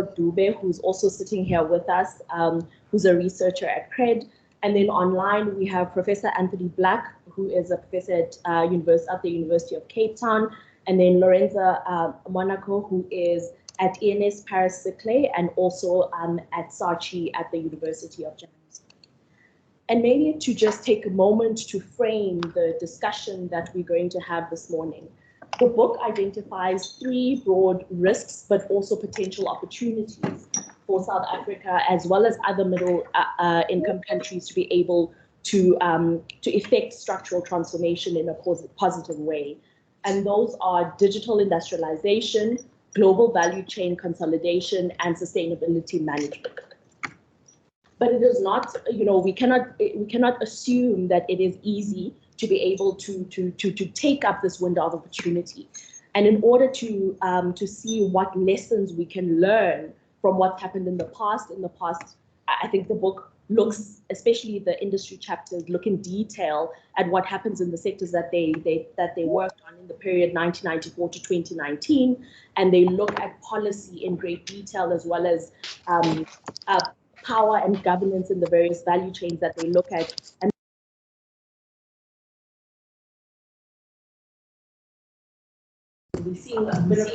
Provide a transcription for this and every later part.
Dube, who's also sitting here with us, who's a researcher at CRED. And then online, we have Professor Anthony Black, who is a professor at the University of Cape Town. And then Lorenza Monaco, who is at ENS Paris Saclay, and also at SARChI at the University of Johannesburg. And maybe to just take a moment to frame the discussion that we're going to have this morning. The book identifies 3 broad risks, but also potential opportunities for South Africa, as well as other middle income countries, to be able to effect structural transformation in a positive way. And those are digital industrialization, global value chain consolidation, and sustainability management. But it is not, we cannot assume that it is easy to be able to take up this window of opportunity. And in order to see what lessons we can learn from what's happened in the past, I think the book looks, especially the industry chapters, look in detail at what happens in the sectors that they worked on in the period 1994 to 2019, and they look at policy in great detail, as well as power and governance in the various value chains that they look at. And we're seeing a bit of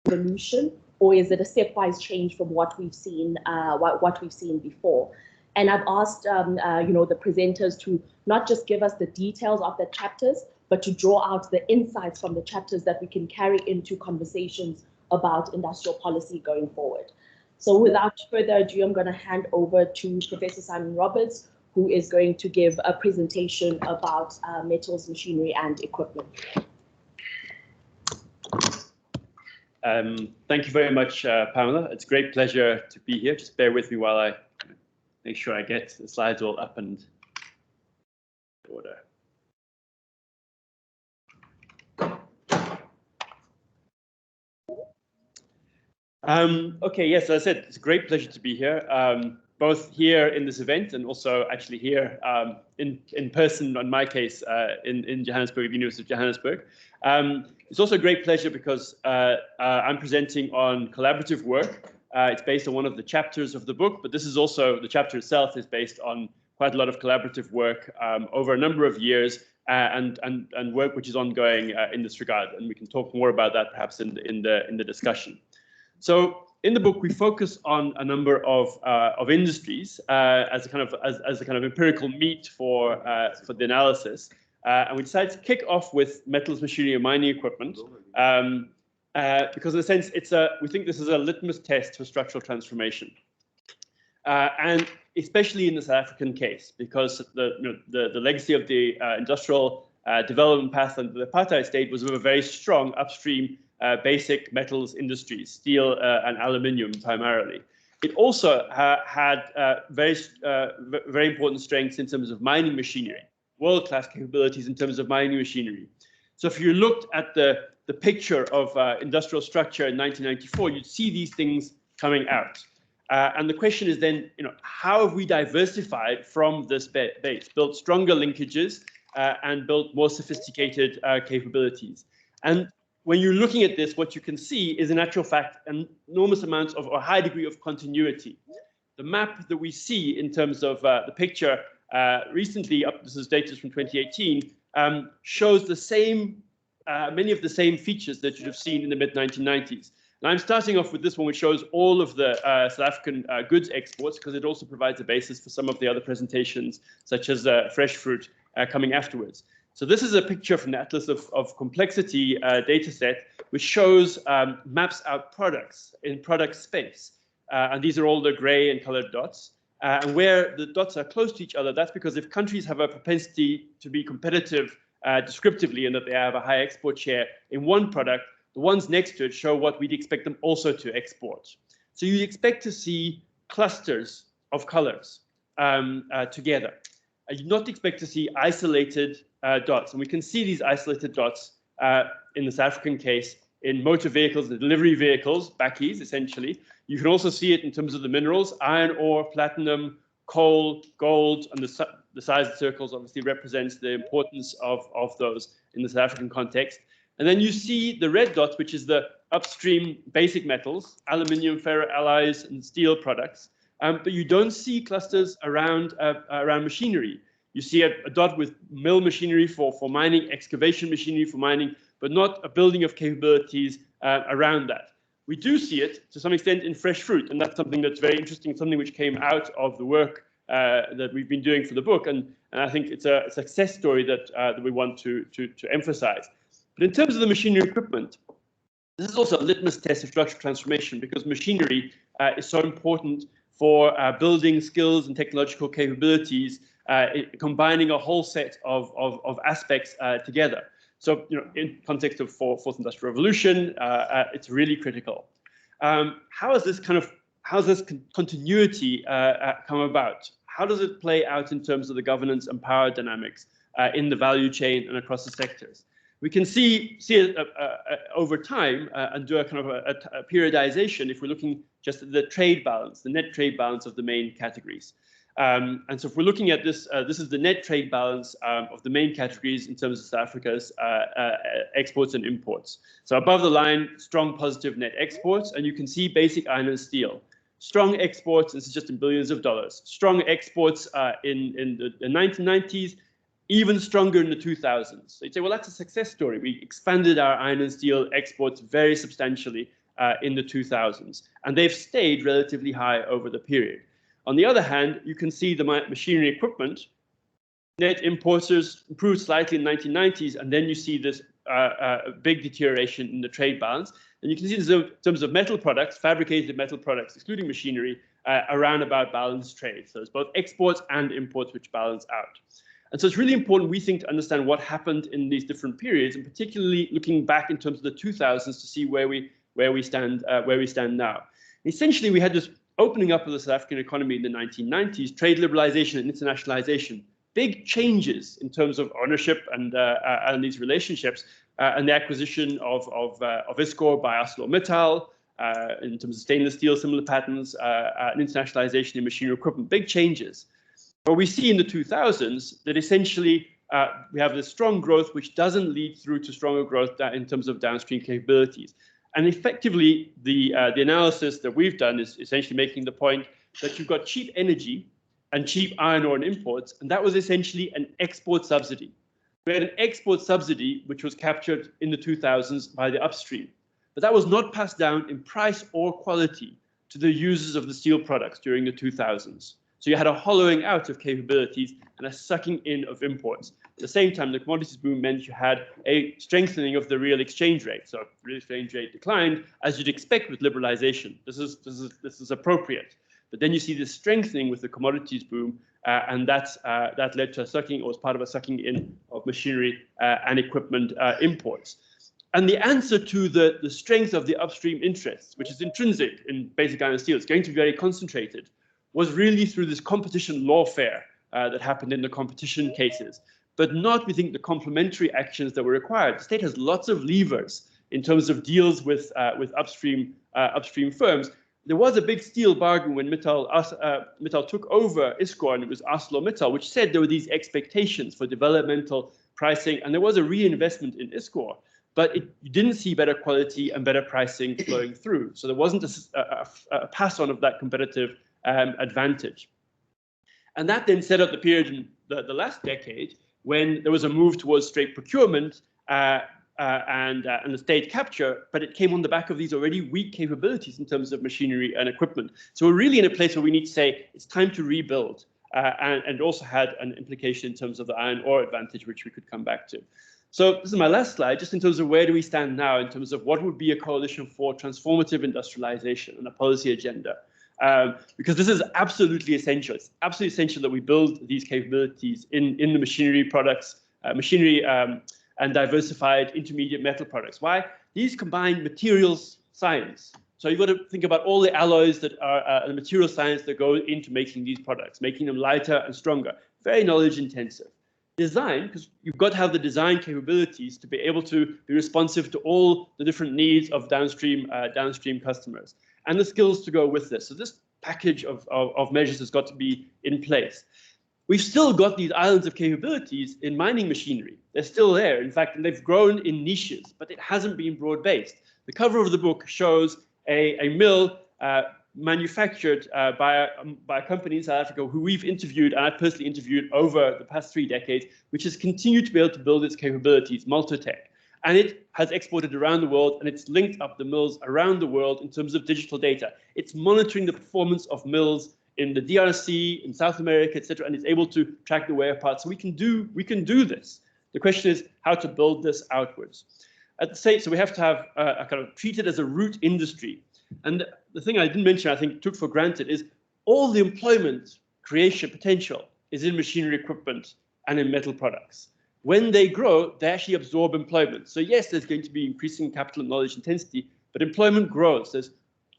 evolution, or is it a stepwise change from what we've seen before? And I've asked the presenters to not just give us the details of the chapters, but to draw out the insights from the chapters that we can carry into conversations about industrial policy going forward. So without further ado, I'm going to hand over to Professor Simon Roberts, who is going to give a presentation about metals, machinery, and equipment. Thank you very much, Pamela. It's a great pleasure to be here. Just bear with me while I make sure I get the slides all up and in order. Okay, yes, as I said, it's a great pleasure to be here, both here in this event and also actually here in person, in my case, in Johannesburg, at the University of Johannesburg. It's also a great pleasure because I'm presenting on collaborative work. It's based on one of the chapters of the book, but this is also, the chapter itself is based on quite a lot of collaborative work over a number of years and work which is ongoing in this regard. And we can talk more about that perhaps in the discussion. So in the book, we focus on a number of industries as a kind of empirical meat for the analysis. And we decided to kick off with metals, machinery, and mining equipment because, in a sense, we think this is a litmus test for structural transformation, and especially in the South African case, because the legacy of the industrial development path under the apartheid state was of a very strong upstream basic metals industries, steel and aluminium primarily. It also had very important strengths in terms of mining machinery, world-class capabilities in terms of mining machinery. So if you looked at the picture of industrial structure in 1994, you'd see these things coming out. And the question is then, how have we diversified from this base, built stronger linkages and built more sophisticated capabilities? And when you're looking at this, what you can see is, in actual fact, an enormous amount of, or a high degree of continuity. The map that we see in terms of the picture recently, this is data from 2018, shows the same, many of the same features that you'd have seen in the mid-1990s. And I'm starting off with this one, which shows all of the South African goods exports, because it also provides a basis for some of the other presentations, such as fresh fruit coming afterwards. So this is a picture from the Atlas of Complexity data set, which shows, maps out products in product space. And these are all the gray and colored dots. And where the dots are close to each other, that's because if countries have a propensity to be competitive descriptively, and that they have a high export share in one product, the ones next to it show what we'd expect them also to export. So you'd expect to see clusters of colors together. You'd not expect to see isolated dots. And we can see these isolated dots in the South African case in motor vehicles, the delivery vehicles, bakkies essentially. You can also see it in terms of the minerals, iron ore, platinum, coal, gold, and the size of circles obviously represents the importance of those in the South African context. And then you see the red dots, which is the upstream basic metals, aluminium, ferroalloys, and steel products. But you don't see clusters around machinery. You see a dot with mill machinery for mining, excavation machinery for mining, but not a building of capabilities around that. We do see it to some extent in fresh fruit, and that's something that's very interesting, something which came out of the work that we've been doing for the book, and I think it's a success story that we want to emphasize. But in terms of the machinery equipment, this is also a litmus test of structural transformation, because machinery is so important for building skills and technological capabilities, combining a whole set of aspects together. So, in context of fourth industrial revolution, it's really critical. How has this continuity come about? How does it play out in terms of the governance and power dynamics in the value chain and across the sectors? We can see it over time and do a kind of a periodization if we're looking just at the trade balance, the net trade balance of the main categories. And so if we're looking at this, this is the net trade balance of the main categories in terms of South Africa's exports and imports. So above the line, strong positive net exports, and you can see basic iron and steel. Strong exports, this is just in billions of dollars. Strong exports in the 1990s, even stronger in the 2000s. So you'd say, well, that's a success story. We expanded our iron and steel exports very substantially in the 2000s, and they've stayed relatively high over the period. On the other hand, you can see the machinery equipment, net importers improved slightly in the 1990s, and then you see this big deterioration in the trade balance. And you can see in terms of metal products, fabricated metal products, excluding machinery, around about balanced trade. So it's both exports and imports which balance out. And so it's really important, we think, to understand what happened in these different periods, and particularly looking back in terms of the 2000s to see where we stand now. Essentially, we had this opening up of the South African economy in the 1990s, trade liberalization and internationalization, big changes in terms of ownership and these relationships, and the acquisition of ISCOR by ArcelorMittal, in terms of stainless steel, similar patterns, and internationalization in machinery equipment, big changes. But we see in the 2000s that essentially we have this strong growth which doesn't lead through to stronger growth in terms of downstream capabilities. And effectively, the analysis that we've done is essentially making the point that you've got cheap energy and cheap iron ore and imports, and that was essentially an export subsidy. We had an export subsidy which was captured in the 2000s by the upstream, but that was not passed down in price or quality to the users of the steel products during the 2000s. So you had a hollowing out of capabilities and a sucking in of imports. At the same time, the commodities boom meant you had a strengthening of the real exchange rate. So the real exchange rate declined, as you'd expect with liberalization. This is appropriate. But then you see this strengthening with the commodities boom, and that led to a sucking, or was part of a sucking in of machinery and equipment imports. And the answer to the strength of the upstream interests, which is intrinsic in basic iron and steel, it's going to be very concentrated, was really through this competition lawfare that happened in the competition cases, but not, we think, the complementary actions that were required. The state has lots of levers in terms of deals with upstream firms. There was a big steel bargain when Mittal took over ISCOR, and it was ArcelorMittal, which said there were these expectations for developmental pricing, and there was a reinvestment in ISCOR, but you didn't see better quality and better pricing flowing through. So there wasn't a pass on of that competitive advantage. And that then set up the period in the last decade when there was a move towards straight procurement and the state capture, but it came on the back of these already weak capabilities in terms of machinery and equipment. So we're really in a place where we need to say it's time to rebuild, and also had an implication in terms of the iron ore advantage, which we could come back to. So this is my last slide, just in terms of where do we stand now in terms of what would be a coalition for transformative industrialization and a policy agenda. Because this is absolutely essential. It's absolutely essential that we build these capabilities in the machinery products, and diversified intermediate metal products. Why? These combine materials science. So you've got to think about all the alloys that are the material science that go into making these products, making them lighter and stronger. Very knowledge intensive. design, because you've got to have the design capabilities to be able to be responsive to all the different needs of downstream customers, and the skills to go with this. So this package of measures has got to be in place. We've still got these islands of capabilities in mining machinery. They're still there. In fact, they've grown in niches, but it hasn't been broad-based. The cover of the book shows a mill manufactured by a company in South Africa who we've interviewed, and I've personally interviewed over the past 3 decades, which has continued to be able to build its capabilities, Multitech. And it has exported around the world, and it's linked up the mills around the world in terms of digital data. It's monitoring the performance of mills in the DRC, in South America, etc., and it's able to track the wear parts. So we can do this. The question is how to build this outwards. At the same, so we have to have a kind of treat it as a root industry. And the thing I didn't mention, I think took for granted, is all the employment creation potential is in machinery equipment and in metal products. When they grow, they actually absorb employment. So yes, there's going to be increasing capital and knowledge intensity, but employment grows. There's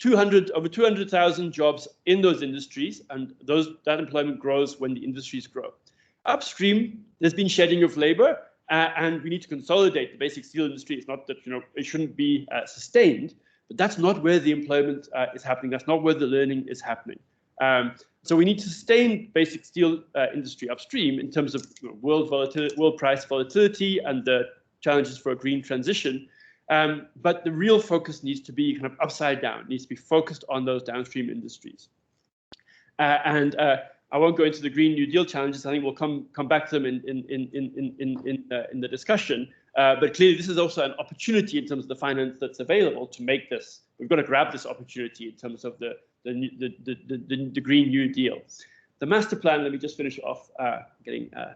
over 200,000 jobs in those industries, and that employment grows when the industries grow. Upstream, there's been shedding of labor, and we need to consolidate the basic steel industry. It's not that it shouldn't be sustained, but that's not where the employment is happening. That's not where the learning is happening. So we need to sustain basic steel industry upstream in terms of world price volatility and the challenges for a green transition. But the real focus needs to be kind of upside down. It needs to be focused on those downstream industries. I won't go into the Green New Deal challenges. I think we'll come back to them in the discussion. But clearly, this is also an opportunity in terms of the finance that's available to make this. We've got to grab this opportunity in terms of the Green New Deal. The master plan. Let me just finish off. Getting I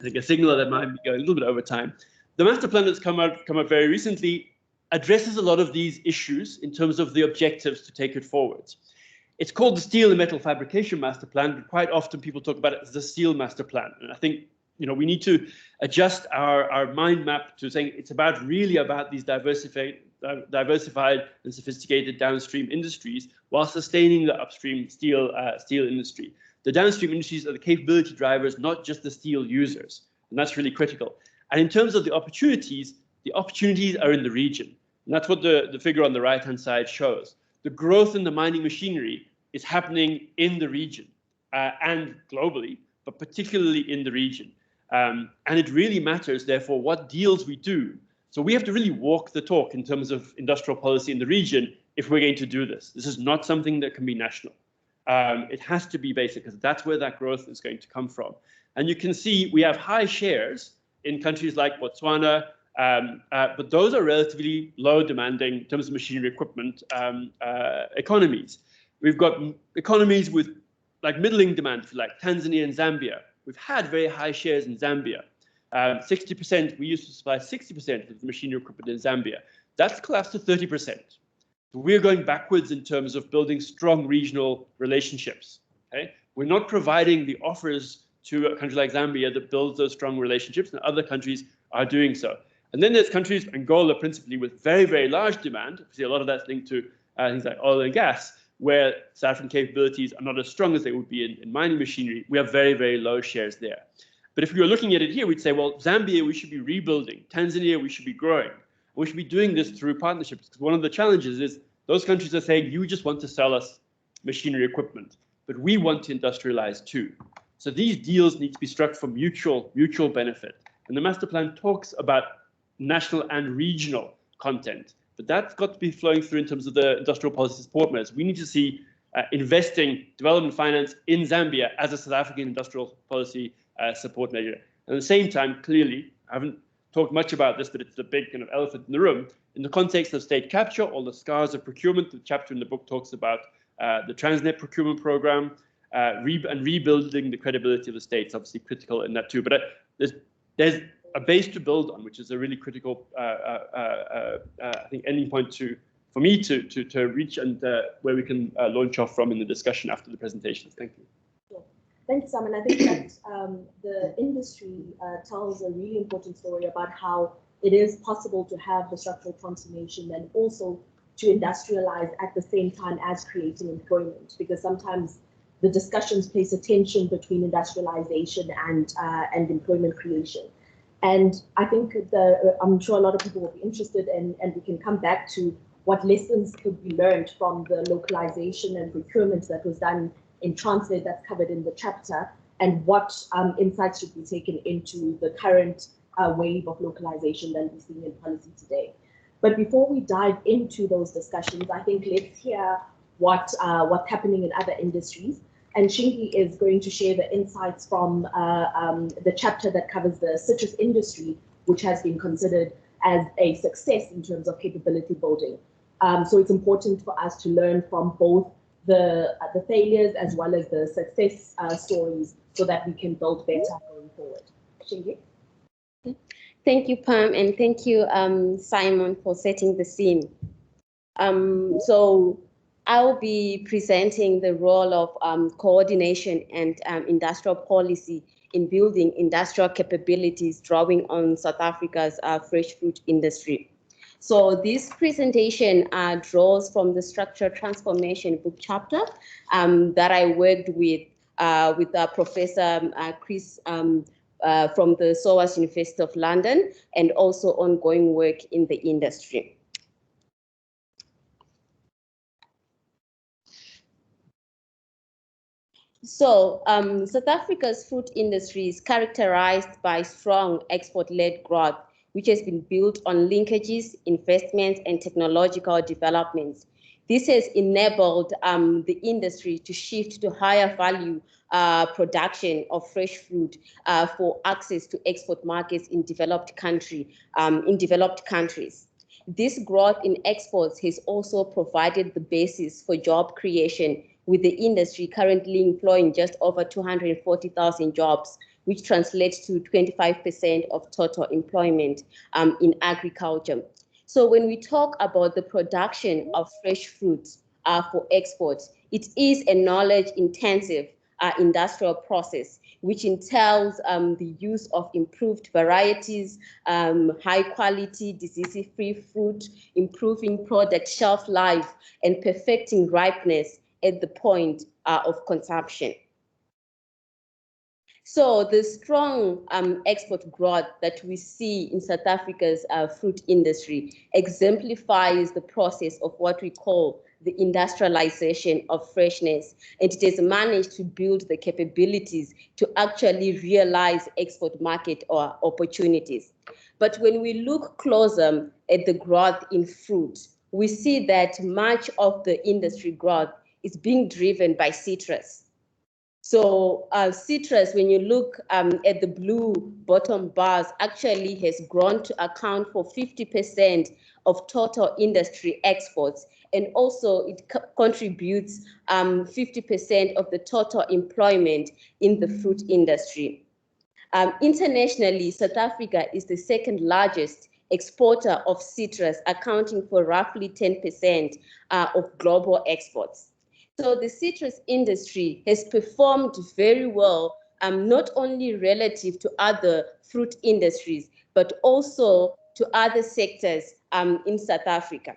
think a signal that might be going a little bit over time. The master plan that's come out very recently addresses a lot of these issues in terms of the objectives to take it forward. It's called the Steel and Metal Fabrication Master Plan, but quite often people talk about it as the Steel Master Plan. And I think we need to adjust our mind map to saying it's really about these diversified and sophisticated downstream industries while sustaining the upstream steel industry. The downstream industries are the capability drivers, not just the steel users, and that's really critical. And in terms of the opportunities are in the region, and that's what the figure on the right-hand side shows. The growth in the mining machinery is happening in the region and globally, but particularly in the region. And it really matters, therefore, what deals we do. So we have to really walk the talk in terms of industrial policy in the region if we're going to do this. This is not something that can be national. It has to be basic, because that's where that growth is going to come from. And you can see we have high shares in countries like Botswana, but those are relatively low demanding in terms of machinery equipment economies. We've got economies with like middling demand, for like Tanzania and Zambia. We've had very high shares in Zambia. 60%, we used to supply 60% of the machinery equipment in Zambia. That's collapsed to 30%. So we're going backwards in terms of building strong regional relationships. Okay? We're not providing the offers to a country like Zambia that builds those strong relationships, and other countries are doing so. And then there's countries, Angola principally, with very, very large demand. Obviously, a lot of that's linked to things like oil and gas, where South African capabilities are not as strong as they would be in mining machinery. We have very, very low shares there. But if we were looking at it here, we'd say, well, Zambia, we should be rebuilding. Tanzania, we should be growing. We should be doing this through partnerships, because one of the challenges is those countries are saying, you just want to sell us machinery equipment, but we want to industrialize too. So these deals need to be struck for mutual benefit. And the master plan talks about national and regional content, but that's got to be flowing through in terms of the industrial policy support measures. We need to see investing development finance in Zambia as a South African industrial policy support measure. And at the same time, clearly, I haven't talked much about this, but it's the big kind of elephant in the room. In the context of state capture, all the scars of procurement, the chapter in the book talks about the Transnet procurement program, and rebuilding the credibility of the states, obviously critical in that too. But there's a base to build on, which is a really critical, I think, ending point for me to reach, and where we can launch off from in the discussion after the presentations. Thank you. Sure. Thank you, Simon. I think that the industry tells a really important story about how it is possible to have the structural transformation and also to industrialize at the same time as creating employment, because sometimes the discussions place attention between industrialization and employment creation. And I think I'm sure a lot of people will be interested, and we can come back to what lessons could be learned from the localization and procurement that was done in Transnet that's covered in the chapter, and what insights should be taken into the current wave of localization that we're seeing in policy today. But before we dive into those discussions, I think let's hear what's happening in other industries. And Shingie is going to share the insights from the chapter that covers the citrus industry, which has been considered as a success in terms of capability building. So it's important for us to learn from both the failures as well as the success stories, so that we can build better going forward. Shingie? Thank you, Pam, and thank you, Simon, for setting the scene. So I'll be presenting the role of coordination and industrial policy in building industrial capabilities, drawing on South Africa's fresh fruit industry. So this presentation draws from the Structural Transformation book chapter that I worked with Professor Chris from the SOAS University of London, and also ongoing work in the industry. So South Africa's fruit industry is characterized by strong export-led growth, which has been built on linkages, investments, and technological developments. This has enabled the industry to shift to higher value production of fresh fruit for access to export markets in developed countries. This growth in exports has also provided the basis for job creation, with the industry currently employing just over 240,000 jobs, which translates to 25% of total employment in agriculture. So when we talk about the production of fresh fruits for exports, it is a knowledge-intensive industrial process, which entails the use of improved varieties, high-quality, disease-free fruit, improving product shelf life, and perfecting ripeness at the point of consumption. So the strong export growth that we see in South Africa's fruit industry exemplifies the process of what we call the industrialization of freshness, and it has managed to build the capabilities to actually realize export market or opportunities. But when we look closer at the growth in fruit, we see that much of the industry growth is being driven by citrus. So citrus, when you look at the blue bottom bars, actually has grown to account for 50% of total industry exports, and also it contributes 50% of the total employment in the fruit industry. Internationally, South Africa is the second largest exporter of citrus, accounting for roughly 10% of global exports. So the citrus industry has performed very well, not only relative to other fruit industries, but also to other sectors in South Africa.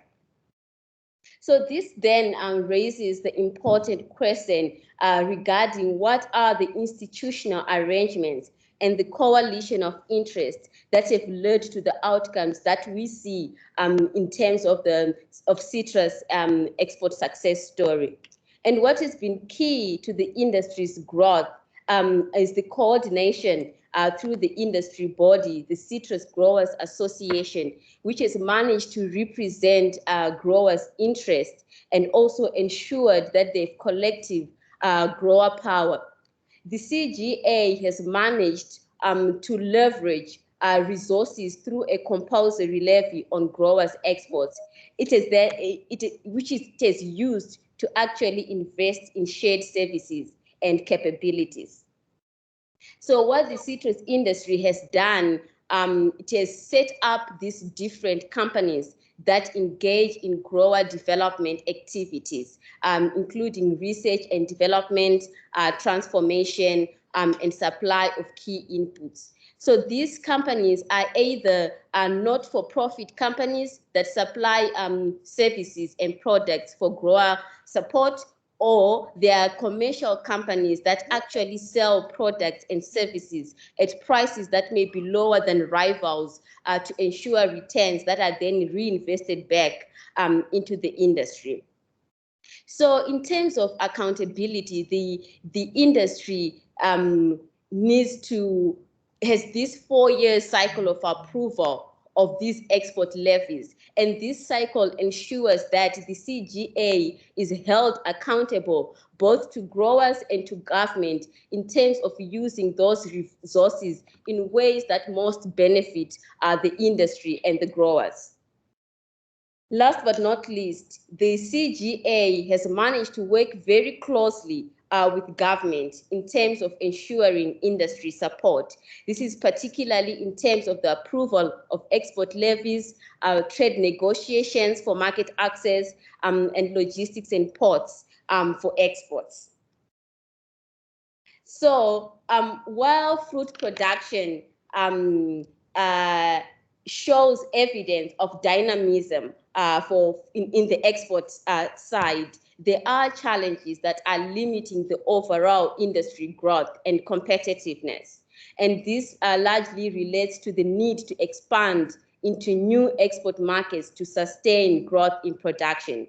So this then raises the important question regarding what are the institutional arrangements and the coalition of interest that have led to the outcomes that we see in terms of citrus export success story. And what has been key to the industry's growth is the coordination through the industry body, the Citrus Growers Association, which has managed to represent growers' interests and also ensured that they have collective grower power. The CGA has managed to leverage resources through a compulsory levy on growers' exports. Which it has used to actually invest in shared services and capabilities. So what the citrus industry has done, it has set up these different companies that engage in grower development activities, including research and development, transformation, and supply of key inputs. So these companies are either not-for-profit companies that supply services and products for grower support, or there are commercial companies that actually sell products and services at prices that may be lower than rivals to ensure returns that are then reinvested back into the industry. So in terms of accountability, the industry has this 4-year cycle of approval of these export levies. And this cycle ensures that the CGA is held accountable both to growers and to government in terms of using those resources in ways that most benefit the industry and the growers. Last but not least, the CGA has managed to work very closely with government in terms of ensuring industry support. This is particularly in terms of the approval of export levies, trade negotiations for market access, and logistics and ports for exports. So while fruit production shows evidence of dynamism in the export side, there are challenges that are limiting the overall industry growth and competitiveness. And this largely relates to the need to expand into new export markets to sustain growth in production.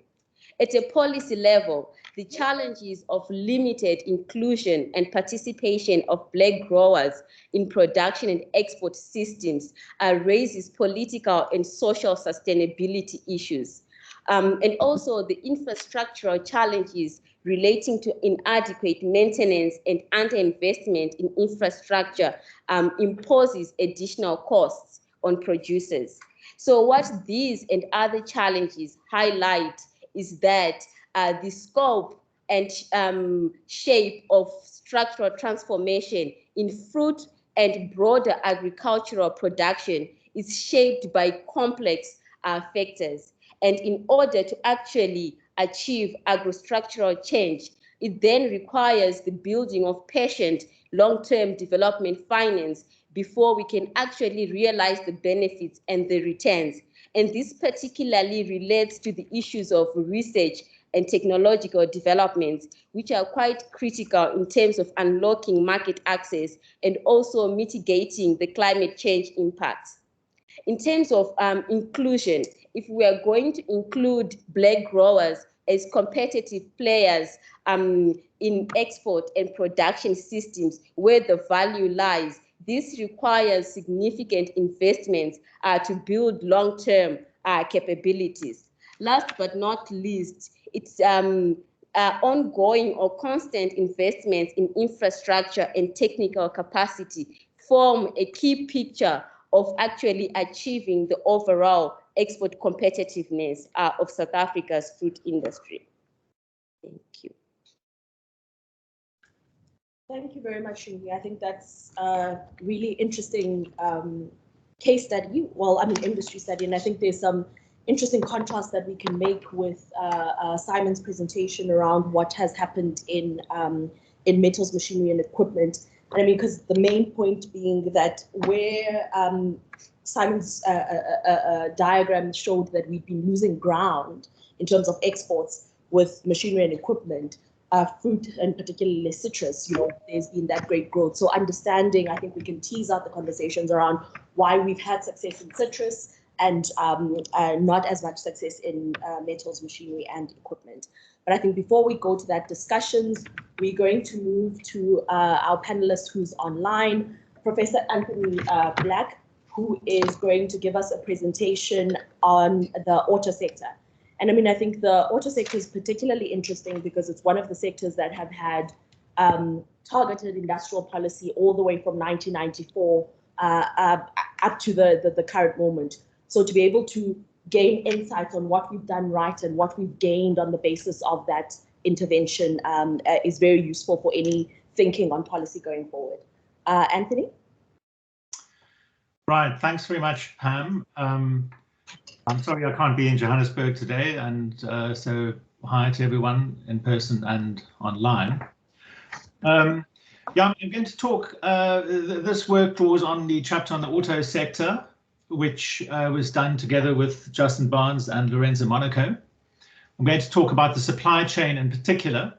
At a policy level, the challenges of limited inclusion and participation of Black growers in production and export systems raises political and social sustainability issues. And also the infrastructural challenges relating to inadequate maintenance and underinvestment in infrastructure imposes additional costs on producers. So what these and other challenges highlight is that the scope and shape of structural transformation in fruit and broader agricultural production is shaped by complex factors. And in order to actually achieve agrostructural change, it then requires the building of patient long-term development finance before we can actually realize the benefits and the returns. And this particularly relates to the issues of research and technological developments, which are quite critical in terms of unlocking market access and also mitigating the climate change impacts. In terms of inclusion, if we are going to include Black growers as competitive players in export and production systems where the value lies, this requires significant investments to build long-term capabilities. Last but not least, it's ongoing or constant investments in infrastructure and technical capacity form a key picture of actually achieving the overall export competitiveness of South Africa's fruit industry. Thank you. Thank you very much, Shingie. I think that's a really interesting case study, industry study, and I think there's some interesting contrast that we can make with Simon's presentation around what has happened in metals, machinery, and equipment. And I mean, because the main point being that where Simon's diagram showed that we've been losing ground in terms of exports with machinery and equipment, fruit and particularly citrus, there's been that great growth. So understanding, I think we can tease out the conversations around why we've had success in citrus and not as much success in metals, machinery, and equipment. But I think before we go to that discussions, we're going to move to our panelist who's online, Professor Anthony Black, who is going to give us a presentation on the auto sector. And I mean, I think the auto sector is particularly interesting because it's one of the sectors that have had targeted industrial policy all the way from 1994 up to the current moment. So to be able to gain insights on what we've done right and what we've gained on the basis of that intervention is very useful for any thinking on policy going forward. Anthony? Right, thanks very much, Pam. I'm sorry I can't be in Johannesburg today, and so hi to everyone in person and online. Yeah, I'm going to talk, this work draws on the chapter on the auto sector, which was done together with Justin Barnes and Lorenza Monaco. I'm going to talk about the supply chain in particular.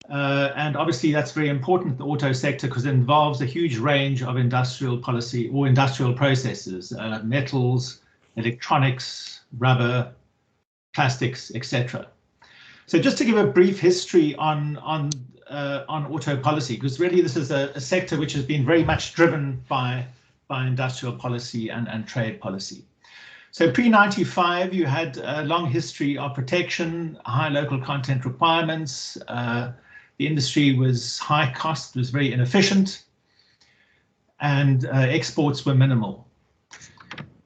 And obviously that's very important, the auto sector, because it involves a huge range of industrial policy or industrial processes, metals, electronics, rubber, plastics, etc. So just to give a brief history on auto policy, because really this is a sector which has been very much driven by industrial policy and trade policy. So pre-95, you had a long history of protection, high local content requirements. The industry was high cost, was very inefficient, and exports were minimal.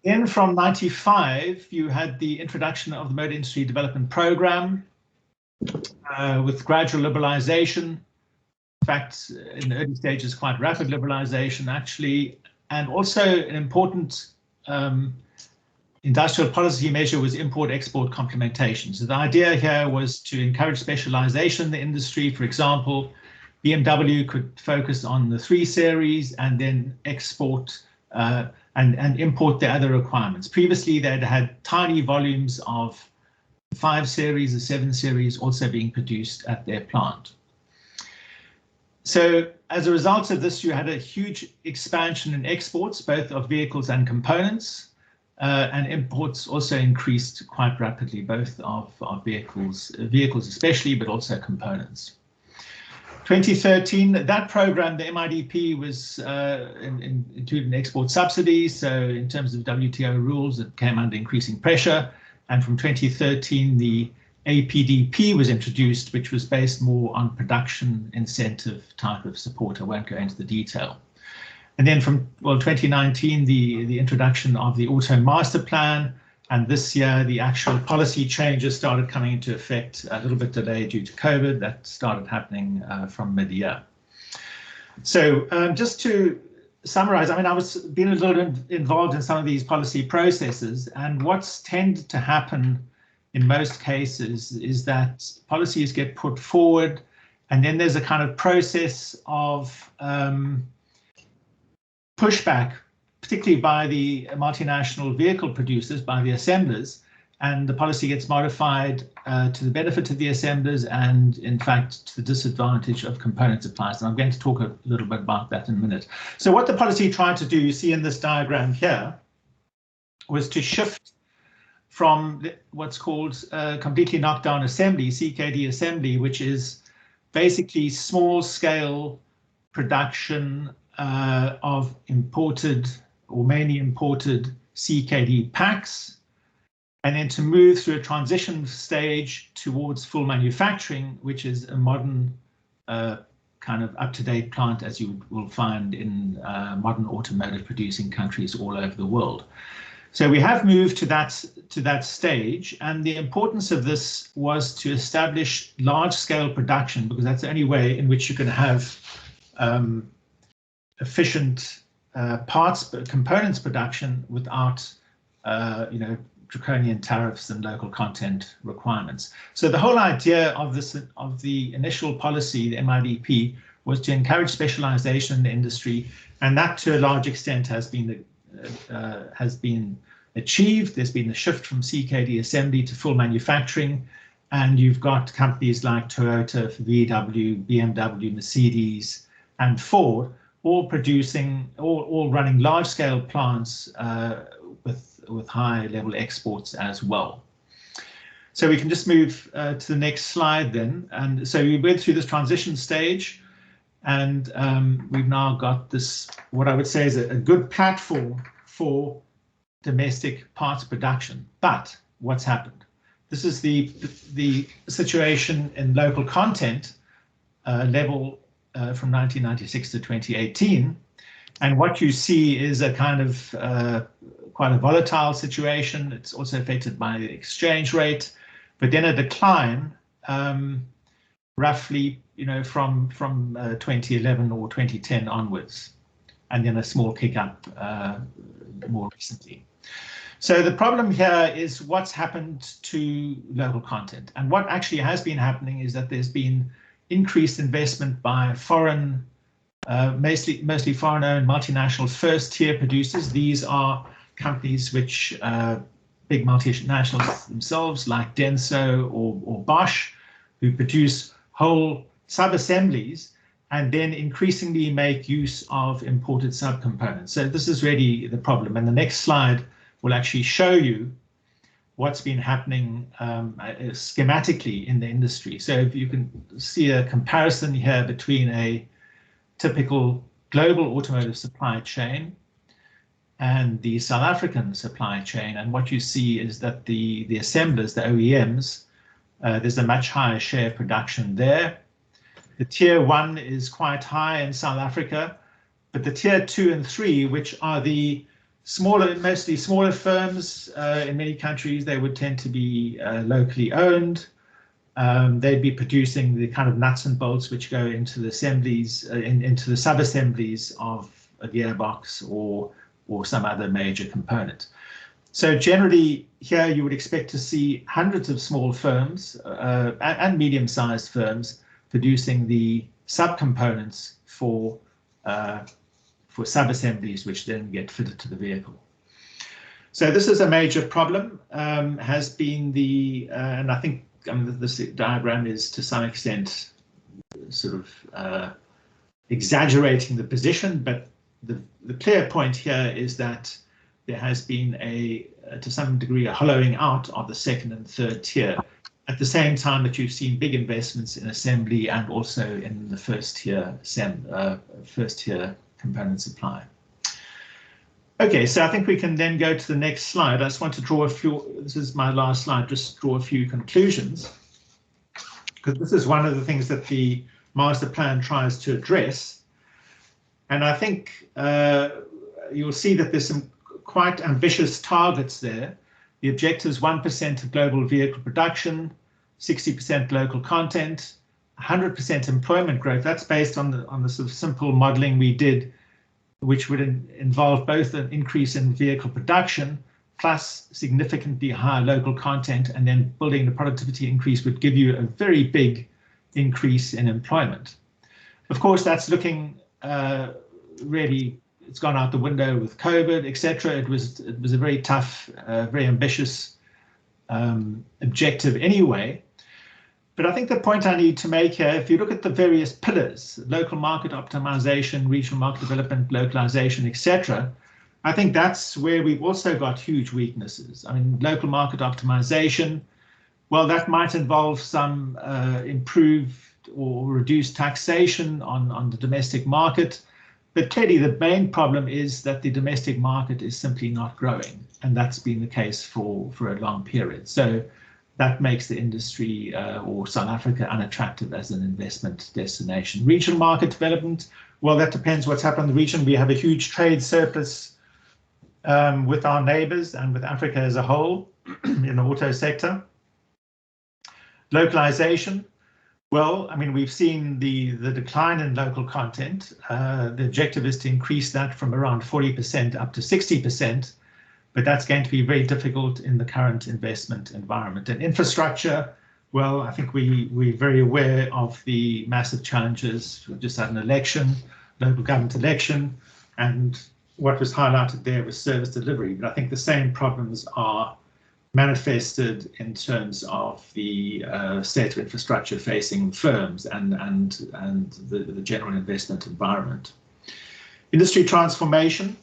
Then from 95, you had the introduction of the Motor Industry Development Program with gradual liberalization. In fact, in the early stages, quite rapid liberalization, actually, and also an important industrial policy measure was import-export complementation. So the idea here was to encourage specialization in the industry. For example, BMW could focus on the 3 Series and then export and import the other requirements. Previously, they'd had tiny volumes of 5 Series or 7 Series also being produced at their plant. So as a result of this, you had a huge expansion in exports, both of vehicles and components. And imports also increased quite rapidly, both of vehicles especially, but also components. 2013, that program, the MIDP, was included export subsidies. So in terms of WTO rules, it came under increasing pressure. And from 2013, the APDP was introduced, which was based more on production incentive type of support. I won't go into the detail. And then from 2019, the introduction of the Auto Master Plan, and this year the actual policy changes started coming into effect, a little bit delayed due to COVID. That started happening from mid-year. So just to summarize, I mean, I was being a little bit involved in some of these policy processes, and what's tended to happen in most cases is that policies get put forward, and then there's a kind of process of pushback, particularly by the multinational vehicle producers, by the assemblers, and the policy gets modified to the benefit of the assemblers and, in fact, to the disadvantage of component suppliers. And I'm going to talk a little bit about that in a minute. So what the policy tried to do, you see in this diagram here, was to shift from what's called completely knocked down assembly, CKD assembly, which is basically small scale production of imported or mainly imported CKD packs, and then to move through a transition stage towards full manufacturing, which is a modern kind of up-to-date plant, as you will find in modern automotive producing countries all over the world. So we have moved to that stage, and the importance of this was to establish large-scale production, because that's the only way in which you can have efficient components production without, draconian tariffs and local content requirements. So the whole idea of the initial policy, the MIDP, was to encourage specialization in the industry, and that to a large extent has been achieved. There's been a shift from CKD assembly to full manufacturing, and you've got companies like Toyota, VW, BMW, Mercedes, and Ford all producing, all running large-scale plants with high-level exports as well. So we can just move to the next slide then. And so we went through this transition stage, and we've now got this, what I would say is a good platform for domestic parts production. But what's happened? This is the situation in local content level from 1996 to 2018, and what you see is a kind of quite a volatile situation. It's also affected by the exchange rate, but then a decline roughly, from 2011 or 2010 onwards, and then a small kick up more recently. So the problem here is what's happened to local content, and what actually has been happening is that there's been increased investment by foreign, mostly foreign-owned multinational first-tier producers. These are companies which big multinationals themselves like Denso or Bosch, who produce whole sub-assemblies and then increasingly make use of imported subcomponents. So this is really the problem. And the next slide will actually show you what's been happening schematically in the industry. So if you can see a comparison here between a typical global automotive supply chain and the South African supply chain. And what you see is that the assemblers, the OEMs, there's a much higher share of production there. The tier 1 is quite high in South Africa, but the tier 2 and 3, which are the smaller, mostly smaller firms in many countries, they would tend to be locally owned. They'd be producing the kind of nuts and bolts which go into the assemblies, into the sub-assemblies of a gearbox or some other major component. So generally here you would expect to see hundreds of small firms and medium-sized firms producing the subcomponents for sub-assemblies which then get fitted to the vehicle. So this is a major problem, has been the, and I think this diagram is to some extent sort of exaggerating the position, but the clear point here is that there has been to some degree, a hollowing out of the second and third tier, at the same time that you've seen big investments in assembly and also in the first tier component supply. Okay, so I think we can then go to the next slide. I just want to draw a few, this is my last slide, just draw a few conclusions, because this is one of the things that the master plan tries to address. And I think you'll see that there's some quite ambitious targets there. The objective is 1% of global vehicle production, 60% local content, 100% employment growth. That's based on the sort of simple modeling we did, which would involve both an increase in vehicle production plus significantly higher local content, and then building the productivity increase would give you a very big increase in employment. Of course, that's looking really, it's gone out the window with COVID, etc. It was a very tough, very ambitious objective anyway. But I think the point I need to make here, if you look at the various pillars, local market optimization, regional market development, localization, etc., I think that's where we've also got huge weaknesses. I mean, local market optimization, well, that might involve some improved or reduced taxation on the domestic market. But clearly the main problem is that the domestic market is simply not growing. And that's been the case for a long period. So that makes the industry or South Africa unattractive as an investment destination. Regional market development, well, that depends what's happened in the region. We have a huge trade surplus with our neighbors and with Africa as a whole in the auto sector. Localization, well, I mean, we've seen the decline in local content. The objective is to increase that from around 40% up to 60%. But that's going to be very difficult in the current investment environment. And infrastructure, well, I think we're very aware of the massive challenges. We've just had an election, local government election, and what was highlighted there was service delivery. But I think the same problems are manifested in terms of the state of infrastructure facing firms and the general investment environment. Industry transformation.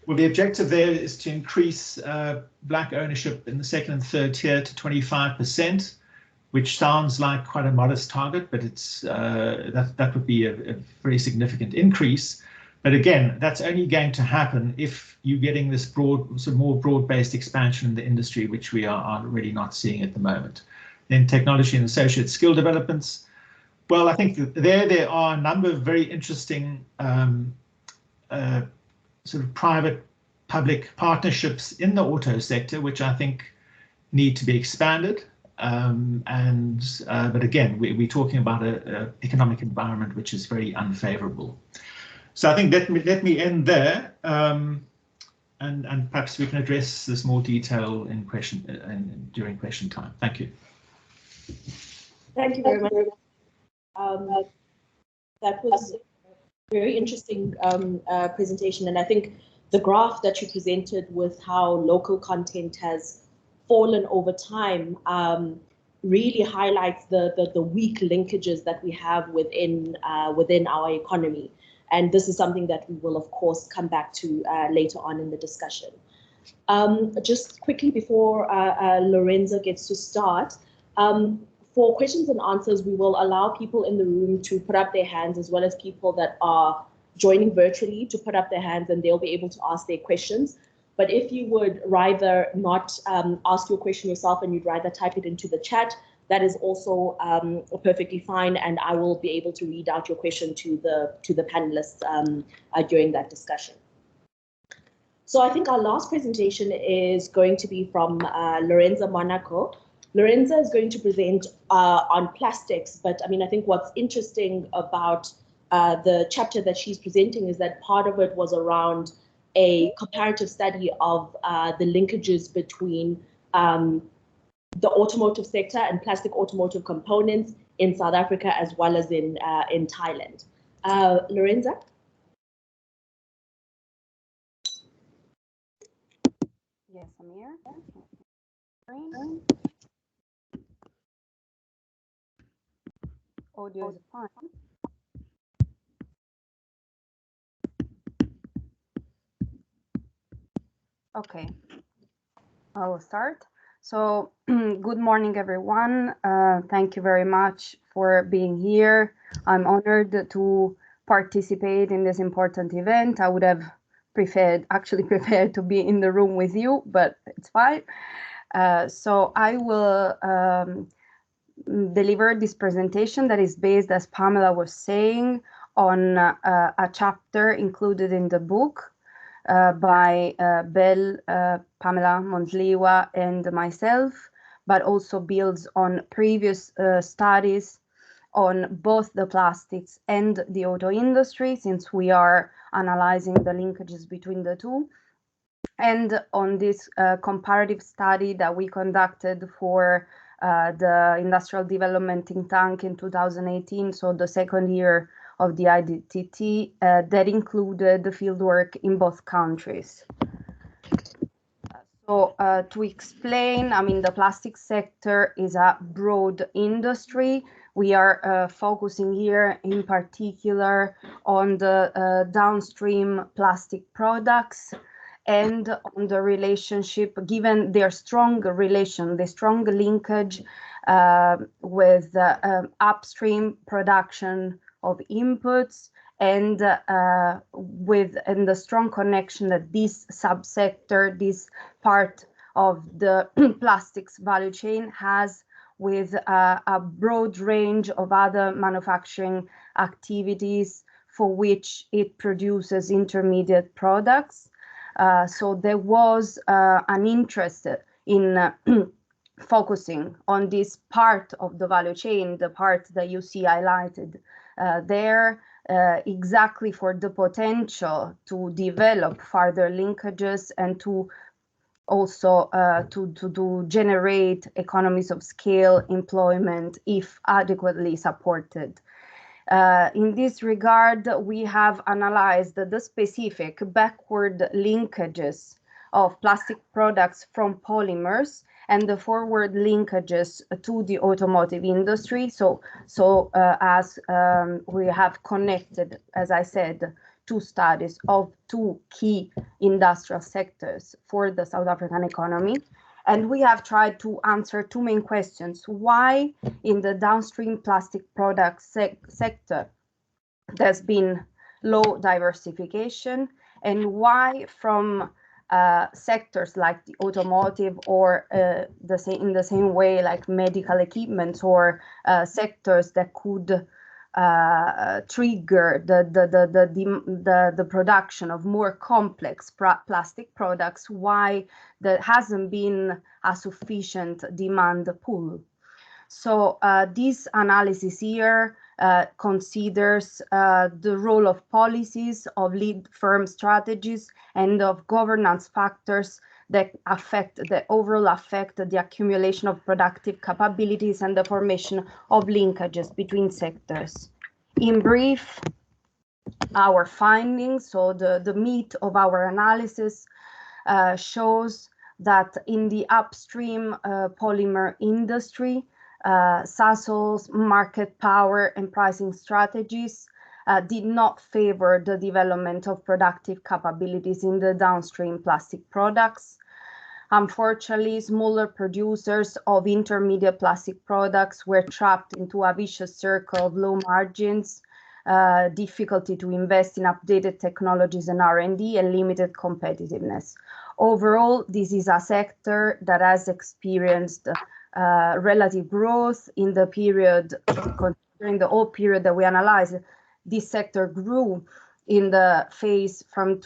Well, the objective there is to increase black ownership in the second and third tier to 25%, which sounds like quite a modest target, but it's that would be a very significant increase. But again, that's only going to happen if you're getting this more broad-based expansion in the industry, which we are really not seeing at the moment. Then technology and associate skill developments. Well, I think that there are a number of very interesting sort of private-public partnerships in the auto sector, which I think need to be expanded. But again, we're talking about an economic environment which is very unfavorable. So I think let me end there, and perhaps we can address this more detail in during question time. Thank you. Thank you very much. That was a very interesting presentation, and I think the graph that you presented with how local content has fallen over time really highlights the weak linkages that we have within our economy. And this is something that we will, of course, come back to later on in the discussion. Just quickly before Lorenza gets to start, for questions and answers, we will allow people in the room to put up their hands, as well as people that are joining virtually to put up their hands, and they'll be able to ask their questions. But if you would rather not ask your question yourself and you'd rather type it into the chat, that is also perfectly fine, and I will be able to read out your question to the panelists during that discussion. So I think our last presentation is going to be from Lorenza Monaco. Lorenza is going to present on plastics, but I mean, I think what's interesting about the chapter that she's presenting is that part of it was around a comparative study of the linkages between the automotive sector and plastic automotive components in South Africa as well as in Thailand. Lorenza? Yes, I'm here. Audio is fine. Okay, I will start. So good morning, everyone. Thank you very much for being here. I'm honored to participate in this important event. I would have actually preferred to be in the room with you, but it's fine. So I will deliver this presentation that is based, as Pamela was saying, on a chapter included in the book by Pamela, Mondliwa, and myself, but also builds on previous studies on both the plastics and the auto industry, since we are analyzing the linkages between the two, and on this comparative study that we conducted for the Industrial Development Think Tank in 2018, so the second year of the IDTT, that included the fieldwork in both countries. So to explain, I mean, the plastic sector is a broad industry. We are focusing here in particular on the downstream plastic products and on the relationship, given their strong relation, the strong linkage with upstream production of inputs, and the strong connection that this subsector, this part of the plastics value chain has with a broad range of other manufacturing activities for which it produces intermediate products. So there was an interest in focusing on this part of the value chain, the part that you see highlighted there, exactly for the potential to develop further linkages and to also to generate economies of scale employment if adequately supported. In this regard, we have analyzed the specific backward linkages of plastic products from polymers and the forward linkages to the automotive industry. So as we have connected, as I said, two studies of two key industrial sectors for the South African economy. And we have tried to answer two main questions. Why in the downstream plastic products sector there's been low diversification, and why from sectors like the automotive or in the same way like medical equipment or sectors that could trigger the production of more complex plastic products, why there hasn't been a sufficient demand pool. So this analysis here considers the role of policies, of lead firm strategies, and of governance factors that overall affect the accumulation of productive capabilities and the formation of linkages between sectors. In brief, our findings, so the meat of our analysis shows that in the upstream polymer industry, Sasol's market power and pricing strategies did not favor the development of productive capabilities in the downstream plastic products. Unfortunately, smaller producers of intermediate plastic products were trapped into a vicious circle of low margins, difficulty to invest in updated technologies and R&D, and limited competitiveness. Overall, this is a sector that has experienced relative growth in the period, considering the whole period that we analyzed. This sector grew in the phase from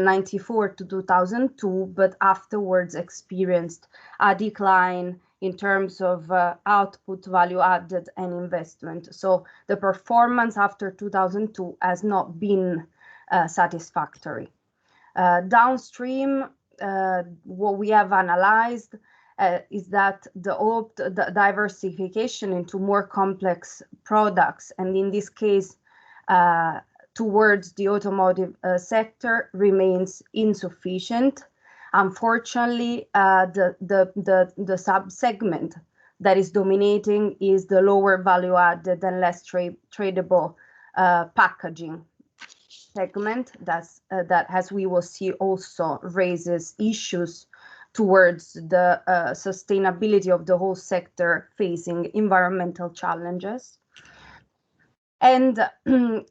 94 to 2002, but afterwards experienced a decline in terms of output, value added, and investment. So the performance after 2002 has not been satisfactory. Downstream, what we have analyzed is that the diversification into more complex products, and in this case, towards the automotive sector, remains insufficient. Unfortunately, the sub-segment that is dominating is the lower value-added and less tradable packaging segment. That, as we will see, also raises issues towards the sustainability of the whole sector facing environmental challenges. And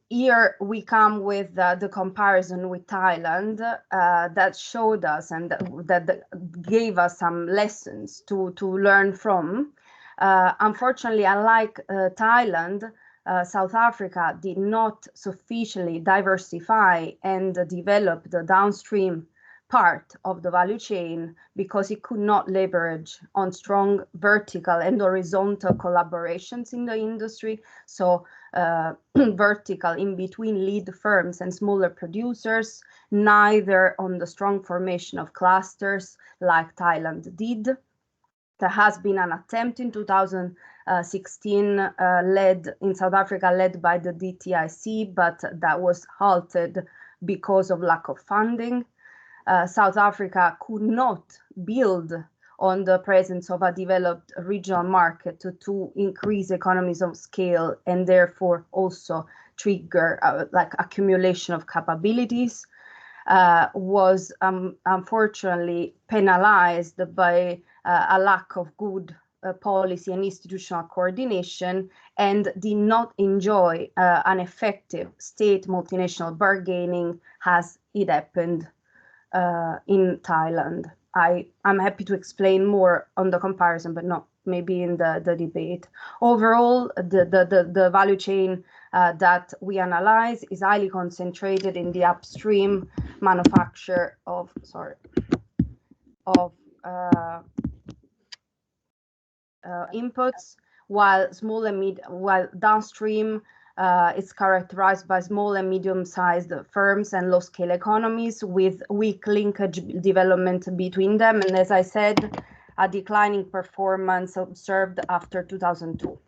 here we come with the comparison with Thailand that showed us and that gave us some lessons to learn from. Unfortunately, unlike Thailand, South Africa did not sufficiently diversify and develop the downstream part of the value chain because it could not leverage on strong vertical and horizontal collaborations in the industry. So vertical in between lead firms and smaller producers, neither on the strong formation of clusters like Thailand did. There has been an attempt in 2016 led in South Africa, led by the DTIC, but that was halted because of lack of funding. South Africa could not build on the presence of a developed regional market to increase economies of scale and therefore also trigger like accumulation of capabilities, was unfortunately penalized by a lack of good policy and institutional coordination, and did not enjoy an effective state multinational bargaining as it happened in Thailand. I'm happy to explain more on the comparison, but not maybe in the debate. Overall, the value chain that we analyze is highly concentrated in the upstream manufacture of inputs, while downstream it's characterized by small and medium-sized firms and low-scale economies with weak linkage development between them. And as I said, a declining performance observed after 2002.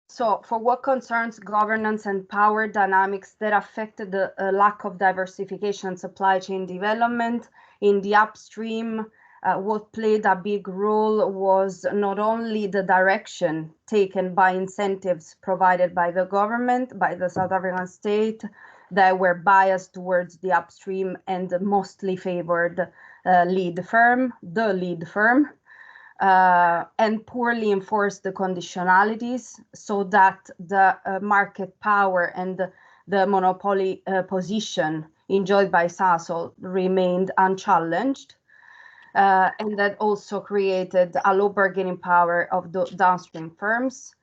So for what concerns governance and power dynamics that affected the lack of diversification and supply chain development in the upstream, what played a big role was not only the direction taken by incentives provided by the government, by the South African state, that were biased towards the upstream and mostly favored the lead firm, and poorly enforced the conditionalities so that the market power and the monopoly position enjoyed by Sasol remained unchallenged. And that also created a low bargaining power of the downstream firms.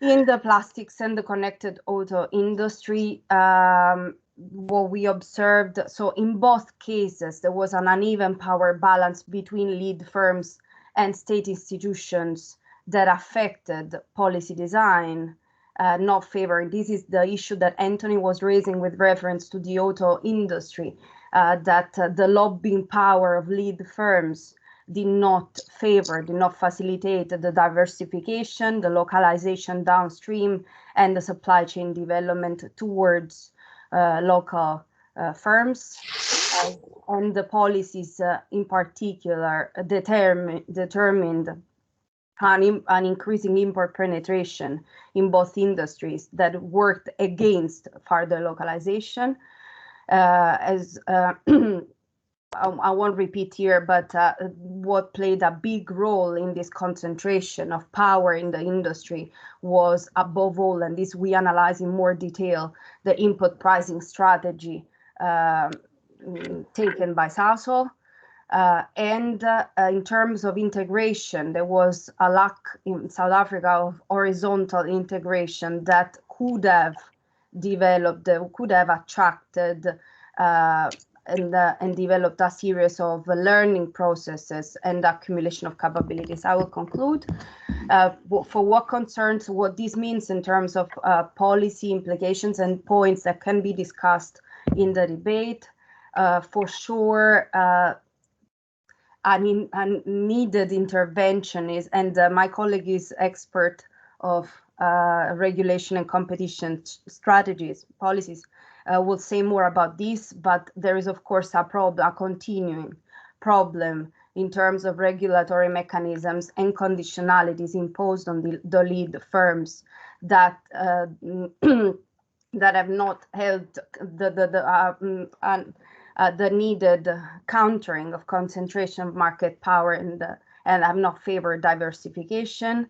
In the plastics and the connected auto industry, what we observed, so in both cases, there was an uneven power balance between lead firms and state institutions that affected policy design, not favoring. This is the issue that Anthony was raising with reference to the auto industry. That the lobbying power of lead firms did not facilitate the diversification, the localization downstream, and the supply chain development towards local firms. And the policies in particular determined an increasing import penetration in both industries that worked against further localization. I won't repeat here, but what played a big role in this concentration of power in the industry was, above all, and this we analyze in more detail, the input pricing strategy taken by Sasol. And in terms of integration, there was a lack in South Africa of horizontal integration that could have developed, could have attracted and developed a series of learning processes and accumulation of capabilities. I will conclude. For what concerns what this means in terms of policy implications and points that can be discussed in the debate, for sure, a needed intervention is, and my colleague is expert of regulation and competition strategies, policies, will say more about this, but there is of course a continuing problem in terms of regulatory mechanisms and conditionalities imposed on the lead firms that that have not helped the needed countering of concentration of market power and have not favored diversification.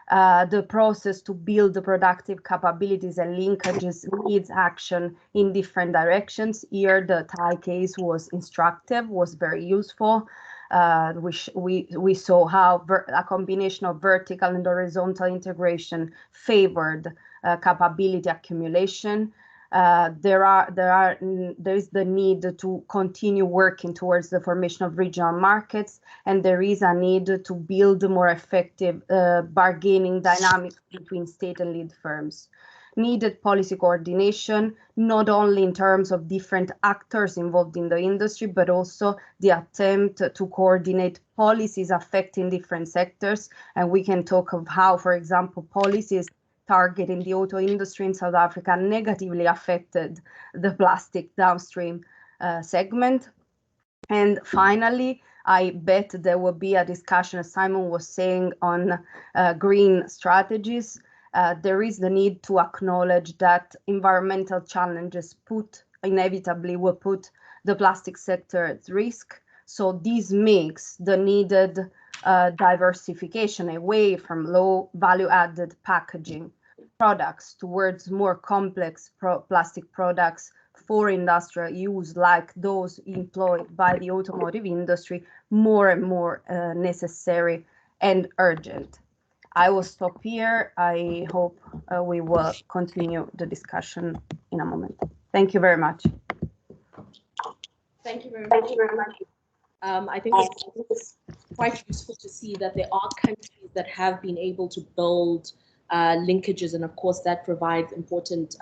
The process to build the productive capabilities and linkages needs action in different directions. Here, the Thai case was instructive, was very useful. We saw how a combination of vertical and horizontal integration favored capability accumulation. There is the need to continue working towards the formation of regional markets, and there is a need to build more effective bargaining dynamics between state and lead firms. Needed policy coordination, not only in terms of different actors involved in the industry, but also the attempt to coordinate policies affecting different sectors. And we can talk of how, for example, policies targeting the auto industry in South Africa negatively affected the plastic downstream segment. And finally, I bet there will be a discussion, as Simon was saying, on green strategies. There is the need to acknowledge that environmental challenges inevitably will put the plastic sector at risk. So this makes the needed diversification away from low value-added packaging products towards more complex plastic products for industrial use, like those employed by the automotive industry, more and more necessary and urgent. I will stop here. I hope we will continue the discussion in a moment. Thank you very much. Thank you very much. I think it's quite useful to see that there are countries that have been able to build linkages, and of course that provides important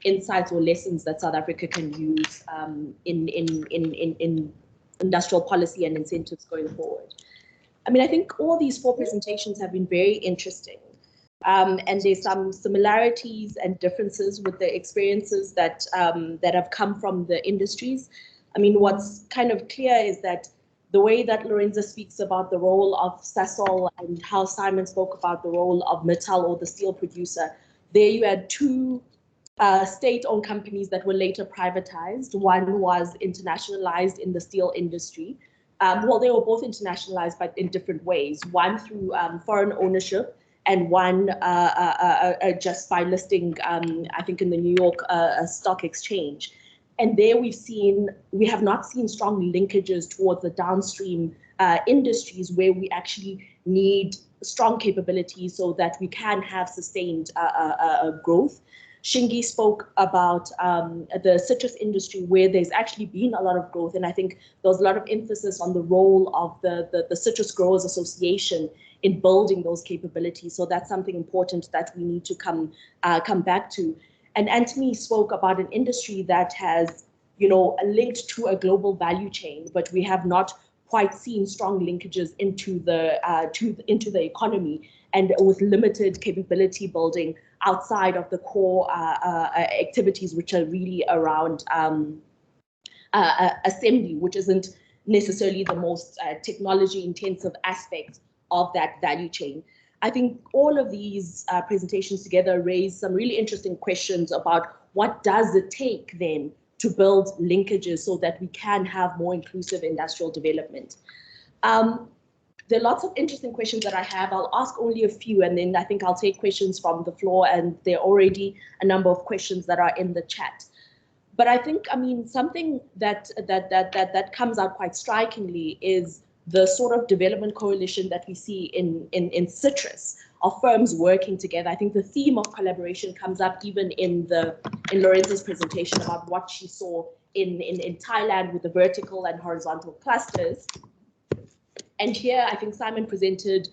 insights or lessons that South Africa can use in industrial policy and incentives going forward. I mean, I think all these four presentations have been very interesting, and there's some similarities and differences with the experiences that that have come from the industries. I mean, what's kind of clear is that the way that Lorenza speaks about the role of Sasol and how Simon spoke about the role of Mittal or the steel producer, there you had two state-owned companies that were later privatized. One was internationalized in the steel industry. Well, they were both internationalized, but in different ways. One through foreign ownership, and one just by listing, I think, in the New York Stock Exchange. And there we have not seen strong linkages towards the downstream industries where we actually need strong capabilities so that we can have sustained growth. Shingie spoke about the citrus industry where there's actually been a lot of growth. And I think there was a lot of emphasis on the role of the Citrus Growers Association in building those capabilities. So that's something important that we need to come back to. And Anthony spoke about an industry that has, linked to a global value chain, but we have not quite seen strong linkages into the economy, and with limited capability building outside of the core activities, which are really around assembly, which isn't necessarily the most technology intensive aspect of that value chain. I think all of these presentations together raise some really interesting questions about what does it take then to build linkages so that we can have more inclusive industrial development. There are lots of interesting questions that I have. I'll ask only a few, and then I think I'll take questions from the floor, and there are already a number of questions that are in the chat. But I think, I mean, something that comes out quite strikingly is the sort of development coalition that we see in citrus, of firms working together. I think the theme of collaboration comes up even in Lorenza's presentation about what she saw in Thailand with the vertical and horizontal clusters. And here, I think Simon presented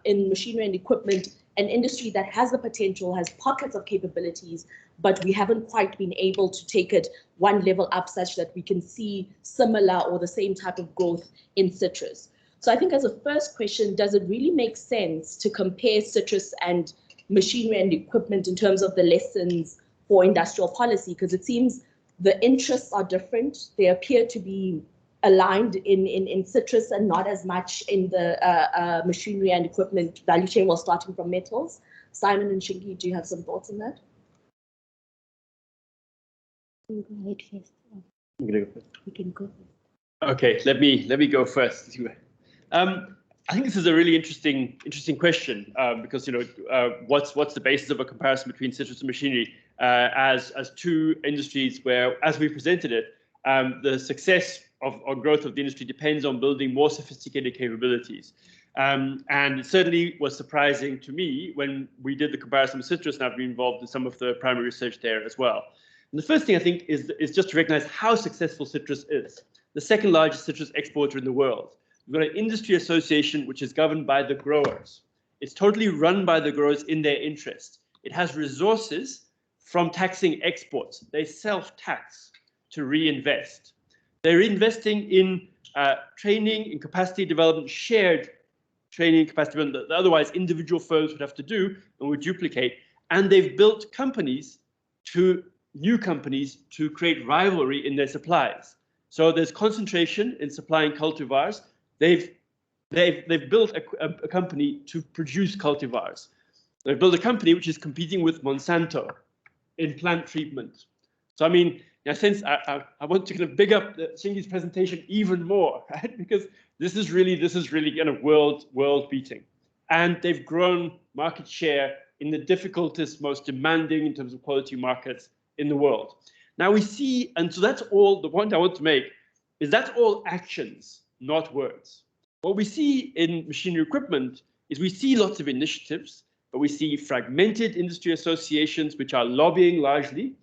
in machinery and equipment, an industry that has the potential, has pockets of capabilities, but we haven't quite been able to take it one level up such that we can see similar or the same type of growth in citrus. So I think as a first question, does it really make sense to compare citrus and machinery and equipment in terms of the lessons for industrial policy? Because it seems the interests are different. They appear to be aligned in citrus and not as much in the machinery and equipment value chain while starting from metals. Simon and Shingie, do you have some thoughts on that? Go ahead first. I'm gonna go first. You can go first. Okay, let me go first. I think this is a really interesting question because what's the basis of a comparison between citrus and machinery as two industries where, as we presented it, the success or growth of the industry depends on building more sophisticated capabilities. And it certainly was surprising to me when we did the comparison with citrus, and I've been involved in some of the primary research there as well. And the first thing I think is just to recognize how successful citrus is. The second largest citrus exporter in the world. We've got an industry association which is governed by the growers. It's totally run by the growers in their interest. It has resources from taxing exports. They self-tax to reinvest. They're investing in training, in capacity development, shared training and capacity development that otherwise individual firms would have to do and would duplicate. And they've built new companies to create rivalry in their supplies. So there's concentration in supplying cultivars. They've built a company to produce cultivars. They've built a company which is competing with Monsanto in plant treatment. So I mean, in a sense, I want to kind of big up Shingie's presentation even more, right? Because this is really kind of world beating, and they've grown market share in the difficultest, most demanding in terms of quality markets in the world. Now we see, and so that's all. The point I want to make is that's all actions, not words. What we see in machinery equipment is we see lots of initiatives, but we see fragmented industry associations which are lobbying largely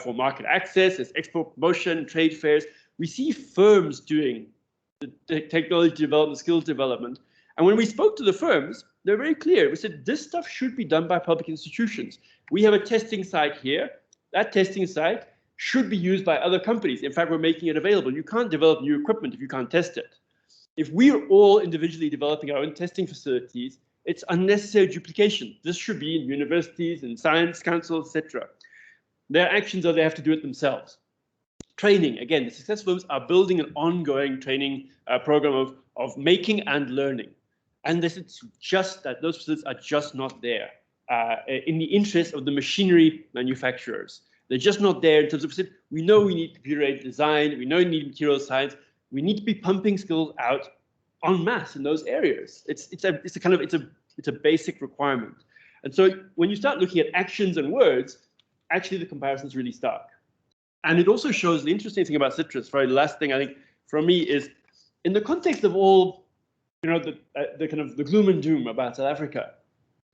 for market access, as export promotion, trade fairs. We see firms doing the technology development, skills development. And when we spoke to the firms, they're very clear. We said, this stuff should be done by public institutions. We have a testing site here. That testing site should be used by other companies. In fact, we're making it available. You can't develop new equipment if you can't test it. If we're all individually developing our own testing facilities, it's unnecessary duplication. This should be in universities and science councils, etc. Their actions are they have to do it themselves. Training, again, the successful firms are building an ongoing training program of making and learning. And it's just that those facilities are just not there in the interest of the machinery manufacturers. They're just not there in terms of, we know we need computer-aided design, we know we need material science, we need to be pumping skills out en masse in those areas. It's a basic requirement. And so when you start looking at actions and words, actually the comparison is really stark. And it also shows the interesting thing about citrus. The last thing I think from me is, in the context of all, the kind of the gloom and doom about South Africa,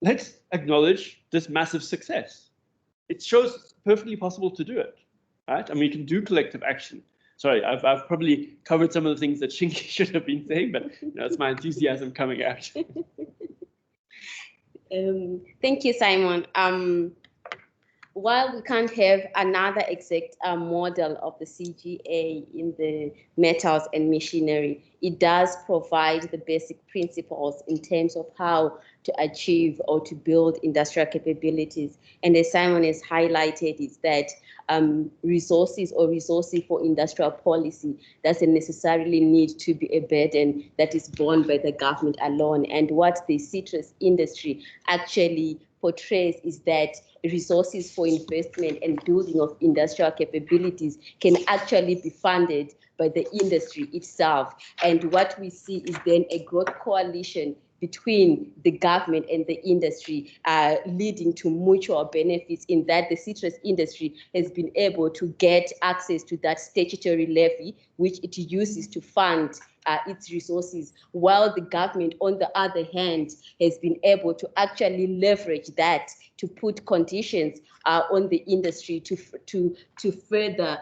let's acknowledge this massive success. It shows it's perfectly possible to do it, right? I mean, you can do collective action. Sorry, I've probably covered some of the things that Shingie should have been saying, but it's my enthusiasm coming out. Thank you, Simon. while we can't have another exact model of the CGA in the metals and machinery, it does provide the basic principles in terms of how to achieve or to build industrial capabilities. And as Simon has highlighted, is that resources for industrial policy doesn't necessarily need to be a burden that is borne by the government alone. And what the citrus industry actually portrays is that resources for investment and building of industrial capabilities can actually be funded by the industry itself. And what we see is then a growth coalition between the government and the industry, leading to mutual benefits in that the citrus industry has been able to get access to that statutory levy, which it uses to fund its resources, while the government, on the other hand, has been able to actually leverage that to put conditions on the industry to further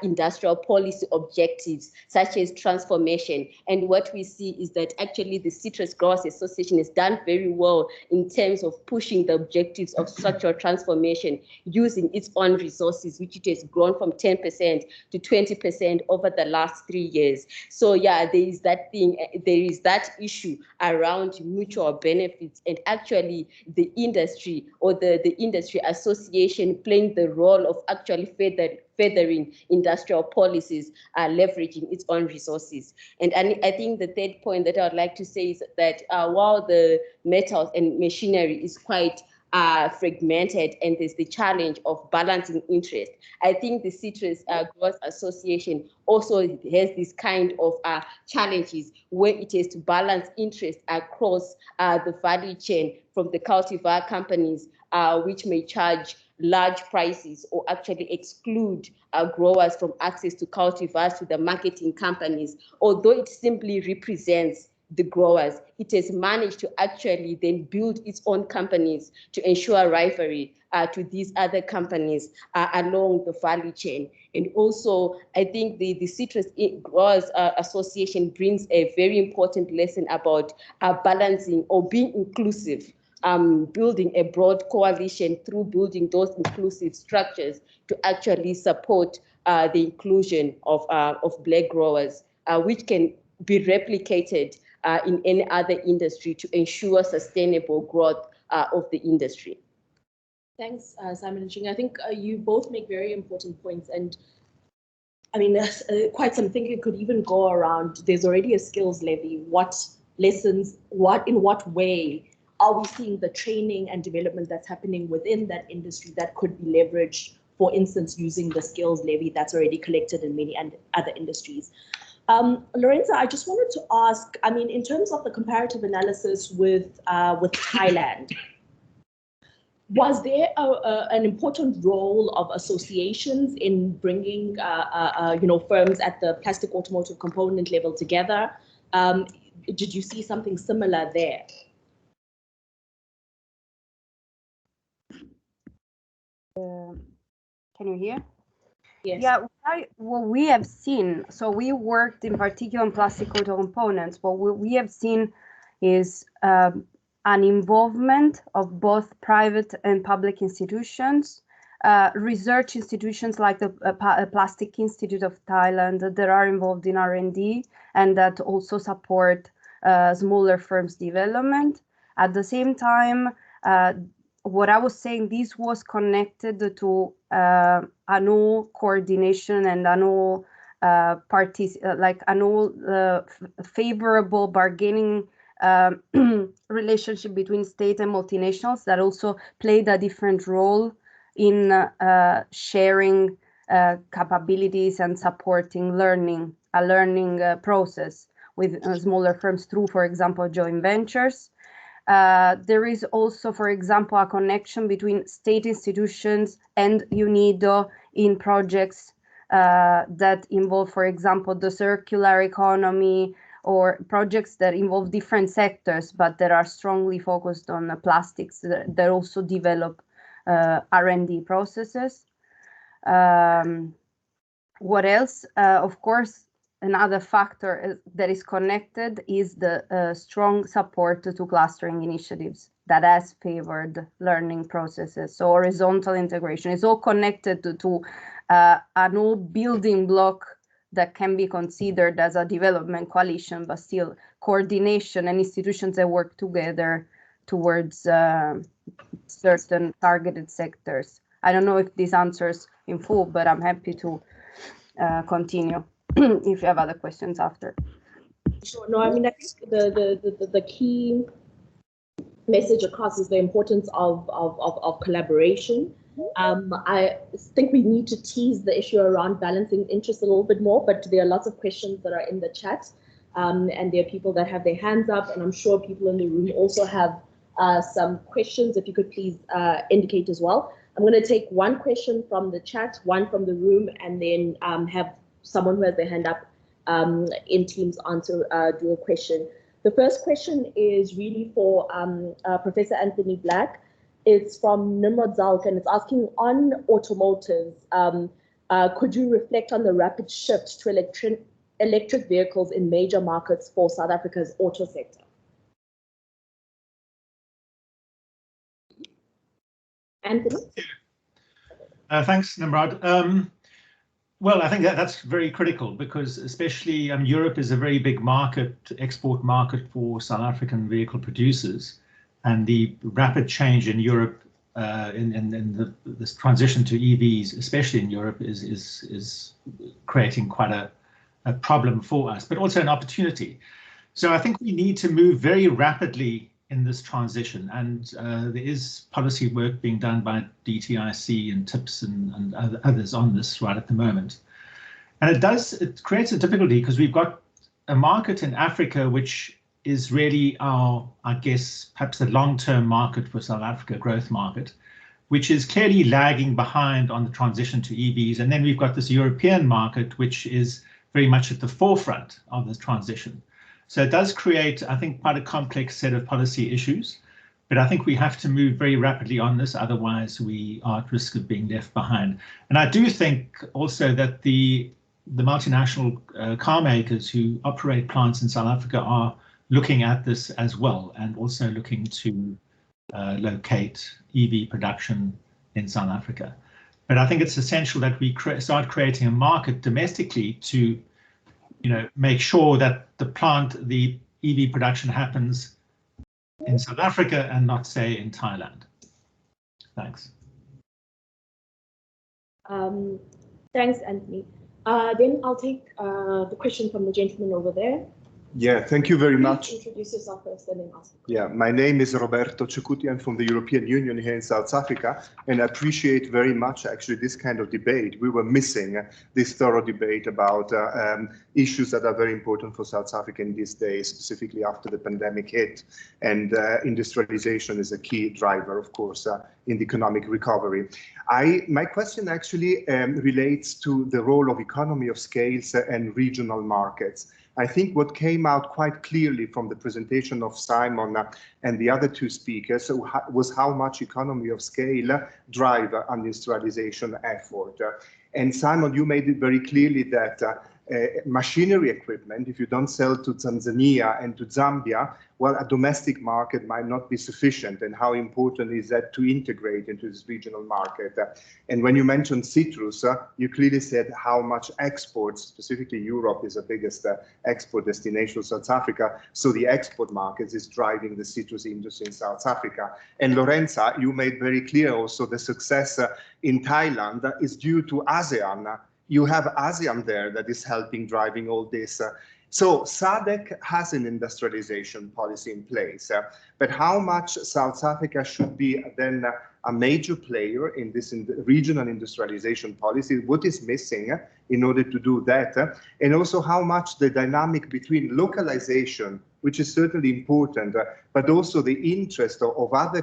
industrial policy objectives such as transformation. And what we see is that actually the Citrus Growers Association has done very well in terms of pushing the objectives of structural transformation using its own resources, which it has grown from 10% to 20% over the last 3 years. So yeah, there is that issue around mutual benefits, and actually the industry or the industry association playing the role of actually furthering industrial policies, leveraging its own resources. And I think the third point that I would like to say is that while the metals and machinery is quite fragmented and there's the challenge of balancing interest, I think the Citrus Growers Association also has this kind of challenges where it has to balance interest across the value chain, from the cultivar companies, which may charge large prices or actually exclude growers from access to cultivars, to the marketing companies. Although it simply represents the growers, it has managed to actually then build its own companies to ensure rivalry to these other companies along the value chain. And also, I think the Citrus Growers Association brings a very important lesson about balancing or being inclusive, building a broad coalition through building those inclusive structures to actually support the inclusion of Black growers, which can be replicated in any other industry to ensure sustainable growth of the industry. Thanks, Simon and Shingie. I think you both make very important points, and I mean, quite some thinking could even go around. There's already a skills levy. What lessons, in what way are we seeing the training and development that's happening within that industry that could be leveraged, for instance, using the skills levy that's already collected in many other industries? Lorenza, I just wanted to ask, I mean, in terms of the comparative analysis with Thailand, was there an important role of associations in bringing, firms at the plastic automotive component level together? Did you see something similar there? Can you hear? Yes. Yeah, what we have seen, so we worked in particular on plastic auto components. What we have seen is an involvement of both private and public institutions, research institutions like the Plastic Institute of Thailand that are involved in R&D and that also support smaller firms' development. At the same time, what I was saying, this was connected to annual coordination and annual favorable bargaining relationship between state and multinationals that also played a different role in sharing capabilities and supporting a learning process with smaller firms through, for example, joint ventures. There is also, for example, a connection between state institutions and UNIDO in projects that involve, for example, the circular economy, or projects that involve different sectors, but that are strongly focused on plastics that also develop R&D processes. What else? Of course, another factor that is connected is the strong support to clustering initiatives. that has favored learning processes. So horizontal integration is all connected to an old building block that can be considered as a development coalition, but still coordination and institutions that work together towards certain targeted sectors. I don't know if this answers in full, but I'm happy to continue if you have other questions after. Sure. No, I mean, I think the key message across is the importance of collaboration. I think we need to tease the issue around balancing interests a little bit more, but there are lots of questions that are in the chat, and there are people that have their hands up, and I'm sure people in the room also have some questions. If you could please indicate as well. I'm going to take one question from the chat, one from the room, and then have someone who has their hand up in Teams answer do a question. The first question is really for Professor Anthony Black. It's from Nimrod Zalk, and it's asking on automotives, could you reflect on the rapid shift to electric vehicles in major markets for South Africa's auto sector? Anthony? Thanks, Nimrod. Well, I think that's very critical because especially Europe is a very big market, export market for South African vehicle producers. And the rapid change in Europe in this transition to EVs, especially in Europe, is creating quite a problem for us, but also an opportunity. So I think we need to move very rapidly in this transition, and there is policy work being done by DTIC and TIPS and others on this right at the moment. And it creates a difficulty because we've got a market in Africa which is really our, I guess, perhaps the long-term market for South Africa, growth market, which is clearly lagging behind on the transition to EVs. And then we've got this European market, which is very much at the forefront of this transition. So it does create, I think, quite a complex set of policy issues. But I think we have to move very rapidly on this, otherwise we are at risk of being left behind. And I do think also that the multinational car makers who operate plants in South Africa are looking at this as well, and also looking to locate EV production in South Africa. But I think it's essential that we start creating a market domestically to, make sure that the EV production happens in South Africa and not, say, in Thailand. Thanks. Thanks, Anthony. Then I'll take the question from the gentleman over there. Yeah, thank you very much. Introduce yourself first and then ask. Yeah, my name is Roberto Cekuti. I'm from the European Union here in South Africa, and I appreciate very much actually this kind of debate. We were missing this thorough debate about issues that are very important for South Africa in these days, specifically after the pandemic hit. And industrialization is a key driver, of course, in the economic recovery. My question actually relates to the role of economy of scales and regional markets. I think what came out quite clearly from the presentation of Simon and the other two speakers was how much economy of scale drive industrialization effort. And Simon, you made it very clearly that machinery equipment, if you don't sell to Tanzania and to Zambia, well, a domestic market might not be sufficient. And how important is that to integrate into this regional market? And when you mentioned citrus, you clearly said how much exports, specifically Europe is the biggest export destination of South Africa. So the export markets is driving the citrus industry in South Africa. And Lorenza, you made very clear also the success in Thailand is due to ASEAN. You have ASEAN there that is helping driving all this. So Sadek has an industrialization policy in place, but how much South Africa should be then a major player in this regional industrialization policy? What is missing in order to do that? And also how much the dynamic between localization, which is certainly important, but also the interest of other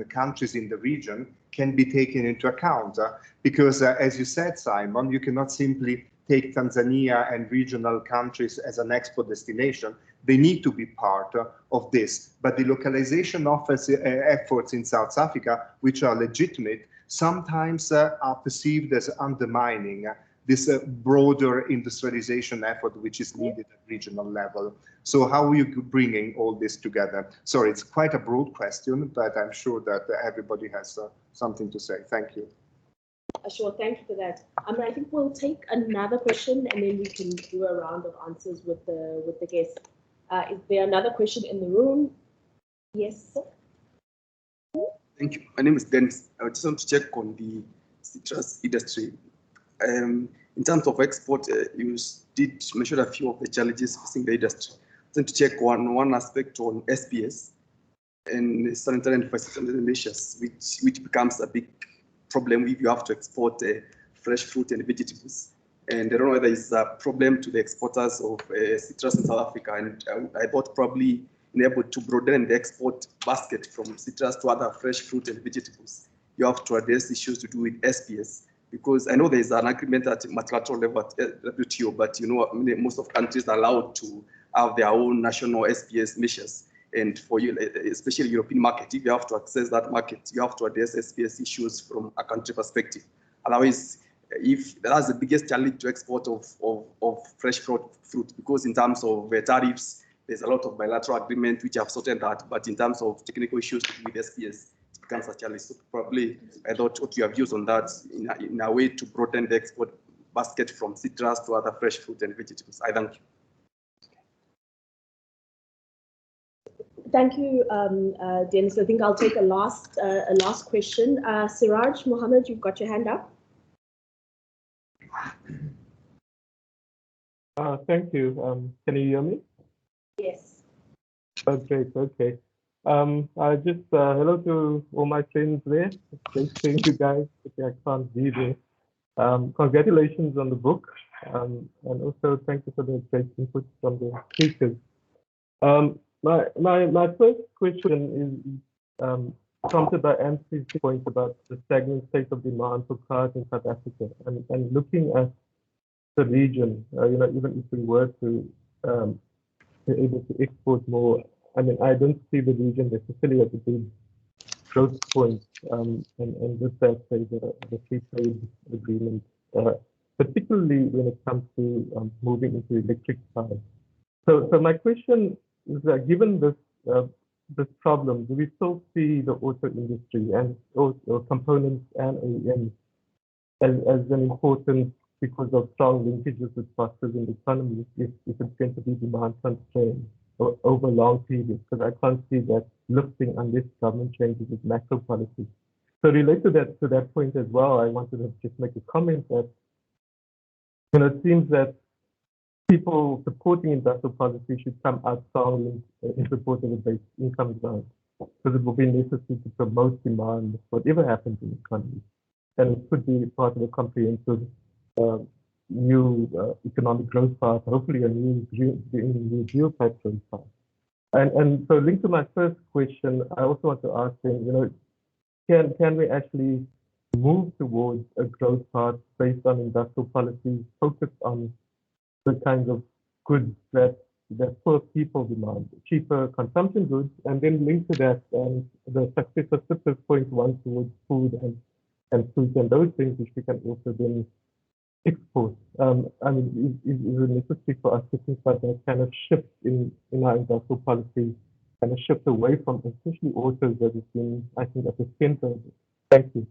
countries in the region can be taken into account. Because as you said, Simon, you cannot simply take Tanzania and regional countries as an export destination. They need to be part of this. But the localization efforts in South Africa, which are legitimate, sometimes are perceived as undermining this broader industrialization effort which is needed at regional level. So how are you bringing all this together? Sorry, it's quite a broad question, but I'm sure that everybody has something to say. Thank you. Sure, thank you for that. I think we'll take another question and then we can do a round of answers with the guests. Is there another question in the room? Yes, sir. Thank you. My name is Dennis. I just want to check on the citrus industry. In terms of export, you did mention a few of the challenges facing the industry. I want to check one aspect on SPS and sanitary and phytosanitary measures, which becomes a big problem if you have to export fresh fruit and vegetables. And I don't know whether it's a problem to the exporters of citrus in South Africa. And I thought probably able to broaden the export basket from citrus to other fresh fruit and vegetables, you have to address issues to do with SPS. Because I know there is an agreement at multilateral level at WTO, but you know, most of countries are allowed to have their own national SPS measures. And for you, especially European market, if you have to access that market, you have to address SPS issues from a country perspective. Otherwise, if that's the biggest challenge to export of fresh fruit, because in terms of tariffs, there's a lot of bilateral agreement which have sorted that, but in terms of technical issues with SPS, it becomes a challenge. So probably I thought what you have used on that in a way to broaden the export basket from citrus to other fresh fruit and vegetables. I thank you. Thank you, Dennis. I think I'll take a last question. Siraj Mohammed, you've got your hand up. Thank you. Can you hear me? Yes. Oh, great. Okay. Hello to all my friends there. Great seeing you guys. Okay, I can't be there. Congratulations on the book. And also thank you for the great input from the speakers. My first question is prompted by Anthony's point about the stagnant state of demand for cars in South Africa, and looking at the region, you know, even if we were to be able to export more, I mean, I don't see the region necessarily as a big growth point, and with that, say the free trade agreement, particularly when it comes to moving into electric cars. So my question is that given this problem, do we still see the auto industry and or components and OEMs as an important, because of strong linkages with clusters in the economy, if it's going to be demand constrained over long periods? Because I can't see that lifting unless government changes its macro policy. So related to that point as well, I wanted to just make a comment that, you know, it seems that people supporting industrial policy should come out strongly in support of the base income grant, because it will be necessary to promote demand, whatever happens in the economy. And it could be part of a comprehensive new economic growth path, hopefully a new geopath growth path. And so linked to my first question, I also want to ask them, you know, can we actually move towards a growth path based on industrial policies focused on the kinds of goods that poor people demand, cheaper consumption goods, and then linked to that the success of Sipa's point one towards food and fruit and those things which we can also then export. I mean, is it necessary for us to think about that kind of shift in our industrial policy, and a shift away from especially autos that has been, I think, at the center of it? Thank you.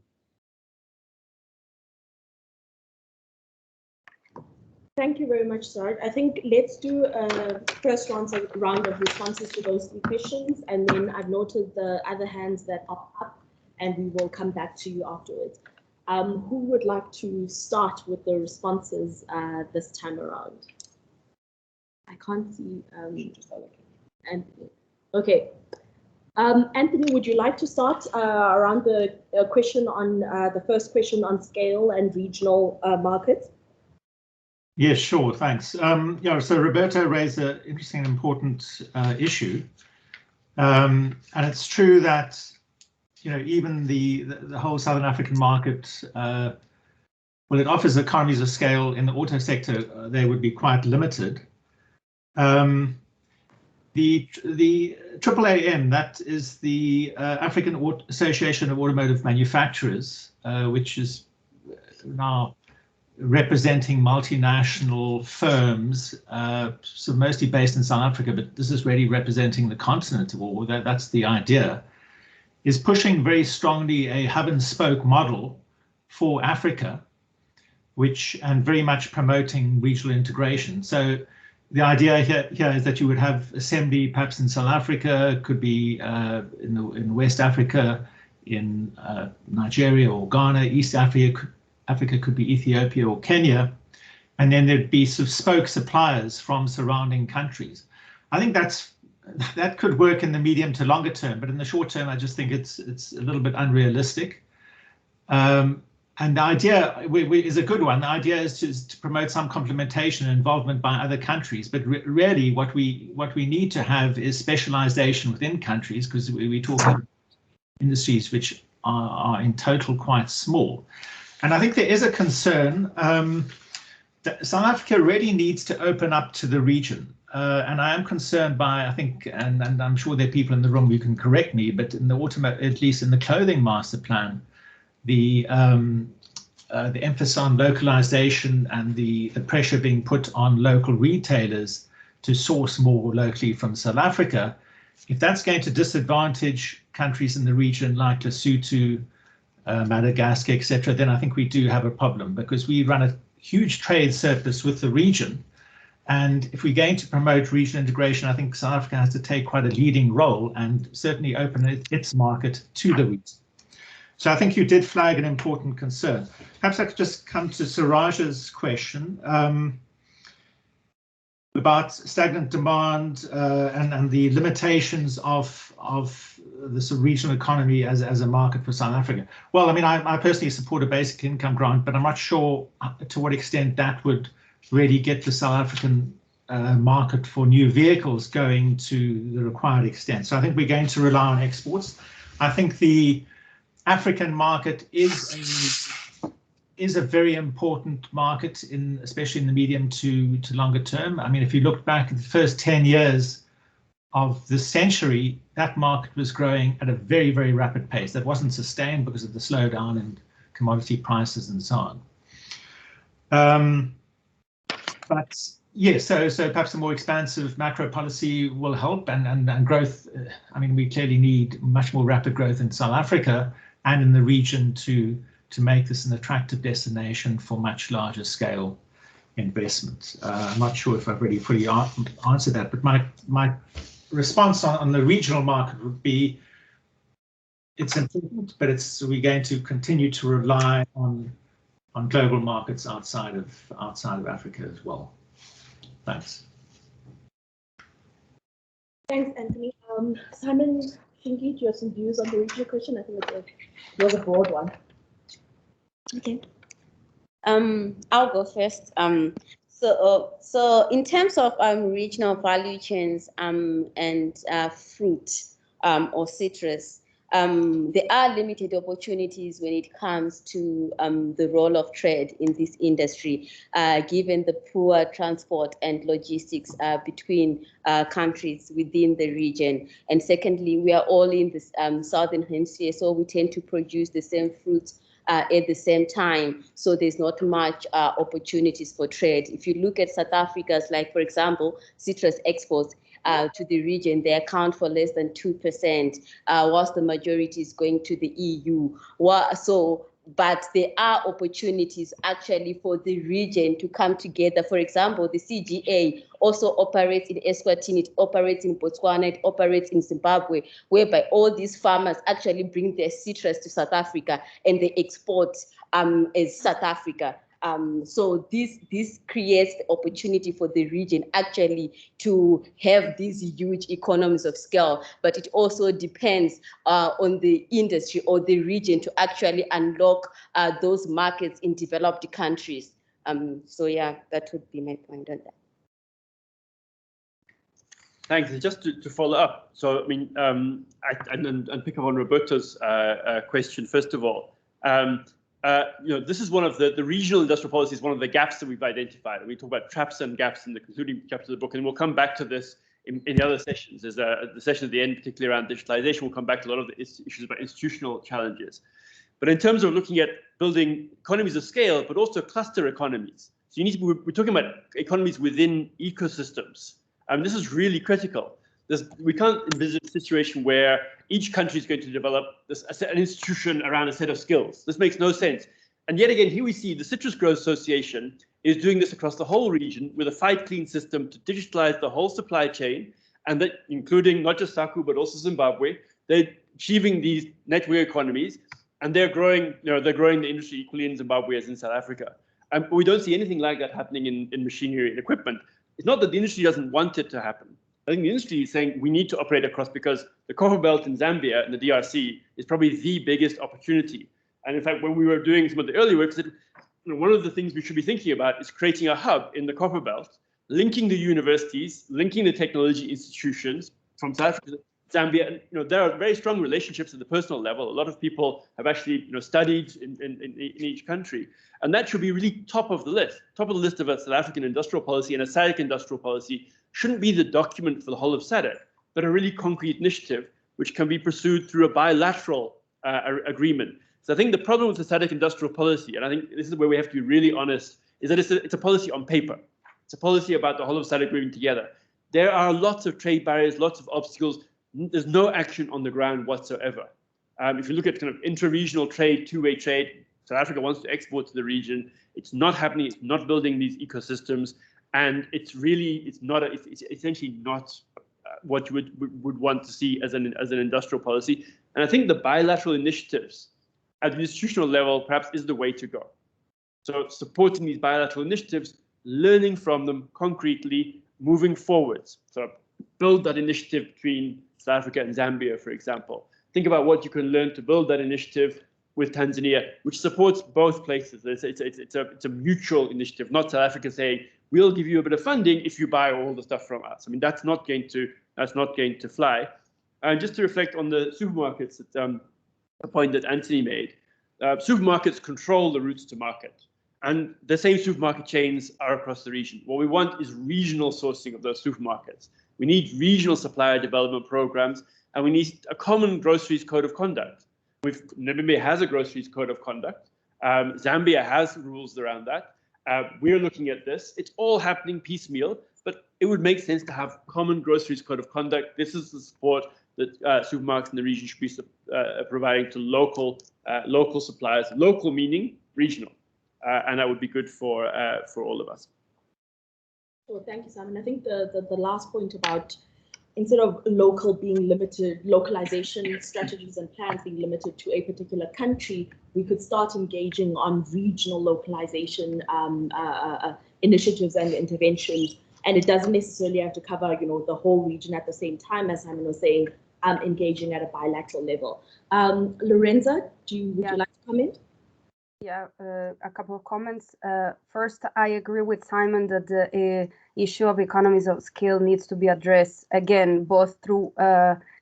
Thank you very much, Sir. I think let's do a first round of responses to those three questions, and then I've noted the other hands that are up, and we will come back to you afterwards. Who would like to start with the responses this time around? I can't see Anthony. Okay. Anthony, would you like to start around the question on the first question on scale and regional markets? Yes, sure, thanks. Yeah, so Roberto raised an interesting and important issue. And it's true that, you know, even the whole Southern African market, well, it offers economies of scale. In the auto sector, they would be quite limited. The AAAM, that is the African Association of Automotive Manufacturers, which is now representing multinational firms, so mostly based in South Africa, but this is really representing the continent, or that's the idea, is pushing very strongly a hub and spoke model for Africa, and very much promoting regional integration. So the idea here is that you would have assembly perhaps in South Africa, could be in West Africa, in Nigeria or Ghana, East Africa could be Ethiopia or Kenya, and then there'd be sort of spoke suppliers from surrounding countries. I think that could work in the medium to longer term, but in the short term, I just think it's a little bit unrealistic. And the idea is a good one. The idea is to promote some complementation and involvement by other countries, but really what we need to have is specialization within countries, because we talk about industries which are in total quite small. And I think there is a concern that South Africa really needs to open up to the region. And I am concerned by, I think, and I'm sure there are people in the room who can correct me, but in the at least in the clothing master plan, the emphasis on localization and the pressure being put on local retailers to source more locally from South Africa, if that's going to disadvantage countries in the region like Lesotho, Madagascar, etc., then I think we do have a problem, because we run a huge trade surplus with the region. And if we're going to promote regional integration, I think South Africa has to take quite a leading role and certainly open its market to the region. So I think you did flag an important concern. Perhaps I could just come to Suraj's question about stagnant demand and the limitations of this regional economy as a market for South Africa. Well, I mean, I personally support a basic income grant, but I'm not sure to what extent that would really get the South African market for new vehicles going to the required extent. So I think we're going to rely on exports. I think the African market is a very important market, especially in the medium to longer term. I mean, if you look back at the first 10 years of the century, that market was growing at a very, very rapid pace. That wasn't sustained because of the slowdown in commodity prices and so on. But yes, so perhaps a more expansive macro policy will help, and growth. I mean, we clearly need much more rapid growth in South Africa and in the region to make this an attractive destination for much larger scale investment. I'm not sure if I've really fully answered that, but my response on the regional market would be it's important, but we're going to continue to rely on global markets outside of Africa as well. Thanks. Thanks, Anthony. Simon, Shingie, do you have some views on the regional question? I think it was a broad one. Okay. I'll go first. So in terms of regional value chains and fruit or citrus, there are limited opportunities when it comes to the role of trade in this industry, given the poor transport and logistics between countries within the region. And secondly, we are all in this southern hemisphere, so we tend to produce the same fruits at the same time, so there's not much opportunities for trade. If you look at South Africa's, like for example, citrus exports to the region, they account for less than 2%, whilst the majority is going to the EU. But there are opportunities actually for the region to come together. For example, the CGA also operates in Eswatini, it operates in Botswana, it operates in Zimbabwe, whereby all these farmers actually bring their citrus to South Africa and they export as South Africa. So this creates the opportunity for the region actually to have these huge economies of scale, but it also depends on the industry or the region to actually unlock those markets in developed countries. So yeah, that would be my point on that. Thanks. Just to follow up, so I mean, and pick up on Roberto's question first of all. This is one of the regional industrial policies, one of the gaps that we've identified. And we talk about traps and gaps in the concluding chapter of the book, and we'll come back to this in the other sessions. There's the session at the end, particularly around digitalization. We'll come back to a lot of the issues about institutional challenges. But in terms of looking at building economies of scale, but also cluster economies. So you need to, we're talking about economies within ecosystems. This is really critical. We can't envisage a situation where each country is going to develop an institution around a set of skills. This makes no sense. And yet again, here we see the Citrus Growers Association is doing this across the whole region with a fight clean system to digitalize the whole supply chain, and that including not just Saku, but also Zimbabwe. They're achieving these network economies, and they're growing, they're growing the industry equally in Zimbabwe as in South Africa. But we don't see anything like that happening in machinery and equipment. It's not that the industry doesn't want it to happen. I think the industry is saying we need to operate across, because the copper belt in Zambia and the DRC is probably the biggest opportunity. And in fact, when we were doing some of the early work, one of the things we should be thinking about is creating a hub in the copper belt, linking the universities, linking the technology institutions from South Africa, Zambia. And, there are very strong relationships at the personal level. A lot of people have actually, studied in each country, and that should be really top of the list. Top of the list of a South African industrial policy, and a Sadek industrial policy shouldn't be the document for the whole of Sadek, but a really concrete initiative which can be pursued through a bilateral agreement. So I think the problem with the Sadek industrial policy, and I think this is where we have to be really honest, is that it's a policy on paper. It's a policy about the whole of Sadek moving together. There are lots of trade barriers, lots of obstacles. There's no action on the ground whatsoever. If you look at kind of intra-regional trade, two-way trade, South Africa wants to export to the region. It's not happening. It's not building these ecosystems, and it's essentially not what you would want to see as an industrial policy. And I think the bilateral initiatives at the institutional level perhaps is the way to go. So supporting these bilateral initiatives, learning from them concretely, moving forwards. So build that initiative between South Africa and Zambia, for example. Think about what you can learn to build that initiative with Tanzania, which supports both places. It's a mutual initiative, not South Africa saying, we'll give you a bit of funding if you buy all the stuff from us. I mean, that's not going to fly. And just to reflect on the supermarkets, a point that Anthony made, supermarkets control the routes to market, and the same supermarket chains are across the region. What we want is regional sourcing of those supermarkets. We need regional supplier development programs, and we need a common groceries code of conduct. Namibia has a groceries code of conduct. Zambia has rules around that. We're looking at this. It's all happening piecemeal, but it would make sense to have common groceries code of conduct. This is the support that supermarkets in the region should be providing to local suppliers. Local meaning regional, and that would be good for all of us. Well, thank you, Simon. I think the last point about, instead of local being limited, localization strategies and plans being limited to a particular country, we could start engaging on regional localization initiatives and interventions. And it doesn't necessarily have to cover, the whole region at the same time, as Simon was saying, engaging at a bilateral level. Lorenza, would you like to comment? Yeah, a couple of comments. First, I agree with Simon that the issue of economies of scale needs to be addressed, again, both through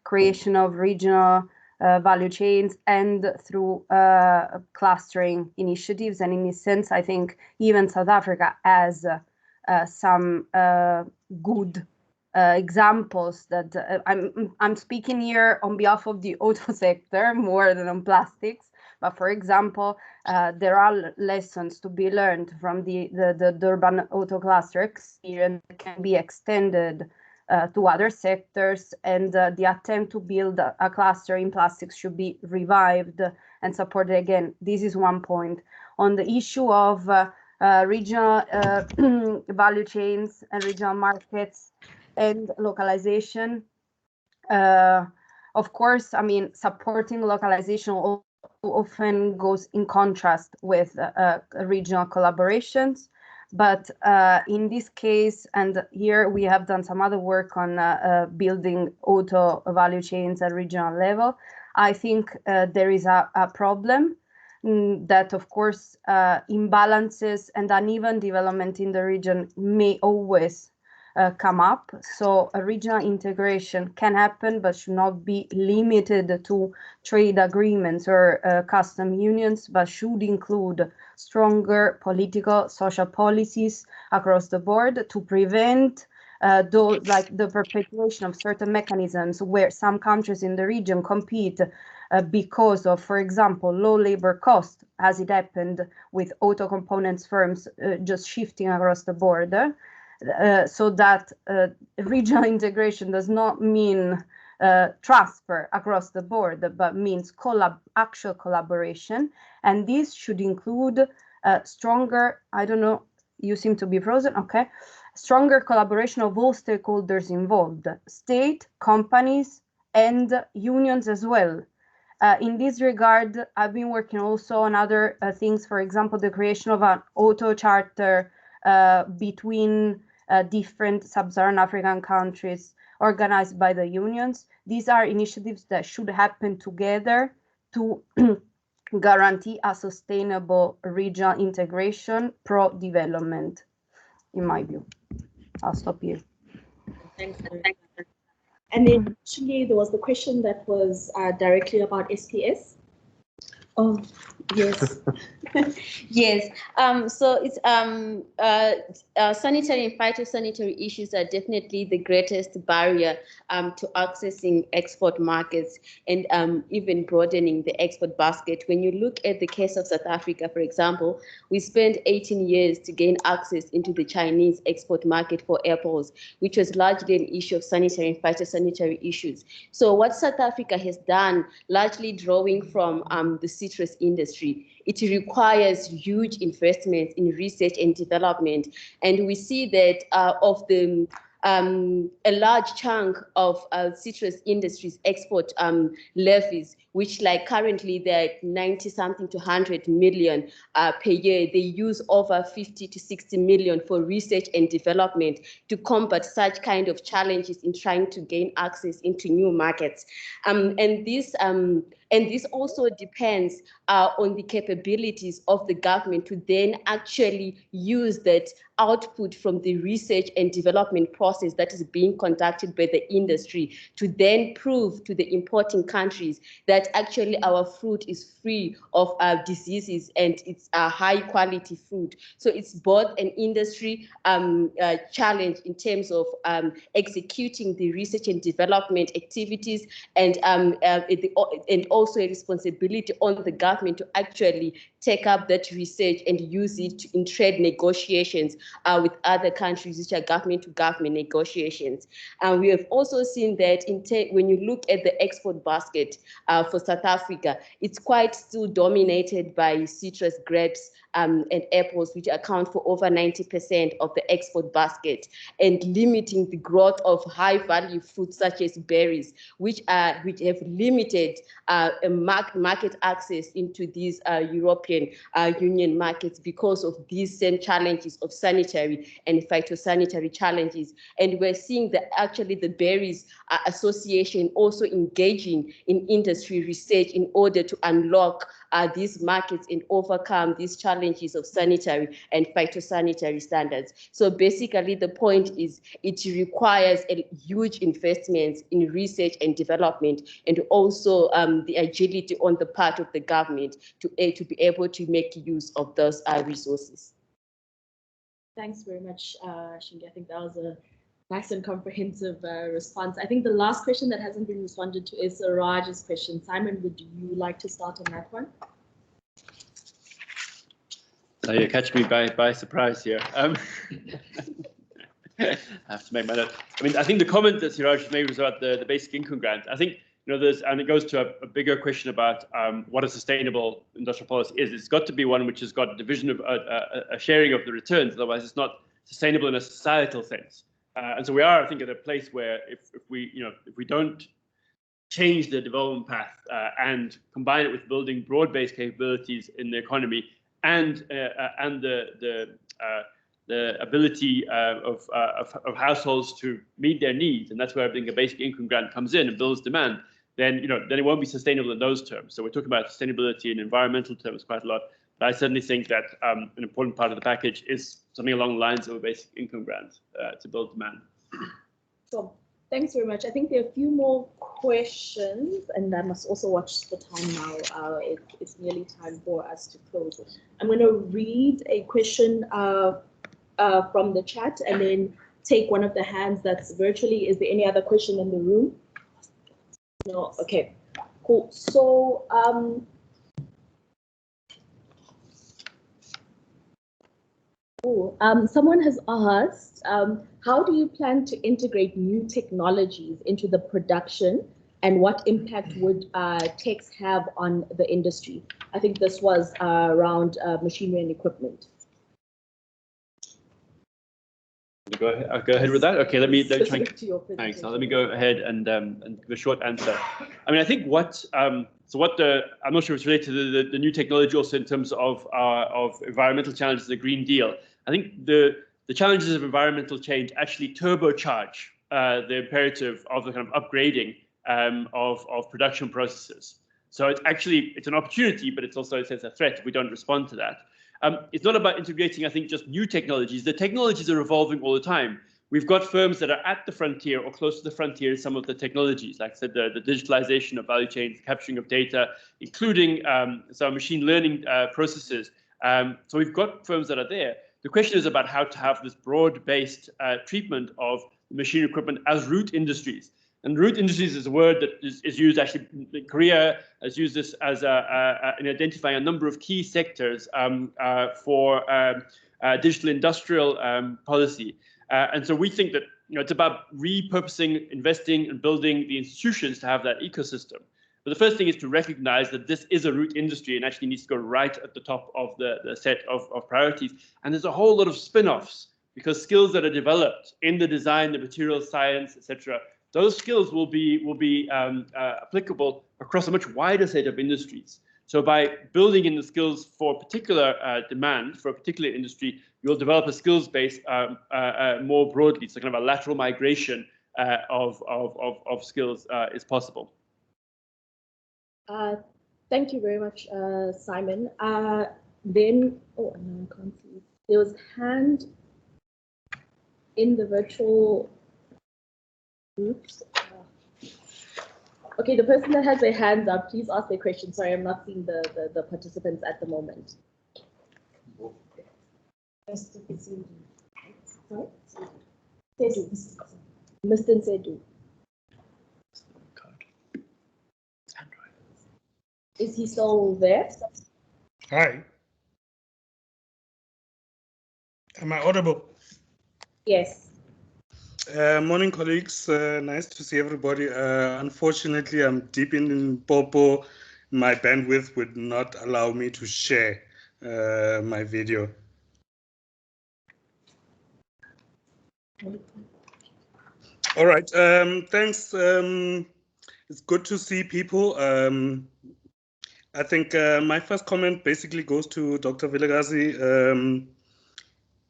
creation of regional value chains and through clustering initiatives. And in this sense, I think even South Africa has some good examples that I'm speaking here on behalf of the auto sector more than on plastics. But for example, there are lessons to be learned from the Durban auto cluster experience that can be extended to other sectors, and the attempt to build a cluster in plastics should be revived and supported again. This is one point. On the issue of regional value chains and regional markets and localization, of course, I mean, supporting localization often goes in contrast with regional collaborations. But in this case, and here we have done some other work on building auto value chains at regional level, I think there is a problem that, of course, imbalances and uneven development in the region may always come up. So a regional integration can happen, but should not be limited to trade agreements or custom unions, but should include stronger political, social policies across the board to prevent those, like the perpetuation of certain mechanisms where some countries in the region compete because of, for example, low labor cost as it happened with auto components firms just shifting across the border, so that regional integration does not mean transfer across the board, but means actual collaboration. And this should include stronger, I don't know, you seem to be frozen, okay. Stronger collaboration of all stakeholders involved, state, companies, and unions as well. In this regard, I've been working also on other things, for example, the creation of an auto charter between different sub-Saharan African countries organized by the unions. These are initiatives that should happen together to guarantee a sustainable regional integration pro-development, in my view. I'll stop here. Thanks. And then actually there was the question that was directly about SPS. Oh, yes. Yes. So it's sanitary and phytosanitary issues are definitely the greatest barrier to accessing export markets and even broadening the export basket. When you look at the case of South Africa, for example, we spent 18 years to gain access into the Chinese export market for apples, which was largely an issue of sanitary and phytosanitary issues. So what South Africa has done, largely drawing from the citrus industry, it requires huge investments in research and development. And we see that of the a large chunk of citrus industry's export levies, which like currently they're 90 something to 100 million per year. They use over 50 to 60 million for research and development to combat such kind of challenges in trying to gain access into new markets. And this also depends on the capabilities of the government to then actually use that output from the research and development process that is being conducted by the industry to then prove to the importing countries that actually our fruit is free of diseases and it's a high quality fruit. So it's both an industry challenge in terms of executing the research and development activities and also a responsibility on the government to actually take up that research and use it in trade negotiations with other countries, which are government-to-government negotiations. And we have also seen that when you look at the export basket for South Africa, it's quite still dominated by citrus, grapes, and apples, which account for over 90% of the export basket, and limiting the growth of high-value fruits such as berries, which have limited market access into these European Union markets because of these same challenges of sanitary and phytosanitary challenges. And we're seeing that actually the Berries Association also engaging in industry research in order to unlock these markets and overcome these challenges of sanitary and phytosanitary standards. So basically the point is it requires a huge investments in research and development, and also the agility on the part of the government to be able to make use of those resources. Thanks very much, Shingie. I think that was a nice and comprehensive response. I think the last question that hasn't been responded to is Raj's question. Simon, would you like to start on that one? So you catch me by surprise here. I have to make my note. I mean, I think the comment that Siraj made was about the basic income grant. I think, you know, and it goes to a bigger question about what a sustainable industrial policy is. It's got to be one which has got a division of a sharing of the returns. Otherwise, it's not sustainable in a societal sense. And so we are, I think, at a place where if we don't change the development path and combine it with building broad-based capabilities in the economy and the ability of households to meet their needs, and that's where I think a basic income grant comes in and builds demand, then it won't be sustainable in those terms. So we're talking about sustainability in environmental terms quite a lot. But I certainly think that an important part of the package is something along the lines of a basic income grant to build demand. So thanks very much. I think there are a few more questions, and I must also watch the time now. It's nearly time for us to close. I'm going to read a question from the chat and then take one of the hands that's virtually. Is there any other question in the room? No. Okay. Cool. So Someone has asked, how do you plan to integrate new technologies into the production, and what impact would techs have on the industry? I think this was around machinery and equipment. Go ahead with that. Okay, let me try. Thanks. Now let me go ahead and give a short answer. I mean, I think I'm not sure if it's related to the new technology also in terms of environmental challenges, the Green Deal. I think the challenges of environmental change actually turbocharge the imperative of the kind of upgrading of production processes. So it's an opportunity, but it's also a threat if we don't respond to that. It's not about integrating, I think, just new technologies. The technologies are evolving all the time. We've got firms that are at the frontier or close to the frontier in some of the technologies, like I said, the digitalization of value chains, capturing of data, including some machine learning processes. So we've got firms that are there. The question is about how to have this broad-based treatment of machine equipment as root industries. And root industries is a word that is used actually, Korea has used this as in identifying a number of key sectors for digital industrial policy. And so we think that it's about repurposing, investing and building the institutions to have that ecosystem. But the first thing is to recognize that this is a root industry and actually needs to go right at the top of the set of priorities. And there's a whole lot of spin-offs, because skills that are developed in the design, the material science, etc., those skills will be applicable across a much wider set of industries. So by building in the skills for particular demand for a particular industry, you'll develop a skills base more broadly. So kind of a lateral migration of skills is possible. Thank you very much, Simon. Then, oh, no, I can't see. There was a hand in the virtual. Oops. Okay, the person that has their hands up, please ask their question. Sorry, I'm not seeing the participants at the moment. Sorry? Mr. Nsedu. Is he still there? Hi. Am I audible? Yes. Morning, colleagues. Nice to see everybody. Unfortunately, I'm deep in Limpopo. My bandwidth would not allow me to share my video. All right. Thanks. It's good to see people. I think my first comment basically goes to Dr. Vilakazi.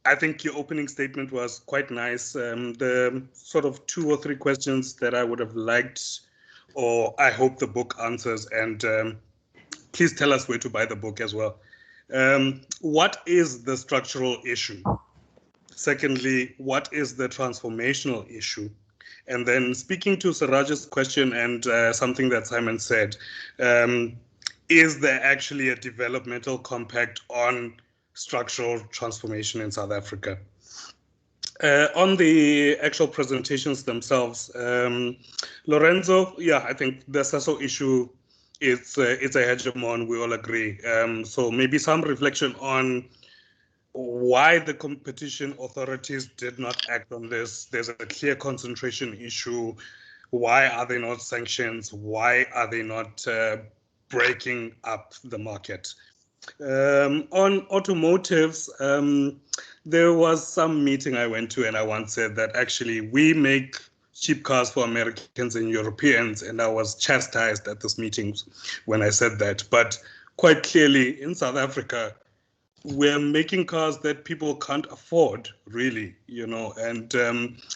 I think your opening statement was quite nice. The sort of 2 or 3 questions that I would have liked, or I hope the book answers, and please tell us where to buy the book as well. What is the structural issue? Secondly, what is the transformational issue? And then speaking to Siraj's question and something that Simon said, is there actually a developmental compact on structural transformation in South Africa? On the actual presentations themselves, Lorenzo, yeah, I think the SASO issue, it's a hegemon, we all agree. So maybe some reflection on why the competition authorities did not act on this. There's a clear concentration issue. Why are there not sanctions? Why are they not breaking up the market? On automotives, there was some meeting I went to and I once said that actually we make cheap cars for Americans and Europeans, and I was chastised at this meeting when I said that. But quite clearly in South Africa, we're making cars that people can't afford, really, and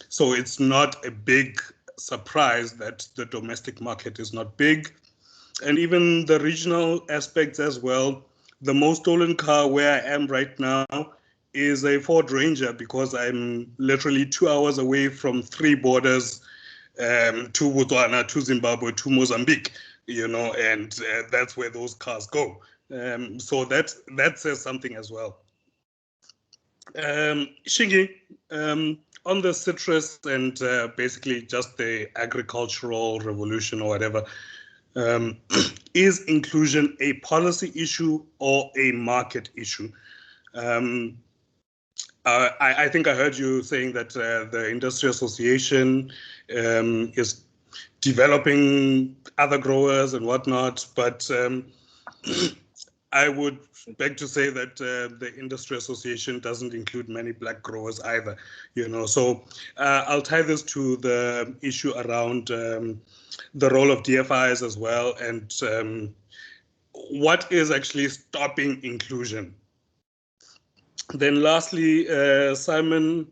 so it's not a big surprise that the domestic market is not big. And even the regional aspects as well. The most stolen car where I am right now is a Ford Ranger, because I'm literally 2 hours away from 3 borders, to Botswana, to Zimbabwe, to Mozambique, and that's where those cars go. So that says something as well. Shingie, on the citrus and basically just the agricultural revolution or whatever, is inclusion a policy issue or a market issue? I think I heard you saying that the Industry Association is developing other growers and whatnot, but I would beg to say that the Industry Association doesn't include many black growers either, you know. So I'll tie this to the issue around the role of DFIs as well, and what is actually stopping inclusion. Then lastly, Simon,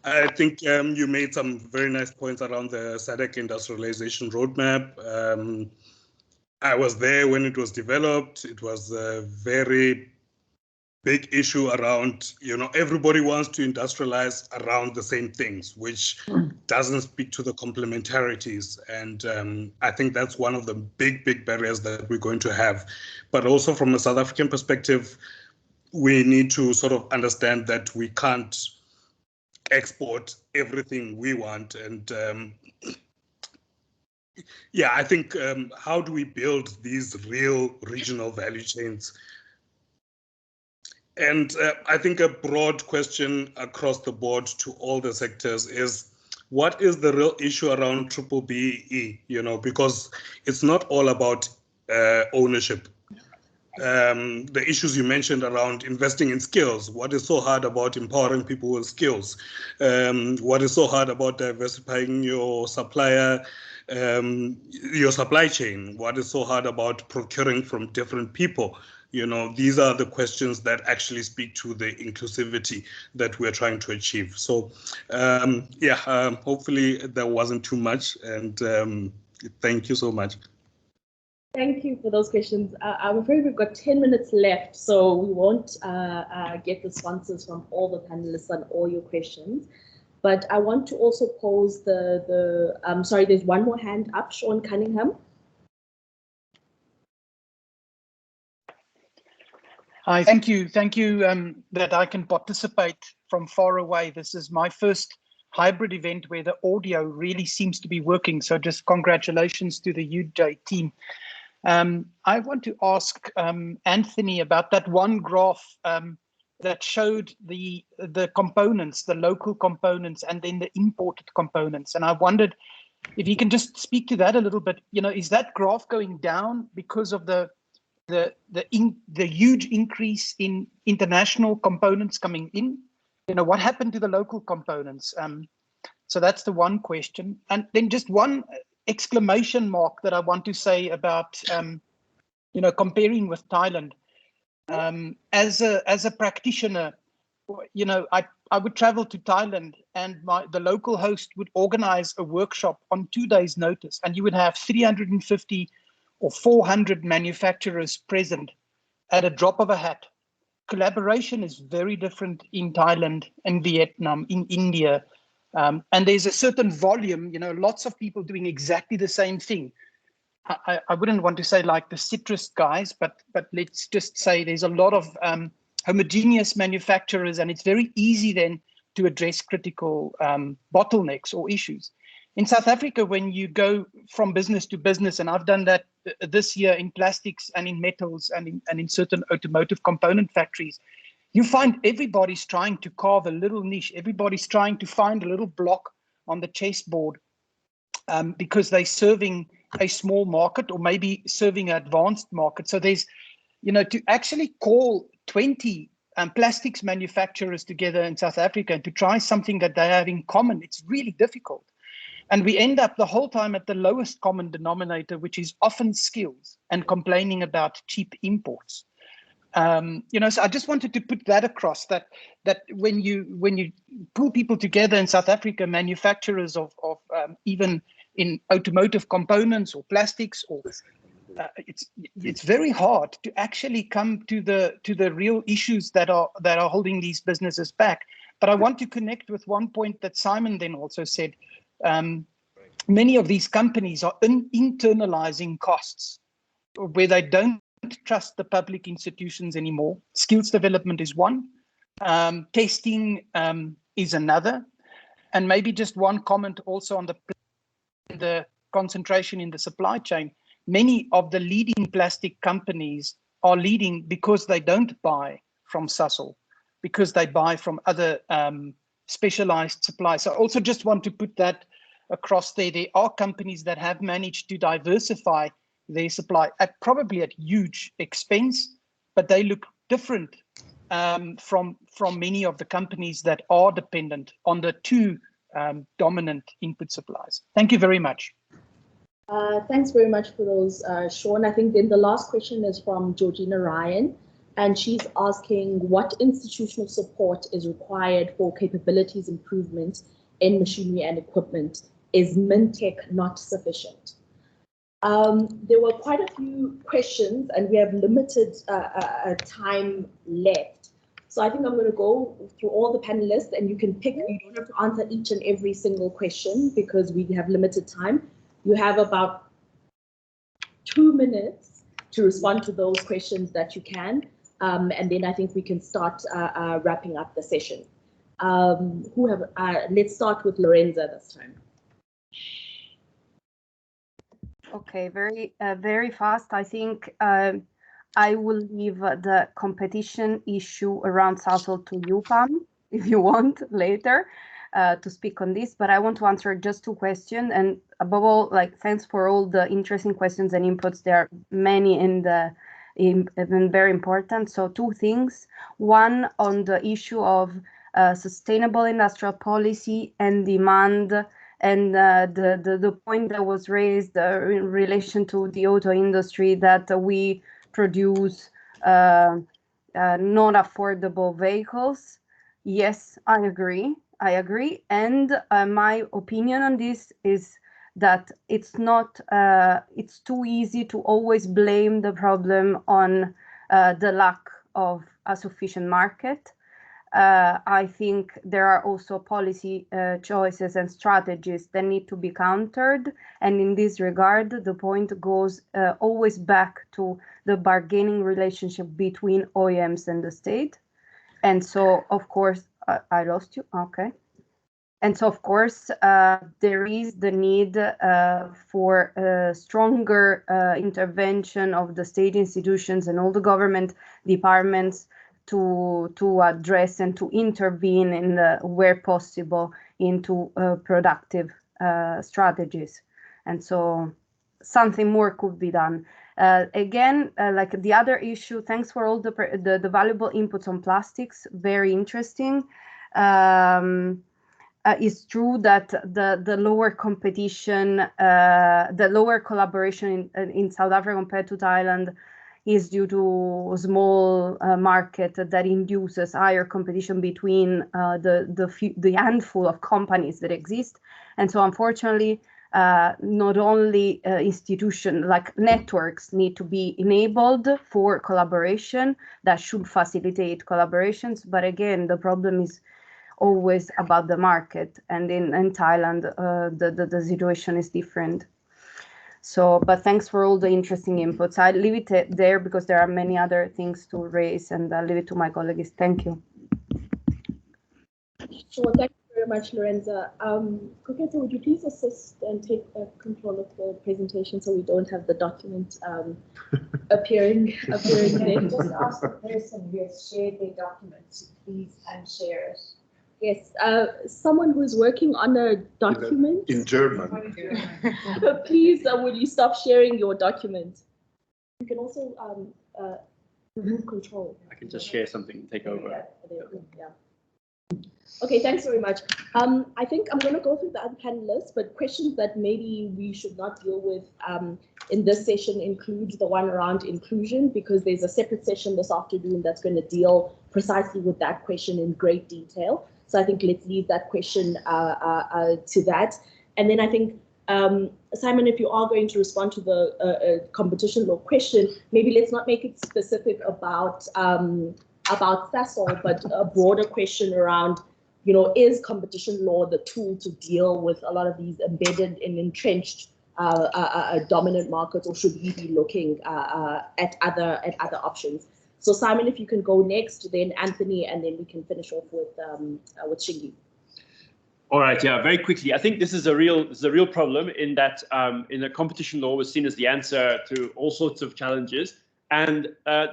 I think you made some very nice points around the Sadek industrialization roadmap. I was there when it was developed. It was a very big issue around, you know, everybody wants to industrialize around the same things, which doesn't speak to the complementarities. And I think that's one of the big barriers that we're going to have. But also from a South African perspective, we need to sort of understand that we can't export everything we want. And yeah, I think how do we build these real regional value chains? And I think a broad question across the board to all the sectors is, what is the real issue around BBBE? You know, because it's not all about ownership. The issues you mentioned around investing in skills. What is so hard about empowering people with skills? What is so hard about diversifying your supply chain? What is so hard about procuring from different people? You know, these are the questions that actually speak to the inclusivity that we're trying to achieve. So, hopefully that wasn't too much, and thank you so much. Thank you for those questions. I'm afraid we've got 10 minutes left, so we won't get the responses from all the panelists on all your questions. But I want to also pose sorry, there's one more hand up, Sean Cunningham. Hi, thank you. Thank you that I can participate from far away. This is my first hybrid event where the audio really seems to be working. So just congratulations to the UJ team. I want to ask Anthony about that one graph that showed the components, the local components, and then the imported components. And I wondered if you can just speak to that a little bit. You know, is that graph going down because of the huge increase in international components coming in? You know, what happened to the local components? So that's the one question. And then just one exclamation mark that I want to say about, you know, comparing with Thailand. As a practitioner, you know, I would travel to Thailand, and the local host would organize a workshop on 2 days' notice, and you would have 350 or 400 manufacturers present at a drop of a hat. Collaboration is very different in Thailand, in Vietnam, in India. And there's a certain volume, you know, lots of people doing exactly the same thing. I wouldn't want to say like the citrus guys, but let's just say there's a lot of homogeneous manufacturers, and it's very easy then to address critical bottlenecks or issues. In South Africa, when you go from business to business, and I've done that this year in plastics and in metals and in certain automotive component factories, you find everybody's trying to carve a little niche. Everybody's trying to find a little block on the chessboard because they're serving a small market or maybe serving an advanced market. So there's, you know, to actually call 20 plastics manufacturers together in South Africa and to try something that they have in common, it's really difficult. And we end up the whole time at the lowest common denominator, which is often skills, and complaining about cheap imports. You know, so I just wanted to put that across, that when you pull people together in South Africa, manufacturers of even in automotive components or plastics, or it's very hard to actually come to the real issues that are holding these businesses back. But I want to connect with one point that Simon then also said. Many of these companies are internalizing costs where they don't trust the public institutions anymore. Skills development is one, testing is another, and maybe just one comment also on the concentration in the supply chain. Many of the leading plastic companies are leading because they don't buy from Sasol because they buy from other specialized suppliers. So I also just want to put that across there. There are companies that have managed to diversify their supply probably at huge expense, but they look different from many of the companies that are dependent on the two dominant input supplies. Thank you very much. Thanks very much for those, Sean. I think then the last question is from Georgina Ryan, and she's asking what institutional support is required for capabilities improvement in machinery and equipment. Is MinTech not sufficient? There were quite a few questions and we have limited time left. So I think I'm going to go through all the panelists and you can pick, you don't have to answer each and every single question because we have limited time. You have about 2 minutes to respond to those questions that you can. And then I think we can start wrapping up the session. Let's start with Lorenza this time. Okay, very fast. I think I will leave the competition issue around Sasol to you, Pam, if you want later to speak on this. But I want to answer just 2 questions. And above all, like, thanks for all the interesting questions and inputs. There are many and very important. So 2 things. One on the issue of sustainable industrial policy and demand. And the point that was raised in relation to the auto industry that we produce not affordable vehicles. Yes, I agree. And my opinion on this is that it's not. It's too easy to always blame the problem on the lack of a sufficient market. I think there are also policy choices and strategies that need to be countered. And in this regard, the point goes always back to the bargaining relationship between OEMs and the state. And so, of course, I lost you. Okay. And so, of course, there is the need for stronger intervention of the state institutions and all the government departments to address and to intervene in where possible into productive strategies. And so something more could be done. Again, like the other issue, thanks for all the valuable inputs on plastics, very interesting. It's true that the lower competition, the lower collaboration in South Africa compared to Thailand is due to a small market that induces higher competition between the handful of companies that exist. And so unfortunately, not only institutions like networks need to be enabled for collaboration that should facilitate collaborations. But again, the problem is always about the market. And in Thailand, the situation is different. So, but thanks for all the interesting inputs. I'll leave it there because there are many other things to raise, and I'll leave it to my colleagues. Thank you. Sure, thank you very much, Lorenza. Koketo, would you please assist and take control of the presentation so we don't have the document appearing there? Just ask the person who has shared their documents to please unshare it. Yes, someone who's working on a document. In German. Please, will you stop sharing your document? You can also remove control. I can just share something and take over. Yeah. Okay, thanks very much. I think I'm going to go through the other panelists, but questions that maybe we should not deal with in this session include the one around inclusion, because there's a separate session this afternoon that's going to deal precisely with that question in great detail. So I think let's leave that question to that. And then I think, Simon, if you are going to respond to the competition law question, maybe let's not make it specific about Sasol, but a broader question around, is competition law the tool to deal with a lot of these embedded and entrenched dominant markets, or should we be looking at other options? So Simon, if you can go next, then Anthony, and then we can finish off with Shingie. All right, yeah, very quickly. I think this is a real problem in that in the competition law was seen as the answer to all sorts of challenges, and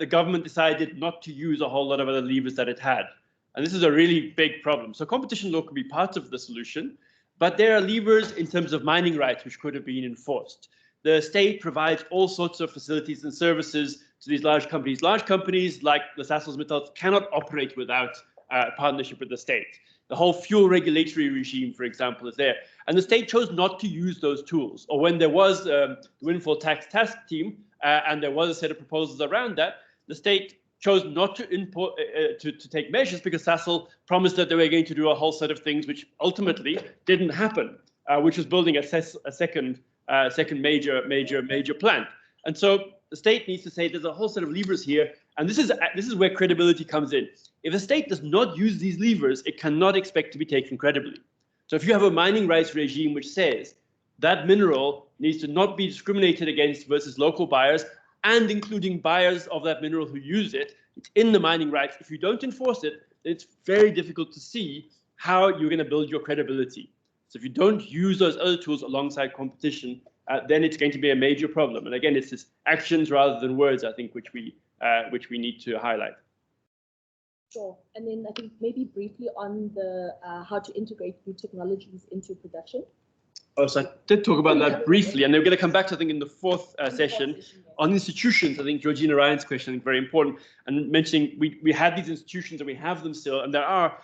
the government decided not to use a whole lot of other levers that it had. And this is a really big problem. So competition law could be part of the solution, but there are levers in terms of mining rights which could have been enforced. The state provides all sorts of facilities and services to these large companies. Large companies like the Sasol cannot operate without a partnership with the state. The whole fuel regulatory regime, for example, is there. And the state chose not to use those tools. Or when there was the windfall tax task team and there was a set of proposals around that, the state chose not to to take measures because Sasol promised that they were going to do a whole set of things which ultimately didn't happen, which was building a second major plant. And so the state needs to say there's a whole set of levers here, and this is where credibility comes in. If the state does not use these levers, it cannot expect to be taken credibly. So if you have a mining rights regime which says that mineral needs to not be discriminated against versus local buyers, and including buyers of that mineral who use it, it's in the mining rights. If you don't enforce it, it's very difficult to see how you're going to build your credibility. So if you don't use those other tools alongside competition, then it's going to be a major problem. And again, it's this actions rather than words, I think, which we need to highlight. Sure. And then I think maybe briefly on the how to integrate new technologies into production. Oh, so I did talk about that briefly, and we're going to come back to, I think, in the fourth session on institutions. I think Georgina Ryan's question is very important, and mentioning we had these institutions and we have them still, and there are,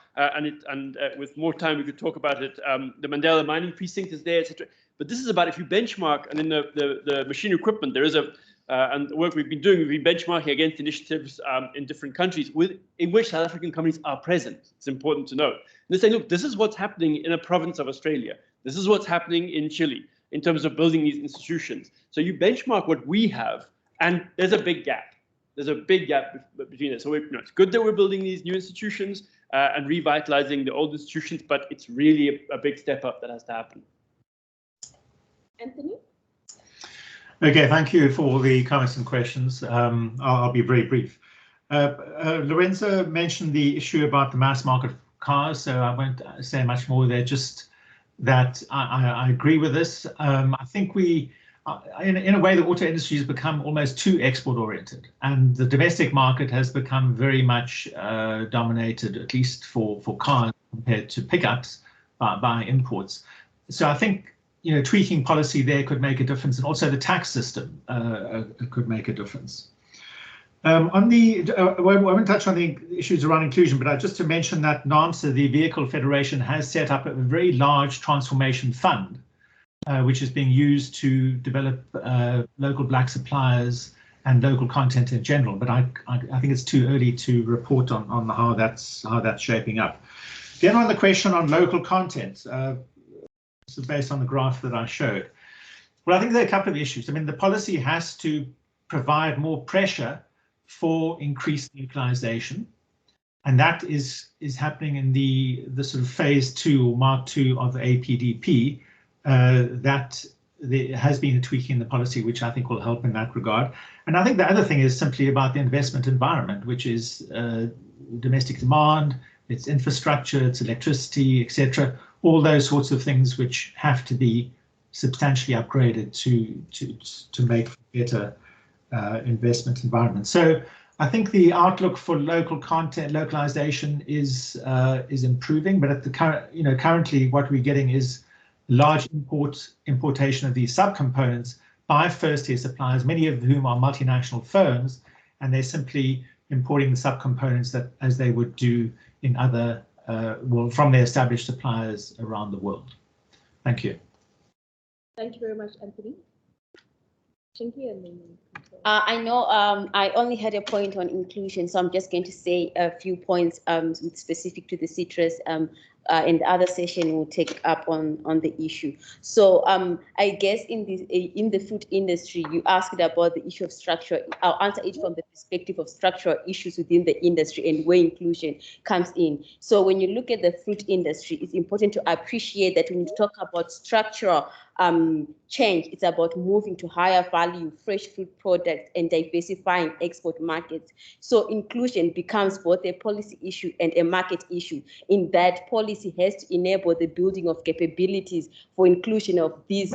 with more time we could talk about it. The Mandela Mining Precinct is there, etc. But this is about if you benchmark, and in the machine equipment, there is and the work we've been doing, we've been benchmarking against initiatives in different countries in which South African companies are present. It's important to note. And they say, look, this is what's happening in a province of Australia. This is what's happening in Chile in terms of building these institutions. So you benchmark what we have, and there's a big gap. There's a big gap between it. So it's good that we're building these new institutions and revitalizing the old institutions, but it's really a big step up that has to happen. Anthony? Okay, thank you for all the comments and questions. I'll be very brief. Lorenza mentioned the issue about the mass market cars, so I won't say much more there, just that I agree with this. I think we, in a way, the auto industry has become almost too export oriented, and the domestic market has become very much dominated, at least for cars compared to pickups by imports. So I think, tweaking policy there could make a difference, and also the tax system could make a difference. I won't touch on the issues around inclusion, but just to mention that NAMSA, the Vehicle Federation, has set up a very large transformation fund, which is being used to develop local black suppliers and local content in general. But I think it's too early to report on how that's shaping up. Then on the question on local content, this is based on the graph that I showed. Well, I think there are a couple of issues. I mean, the policy has to provide more pressure for increased nuclearization, and that is happening in the sort of phase 2 or Mark 2 of the APDP. That there has been a tweaking in the policy, which I think will help in that regard. And I think the other thing is simply about the investment environment, which is domestic demand, its infrastructure, its electricity, etc. All those sorts of things which have to be substantially upgraded to make better investment environment. So I think the outlook for local content localization is improving, but at the current, currently what we're getting is large importation of these subcomponents by first-tier suppliers, many of whom are multinational firms, and they're simply importing the subcomponents that as they would do in other from their established suppliers around the world. Thank you. Thank you very much, Anthony. Shingie, and then I know I only had a point on inclusion, so I'm just going to say a few points specific to the citrus. In the other session, we'll take up on the issue. So I guess in the food industry, you asked about the issue of structure. I'll answer it from the perspective of structural issues within the industry and where inclusion comes in. So when you look at the food industry, it's important to appreciate that when you talk about structural change, it's about moving to higher value fresh food products and diversifying export markets. So inclusion becomes both a policy issue and a market issue, in that policy policy has to enable the building of capabilities for inclusion of these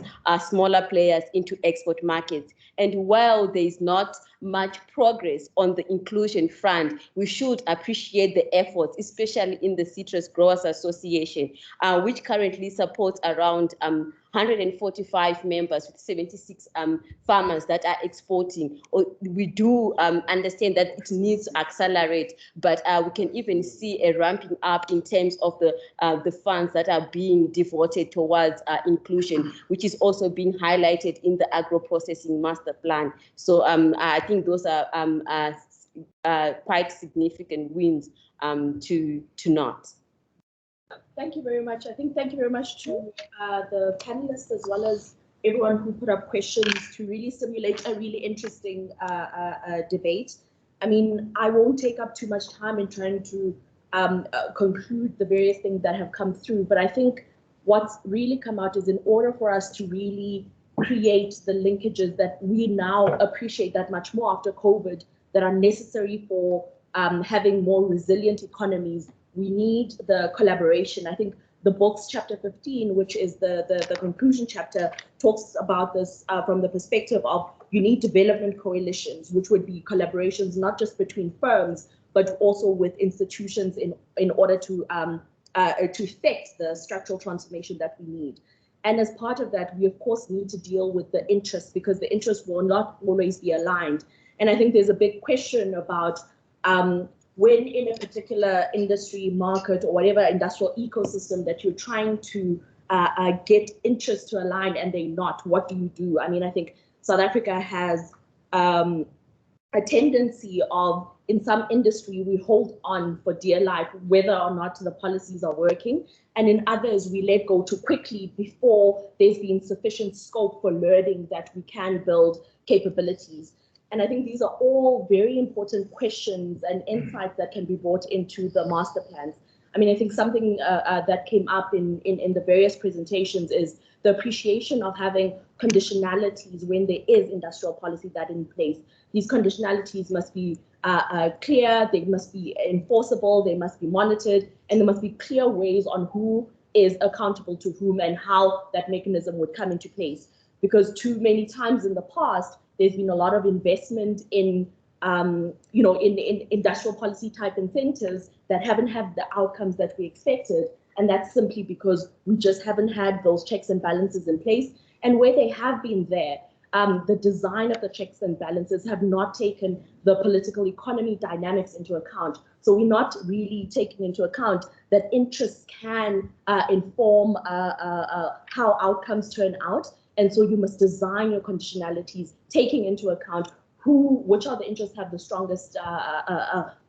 smaller players into export markets. And while there is not much progress on the inclusion front, we should appreciate the efforts, especially in the Citrus Growers Association, which currently supports around 145 members with 76 farmers that are exporting. We do understand that it needs to accelerate, but we can even see a ramping up in terms of the funds that are being devoted towards inclusion, which is also being highlighted in the agro-processing master plan. So I think those are quite significant wins to note. Thank you very much. I think thank you very much to the panelists as well as everyone who put up questions to really stimulate a really interesting debate. I mean, I won't take up too much time in trying to conclude the various things that have come through, but I think what's really come out is in order for us to really create the linkages that we now appreciate that much more after COVID that are necessary for having more resilient economies, we need the collaboration. I think the book's chapter 15, which is the conclusion chapter, talks about this from the perspective of you need development coalitions, which would be collaborations not just between firms, but also with institutions in order to effect the structural transformation that we need. And as part of that, we of course need to deal with the interests because the interests will not always be aligned. And I think there's a big question about when in a particular industry, market, or whatever industrial ecosystem that you're trying to get interests to align and they're not, what do you do? I mean, I think South Africa has a tendency of, in some industry, we hold on for dear life, whether or not the policies are working. And in others, we let go too quickly before there's been sufficient scope for learning that we can build capabilities. And I think these are all very important questions and insights that can be brought into the master plans. I mean, I think something that came up in the various presentations is the appreciation of having conditionalities when there is industrial policy that is in place. These conditionalities must be clear, they must be enforceable, they must be monitored, and there must be clear ways on who is accountable to whom and how that mechanism would come into place. Because too many times in the past, there's been a lot of investment in, in industrial policy type incentives that haven't had the outcomes that we expected. And that's simply because we just haven't had those checks and balances in place. And where they have been there, the design of the checks and balances have not taken the political economy dynamics into account. So we're not really taking into account that interests can inform how outcomes turn out. And so you must design your conditionalities, taking into account which are the interests have the strongest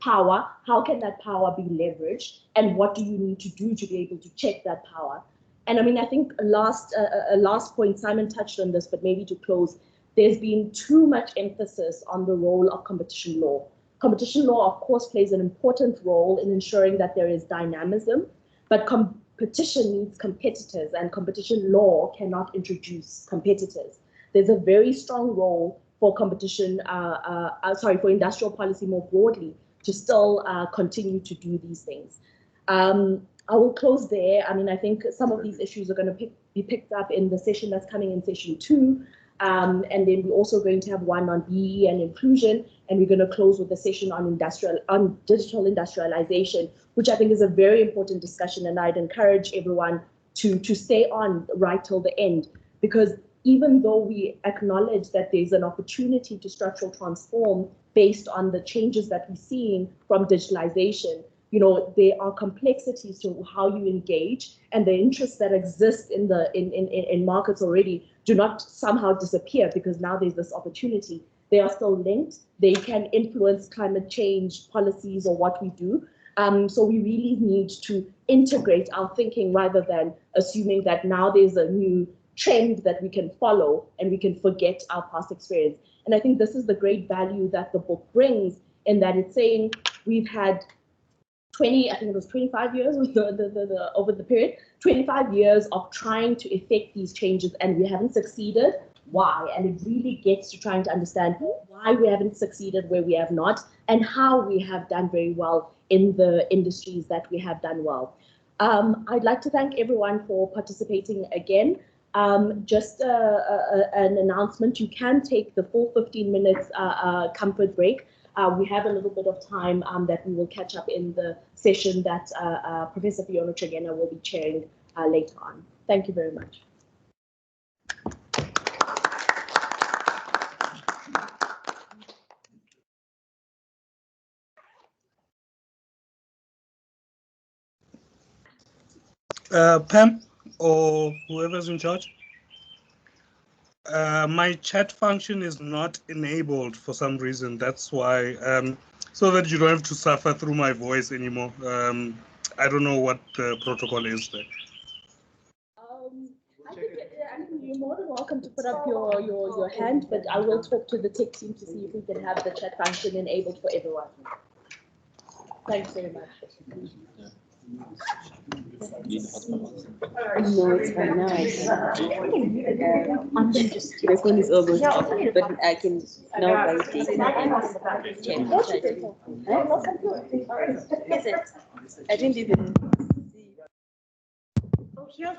power, how can that power be leveraged, and what do you need to do to be able to check that power. And I mean, I think a last point, Simon touched on this, but maybe to close, there's been too much emphasis on the role of competition law. Competition law, of course, plays an important role in ensuring that there is dynamism, but competition needs competitors, and competition law cannot introduce competitors. There's a very strong role for competition, for industrial policy more broadly to still continue to do these things. I will close there. I mean, I think some of these issues are going to be picked up in the session that's coming in session 2. And then we're also going to have one on BE and inclusion, and we're going to close with a session on digital industrialization, which I think is a very important discussion, and I'd encourage everyone to stay on right till the end, because even though we acknowledge that there's an opportunity to structural transform based on the changes that we're seeing from digitalization, there are complexities to how you engage, and the interests that exist in markets already do not somehow disappear because now there's this opportunity. They are still linked. They can influence climate change policies or what we do. So we really need to integrate our thinking rather than assuming that now there's a new trend that we can follow and we can forget our past experience. And I think this is the great value that the book brings, in that it's saying we've had 25 years over the period, 25 years of trying to effect these changes, and we haven't succeeded. Why? And it really gets to trying to understand why we haven't succeeded where we have not, and how we have done very well in the industries that we have done well. I'd like to thank everyone for participating again. Just an announcement, you can take the full 15 minutes comfort break. We have a little bit of time that we will catch up in the session that Professor Fiona Tregenna will be chairing later on. Thank you very much. Pam, or whoever's in charge. My chat function is not enabled for some reason. That's why, so that you don't have to suffer through my voice anymore. I don't know what the protocol is there. I think you're more than welcome to put up your hand, but I will talk to the tech team to see if we can have the chat function enabled for everyone. Thanks very much. No, it's fine now. The phone is over, but I can now validate and check. Is it? I didn't even see. Oh, here's one.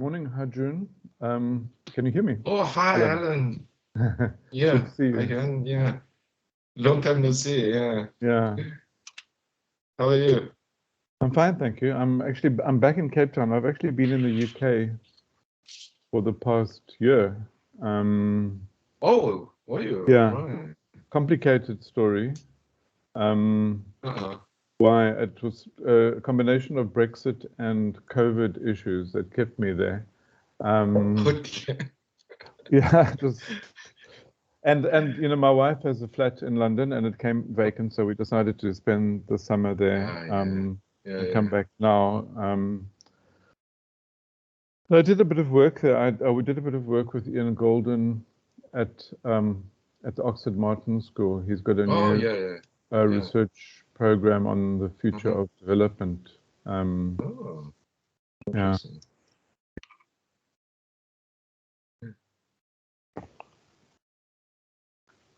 Morning, Ha-Joon. Can you hear me? Oh, hi, Alan. Yeah, Good to see you. I can. Yeah, long time no see. Yeah. Yeah. How are you? I'm fine, thank you. I'm back in Cape Town. I've actually been in the UK for the past year. Oh, were you? Yeah. Right. Complicated story. Why it was a combination of Brexit and COVID issues that kept me there. Okay. Yeah, it was, and you know, my wife has a flat in London and it came vacant, so we decided to spend the summer there. And come back now. I did a bit of work there. We did a bit of work with Ian Golden at the Oxford Martin School. He's got a new research program on the future of development. Yeah.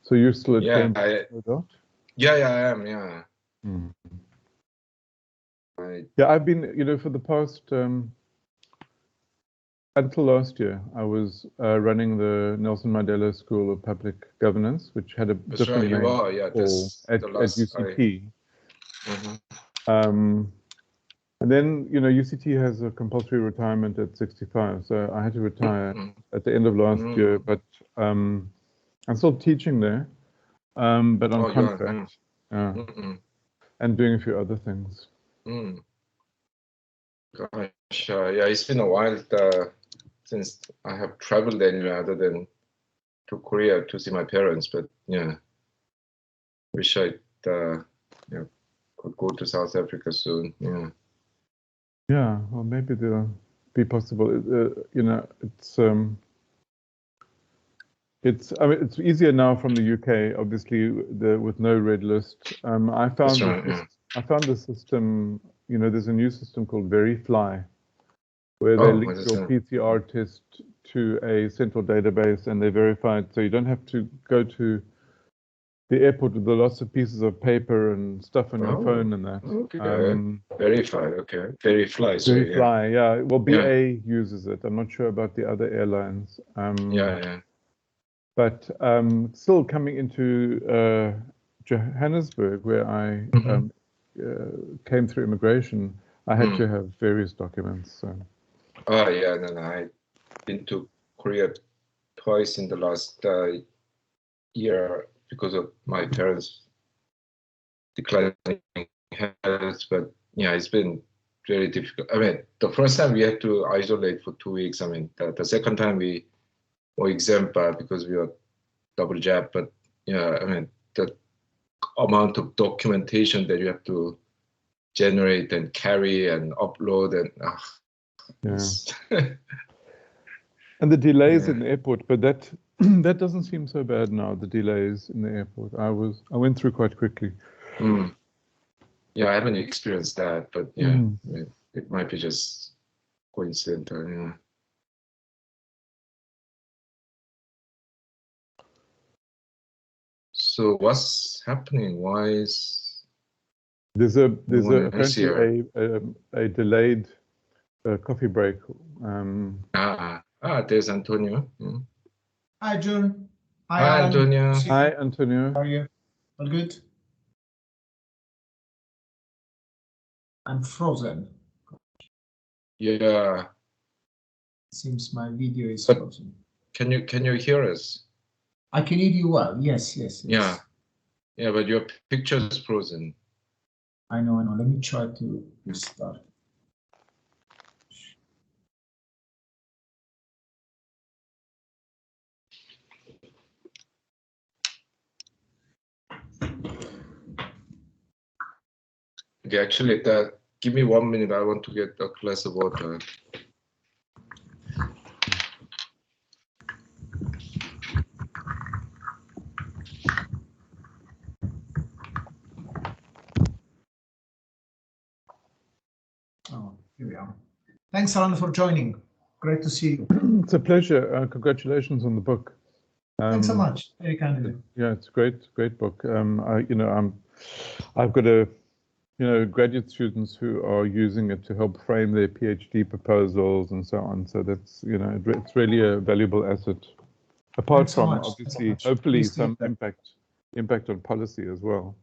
So you're still at Cambridge? Yeah, I am. Yeah. Mm. Yeah, I've been, you know, for the past until last year, I was running the Nelson Mandela School of Public Governance, which had a different name at UCT. And then, you know, UCT has a compulsory retirement at 65, so I had to retire at the end of last year. But I'm still teaching there, but on contract, and doing a few other things. Gosh, yeah, it's been a while since I have traveled anywhere other than to Korea to see my parents. But yeah, wish I could go to South Africa soon. Yeah. Yeah, well, maybe there'll be possible. You know, I mean, it's easier now from the UK, obviously, with no red list. I found I found the system, there's a new system called VeriFly, where they link your PCR test to a central database and they verify it, so you don't have to go to the airport with lots of pieces of paper and stuff on your phone and that. Okay. VeriFly, okay. VeriFly. VeriFly, yeah. Well, BA uses it. I'm not sure about the other airlines. But still coming into Johannesburg, where I came through immigration, I had to have various documents. So. Oh, yeah, no, I've been to Korea twice in the last year because of my parents' declining health, but yeah, it's been very difficult. I mean, the first time we had to isolate for 2 weeks. I mean, the second time we were exempt because we were double jab, but yeah, I mean, the amount of documentation that you have to generate and carry and upload and and the delays in the airport, but that that doesn't seem so bad now, the delays in the airport. I went through quite quickly. Yeah, I haven't experienced that, but yeah, it might be just coincidental. Yeah. So what's happening? Why is there's apparently a delayed coffee break. There's Antonio. Hi, June. Hi, Antonio. Hi, Antonio. How are you? All good? I'm frozen. Yeah. Seems my video is frozen. Can you hear us? I can hear you well. Yes. Yeah, but your picture is frozen. I know. Let me try to restart. Okay, actually, give me 1 minute. I want to get a glass of water. Oh, here we are. Thanks, Alan, for joining. Great to see you. It's a pleasure. Congratulations on the book. Thanks so much. Very kind of you. Yeah, it's a great book. I've got graduate students who are using it to help frame their PhD proposals and so on. So that's, it's really a valuable asset. Apart from obviously, hopefully, some impact on policy as well.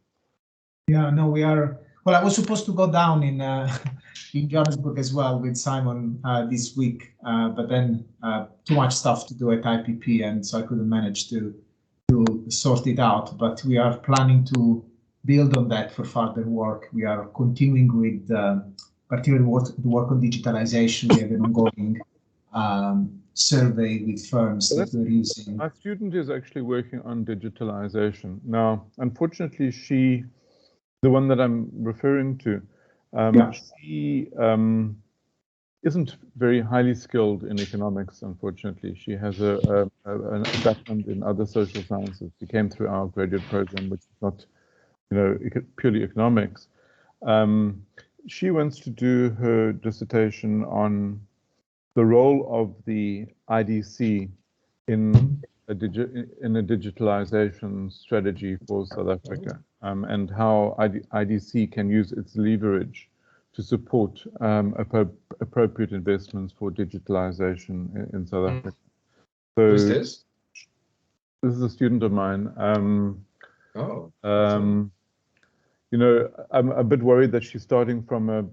Yeah, no, we are. Well, I was supposed to go down in Johannesburg as well with Simon this week, but then too much stuff to do at IPP, and so I couldn't manage to sort it out. But we are planning to build on that for further work. We are continuing with particularly the work on digitalization. We have an ongoing survey with firms that we're using. Our student is actually working on digitalization. Now, unfortunately, the one that I'm referring to, she isn't very highly skilled in economics, unfortunately. She has a background in other social sciences. She came through our graduate program, which is not purely economics. She wants to do her dissertation on the role of the IDC in a digitalization strategy for South Africa, and how IDC can use its leverage to support appropriate investments for digitalization in South Africa. So who's this? This is a student of mine. I'm a bit worried that she's starting from a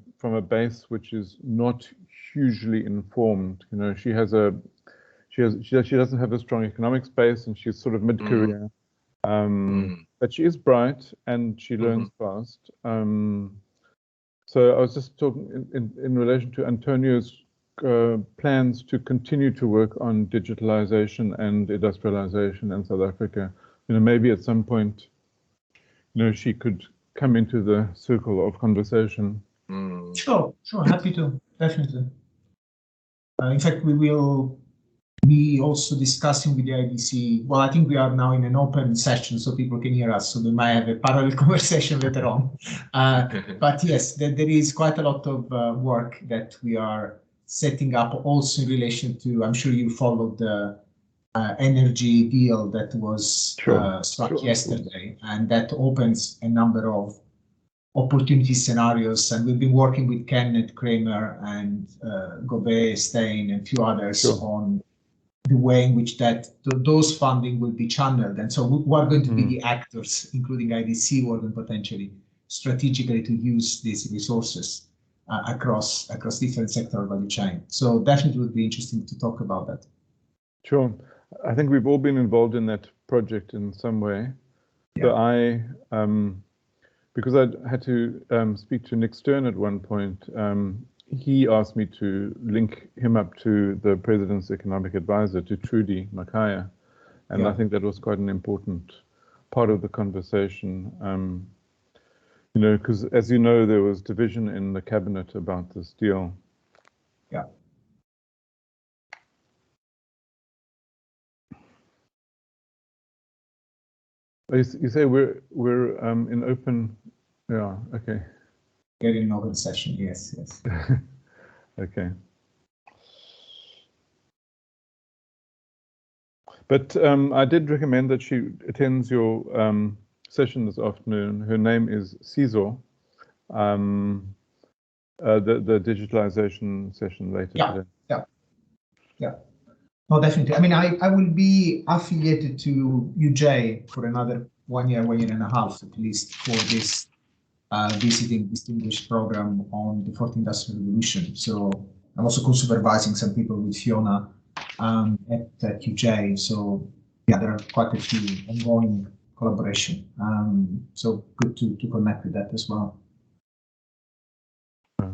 base which is not hugely informed. She doesn't have a strong economics base, and she's sort of mid-career. But she is bright and she learns fast. So I was just talking in relation to Antonio's plans to continue to work on digitalization and industrialization in South Africa. Maybe at some point, she could come into the circle of conversation. Sure, happy to, definitely. In fact, we will we also discussing with the IDC. Well, I think we are now in an open session, so people can hear us. So we might have a parallel conversation later on. But yes, there is quite a lot of work that we are setting up, also in relation to. I'm sure you followed the energy deal that was struck yesterday, and that opens a number of opportunity scenarios. And we've been working with Kenneth Kramer and Gobet, Stein, and a few others on the way in which those funding will be channeled. And so who are going to be the actors, including IDC, who are going potentially strategically to use these resources across different sectoral value chain. So definitely would be interesting to talk about that. Sure. I think we've all been involved in that project in some way. Yeah. So I, because I had to speak to Nick Stern at one point, he asked me to link him up to the president's economic advisor, to Trudy Makaya. And I think that was quite an important part of the conversation. You know, because as you know, there was division in the cabinet about this deal. Yeah. You say we're in open, yeah, okay. Getting an open session, yes. Okay. But I did recommend that she attends your session this afternoon. Her name is Chisoro, the digitalization session later today. Yeah. No, definitely. I mean, I will be affiliated to UJ for another 1 year, 1.5 years at least, for this visiting distinguished program on the fourth industrial revolution. So I'm also co-supervising some people with Fiona at UJ. So yeah, there are quite a few ongoing collaboration. So good to connect with that as well. Right.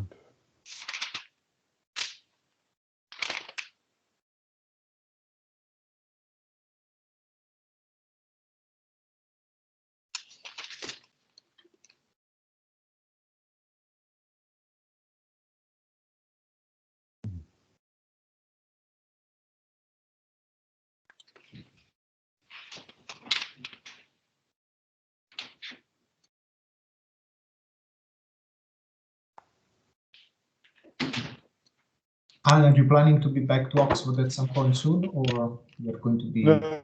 Alan, are you planning to be back to Oxford at some point soon, or you're going to be? No,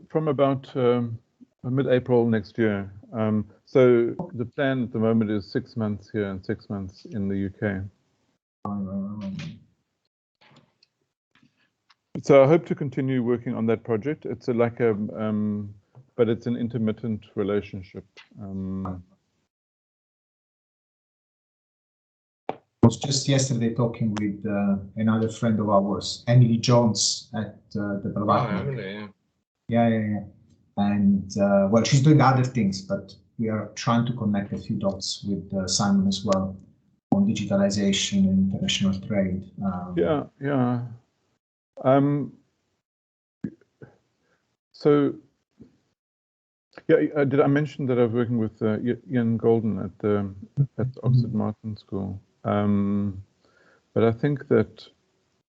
from about mid-April next year. So the plan at the moment is 6 months here and 6 months in the UK. So I hope to continue working on that project. It's like a, but it's an intermittent relationship. I was just yesterday talking with another friend of ours, Emily Jones at the Berkeley. Oh, Emily, yeah. And well, she's doing other things, but we are trying to connect a few dots with Simon as well on digitalization and international trade. Yeah. So, yeah, did I mention that I'm working with Ian Golden at Oxford Martin School? But I think that,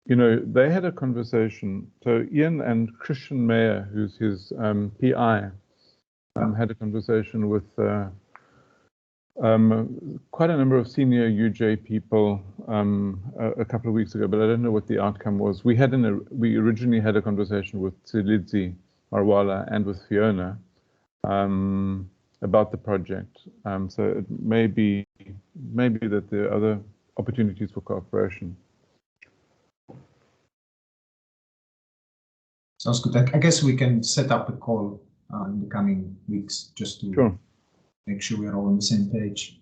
you know, they had a conversation. So Ian and Christian Mayer, who's his PI, had a conversation with quite a number of senior UJ people a couple of weeks ago, but I don't know what the outcome was. We originally had a conversation with Tsilidzi Marwala and with Fiona about the project. So it may be that there are other opportunities for cooperation. Sounds good. I guess we can set up a call in the coming weeks just to make sure we are all on the same page.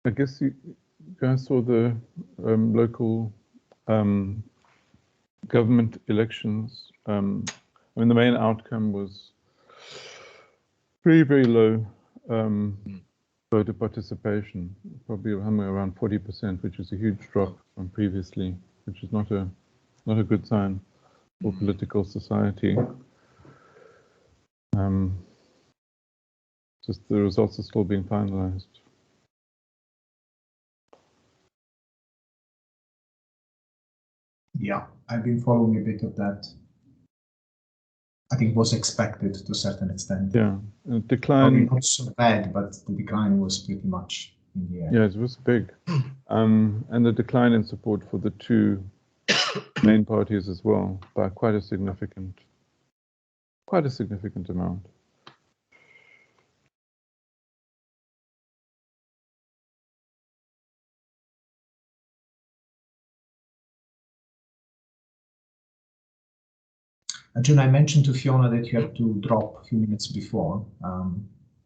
I guess you guys saw the local government elections. I mean, the main outcome was very, very low voter participation, probably somewhere around 40%, which is a huge drop from previously, which is not a good sign for political society. Just the results are still being finalized. Yeah, I've been following a bit of that. I think it was expected to a certain extent. Yeah, decline. Probably not so bad, but the decline was pretty much in the air. Yeah, it was big. And the decline in support for the two main parties as well by quite a significant amount. Ha-Joon, I mentioned to Fiona that you have to drop a few minutes before.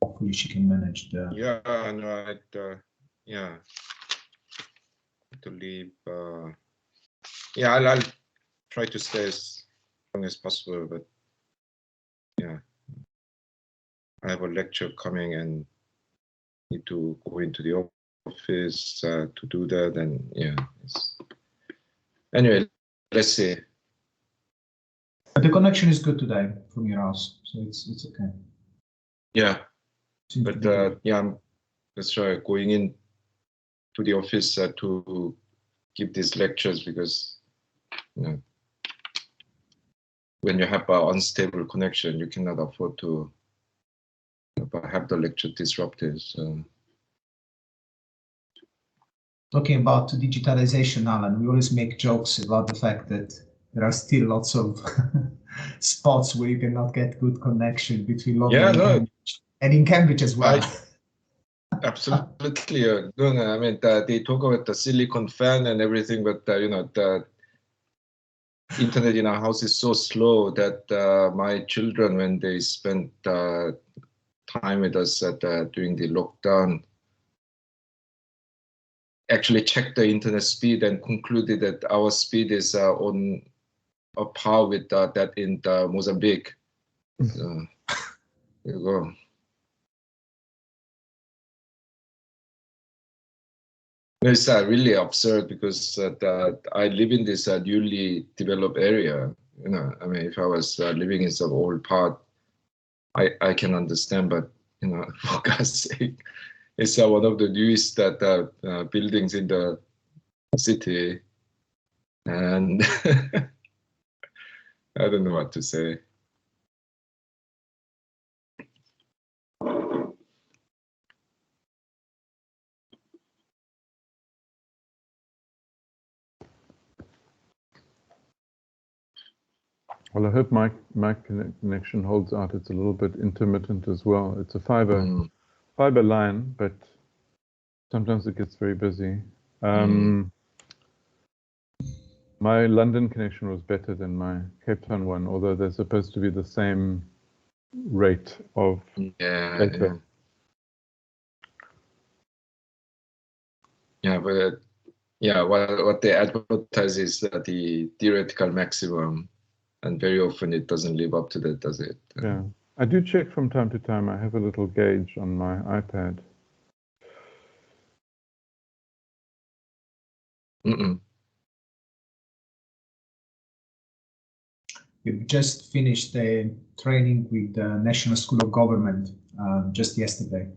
Hopefully she can manage the... Yeah, no, yeah, to leave. Yeah, I'll try to stay as long as possible, but yeah, I have a lecture coming and need to go into the office to do that, and yeah. Anyway, let's see. But the connection is good today from your house, so it's okay. Yeah, but yeah, that's right. Going in to the office to give these lectures because you know, when you have an unstable connection, you cannot afford to have the lecture disrupted. So. Talking about digitalization, Alan, we always make jokes about the fact that there are still lots of spots where you cannot get good connection between London and Cambridge, and in Cambridge as well. Absolutely. No, I mean, they talk about the silicon fan and everything, but you know, the internet in our house is so slow that my children, when they spent time with us during the lockdown, actually checked the internet speed and concluded that our speed is on a par with that in Mozambique. So, there you go. It's really absurd because I live in this newly developed area. You know, I mean, if I was living in some old part, I can understand, but you know, for God's sake, it's one of the newest buildings in the city, and I don't know what to say. Well, I hope my connection holds out. It's a little bit intermittent as well. It's a fiber line, but sometimes it gets very busy. My London connection was better than my Cape Town one, although they're supposed to be the same rate of data. Yeah, but yeah, what they advertise is the theoretical maximum. And very often it doesn't live up to that, does it? Yeah, I do check from time to time. I have a little gauge on my iPad. We've just finished the training with the National School of Government just yesterday.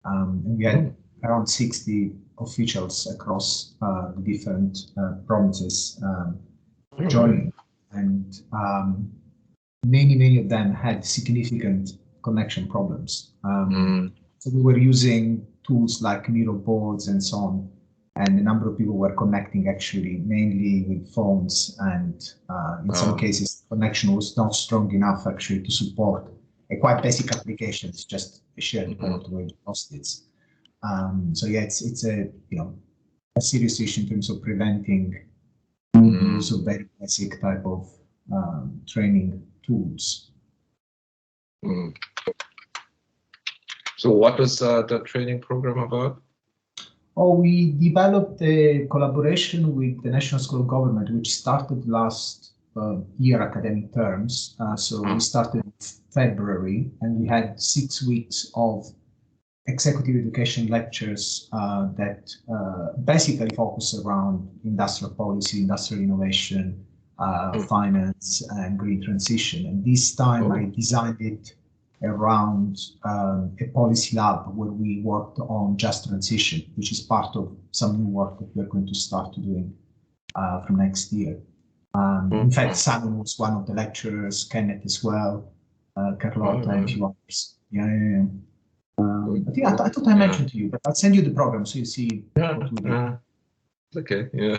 And we had around 60 officials across the different provinces joining. And many of them had significant connection problems. So we were using tools like Miro boards and so on, and a number of people were connecting actually mainly with phones, and in some cases connection was not strong enough actually to support a quite basic applications, just a shared port where you lost it. So yeah, it's a a serious issue in terms of preventing use of very basic type of training tools. So what was the training program about? Oh, we developed a collaboration with the National School of Government, which started last year academic terms. So we started in February, and we had 6 weeks of executive education lectures that basically focus around industrial policy, industrial innovation, finance, and green transition. And this time I designed it around a policy lab where we worked on just transition, which is part of some new work that we're going to start doing from next year. In fact, Simon was one of the lecturers, Kenneth as well, Carlotta and a few others. Yeah. I thought I mentioned to you, but I'll send you the program so you see what we do. Okay, yeah.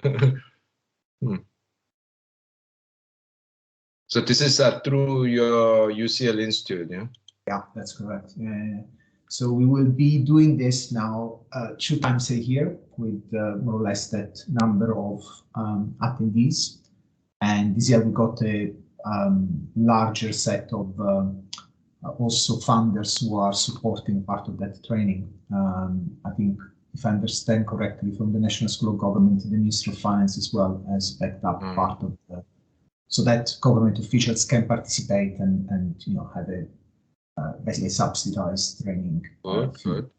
So this is through your UCL Institute, yeah? Yeah, that's correct. Yeah. So we will be doing this now 2 times a year with more or less that number of attendees. And this year we got a larger set of also funders who are supporting part of that training. I think, if I understand correctly, from the National School of Government, the Ministry of Finance as well has backed up part of the, so that government officials can participate and have a basically subsidized training. Good.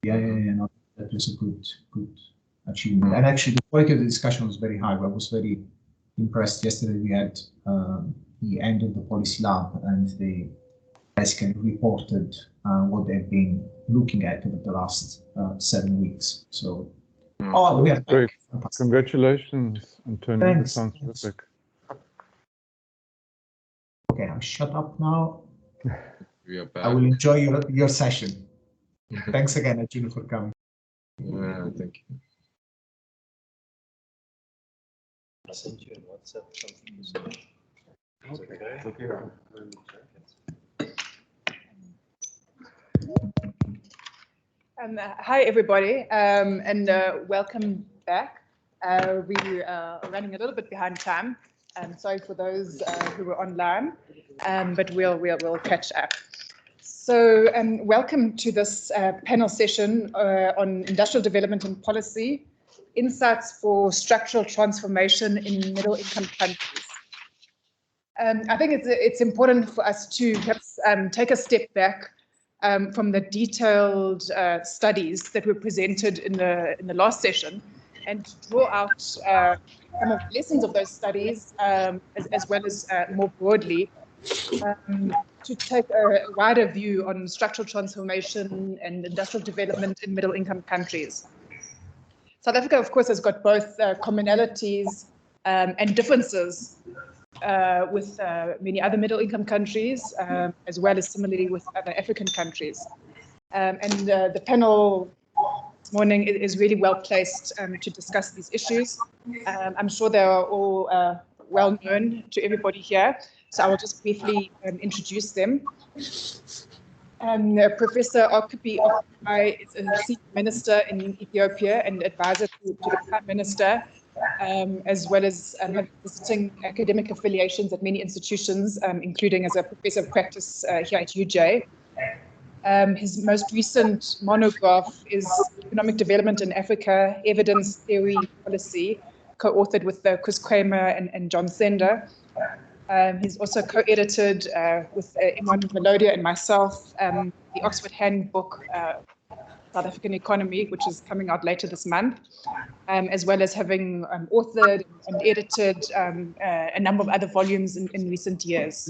Yeah, no, that was a good achievement. And actually, the quality of the discussion was very high. I was very impressed. Yesterday we had the end of the policy lab, and they basically reported what they've been looking at over the last 7 weeks. So, we are great. Congratulations, Antonio. That sounds terrific. Okay, I'll shut up now. We are back. I will enjoy your session. Thanks again, Ha-Joon, for coming. Yeah, thank you. I'll send you in WhatsApp something. Okay. Hi, everybody, and welcome back. We are running a little bit behind time. Sorry for those who were online, but we'll catch up. So, welcome to this panel session on industrial development and policy, insights for structural transformation in middle-income countries. I think it's important for us to perhaps take a step back from the detailed studies that were presented in the last session, and to draw out some of the lessons of those studies, as well as more broadly, to take a wider view on structural transformation and industrial development in middle-income countries. South Africa, of course, has got both commonalities and differences with many other middle-income countries, as well as similarly with other African countries. And the panel this morning is really well placed to discuss these issues. I'm sure they are all well known to everybody here, so I will just briefly introduce them. Professor Arkebe is a senior minister in Ethiopia and advisor to the Prime Minister, as well as visiting academic affiliations at many institutions, including as a professor of practice here at UJ. His most recent monograph is Economic Development in Africa, Evidence, Theory, Policy, co-authored with Chris Kramer and John Sender. He's also co-edited with Imran Melodia and myself the Oxford Handbook, South African Economy, which is coming out later this month, as well as having authored and edited a number of other volumes in recent years.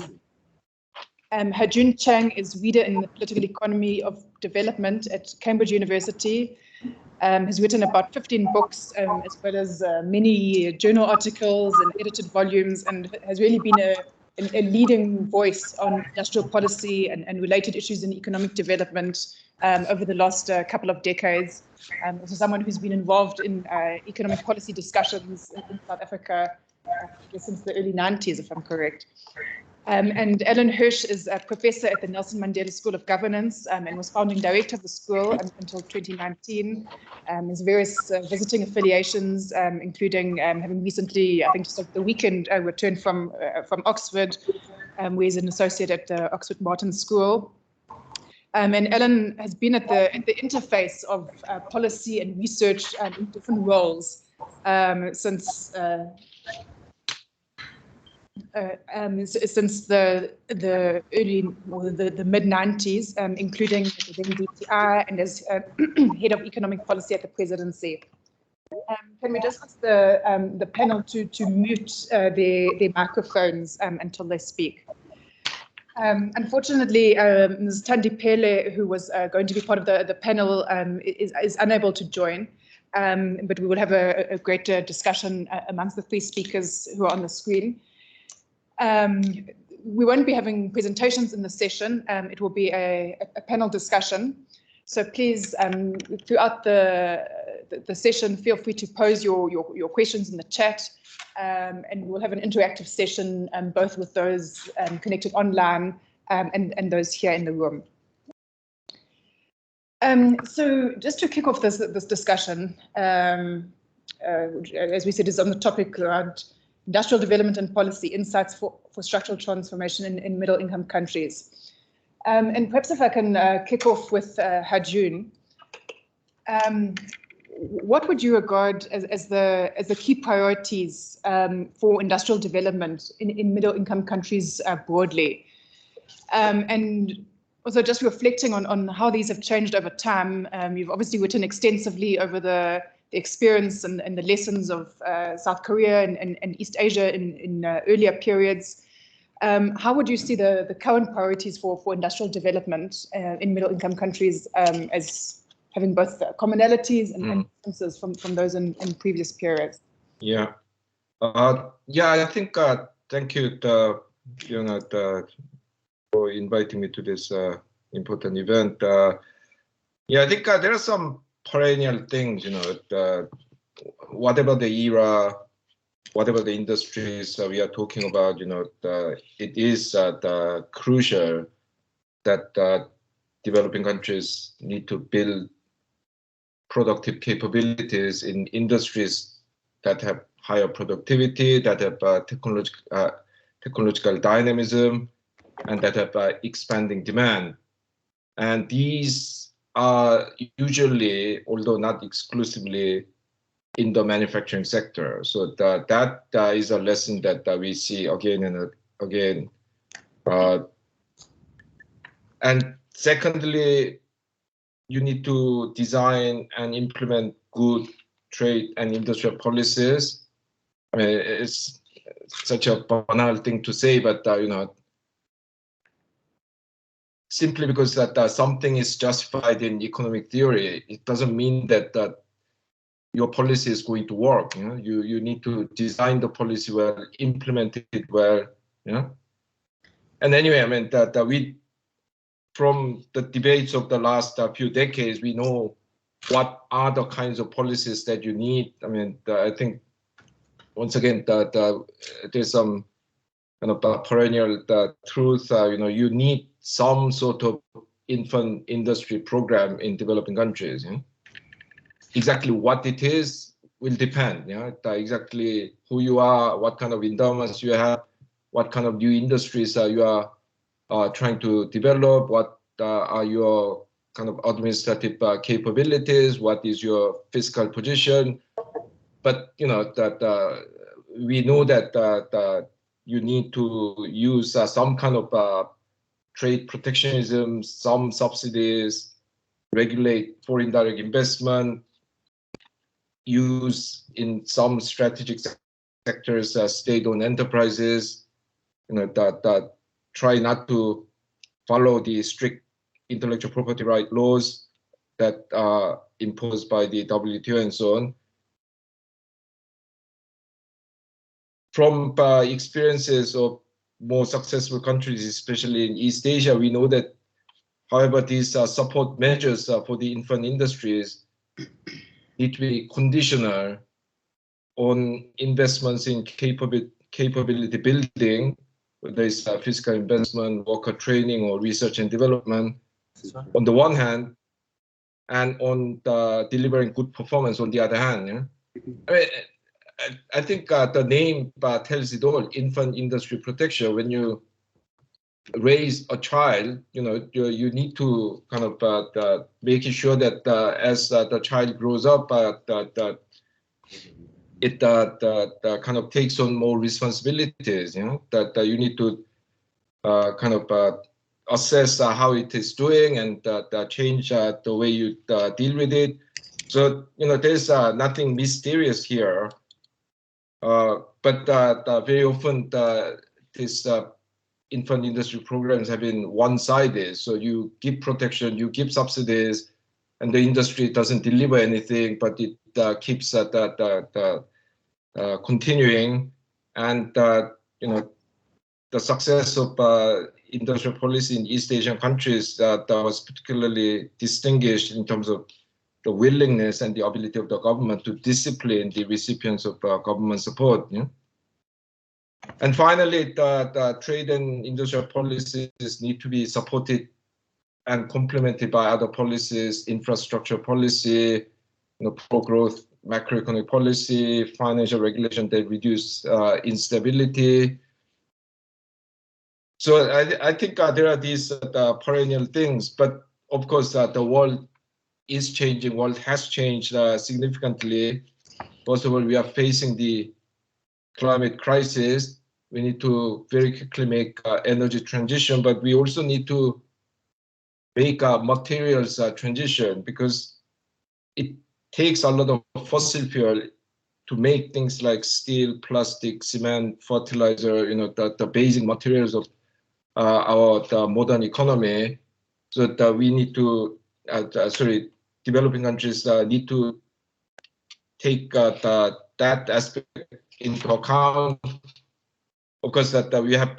Ha-Joon Chang is reader in the political economy of development at Cambridge University, has written about 15 books, as well as many journal articles and edited volumes, and has really been a leading voice on industrial policy and related issues in economic development over the last couple of decades. Also someone who's been involved in economic policy discussions in South Africa, I guess since the early 90s, if I'm correct. And Alan Hirsch is a professor at the Nelson Mandela School of Governance and was founding director of the school until 2019. Has various visiting affiliations, including having recently, I think just over the weekend, returned from Oxford, where he's an associate at the Oxford Martin School. And Ellen has been at the interface of policy and research in different roles since the early or the mid-90s, including the DTI and as head of economic policy at the presidency. Can we just ask the panel to mute their microphones until they speak? Unfortunately, Ms. Thandi Pele, who was going to be part of the panel, is unable to join, but we will have a greater discussion amongst the three speakers who are on the screen. We won't be having presentations in the session. It will be a panel discussion. So please, throughout the session, feel free to pose your questions in the chat, and we'll have an interactive session both with those connected online and those here in the room. So just to kick off this discussion, as we said, is on the topic around industrial development and policy insights for structural transformation in middle-income countries. And perhaps if I can kick off with Ha-Joon. What would you regard as the key priorities for industrial development in middle-income countries broadly? And also just reflecting on how these have changed over time. You've obviously written extensively over the experience and the lessons of South Korea and East Asia in earlier periods. How would you see the current priorities for industrial development in middle-income countries as having both commonalities and differences from those in previous periods? Yeah, I think thank you, Fiona, for inviting me to this important event. Yeah, I think there are some perennial things, whatever the era, whatever the industries we are talking about, it is crucial that developing countries need to build productive capabilities in industries that have higher productivity, that have technological dynamism, and that have expanding demand. And these are usually, although not exclusively, in the manufacturing sector. So that is a lesson that we see again and again. And secondly, you need to design and implement good trade and industrial policies. I mean, it's such a banal thing to say, but simply because that something is justified in economic theory, it doesn't mean that your policy is going to work. You need to design the policy well, implement it well. And anyway, I mean that we, from the debates of the last few decades, we know what are the kinds of policies that you need. I mean, I think once again that there's some kind of perennial truth. You need some sort of infant industry program in developing countries. Exactly what it is will depend. Exactly who you are, what kind of endowments you have, what kind of new industries you are trying to develop, what are your kind of administrative capabilities, what is your fiscal position. But that we know that you need to use some kind of trade protectionism, some subsidies, regulate foreign direct investment, use in some strategic sectors state-owned enterprises, that try not to follow the strict intellectual property right laws that are imposed by the WTO and so on. From experiences of more successful countries, especially in East Asia, we know that, however, these support measures for the infant industries need to be conditional on investments in capability building, whether it's fiscal investment, worker training, or research and development, on the one hand, and on delivering good performance on the other hand. I mean, I think the name tells it all, infant industry protection. When you raise a child, you need to kind of making sure that as the child grows up, that it kind of takes on more responsibilities. That you need to kind of assess how it is doing and change the way you deal with it. So there's nothing mysterious here, but very often this infant industry programs have been one-sided. So you give protection, you give subsidies, and the industry doesn't deliver anything, but it keeps continuing. And the success of industrial policy in East Asian countries that was particularly distinguished in terms of the willingness and the ability of the government to discipline the recipients of government support. And finally, the trade and industrial policies need to be supported and complemented by other policies, infrastructure policy, pro-growth macroeconomic policy, financial regulation that reduce instability. So I think there are these perennial things, but of course the world is changing, world has changed significantly. First of all, we are facing the climate crisis. We need to very quickly make energy transition, but we also need to make materials transition, because it takes a lot of fossil fuel to make things like steel, plastic, cement, fertilizer, the basic materials of the modern economy. So that we need to, developing countries need to take that aspect into account. Of course, that we have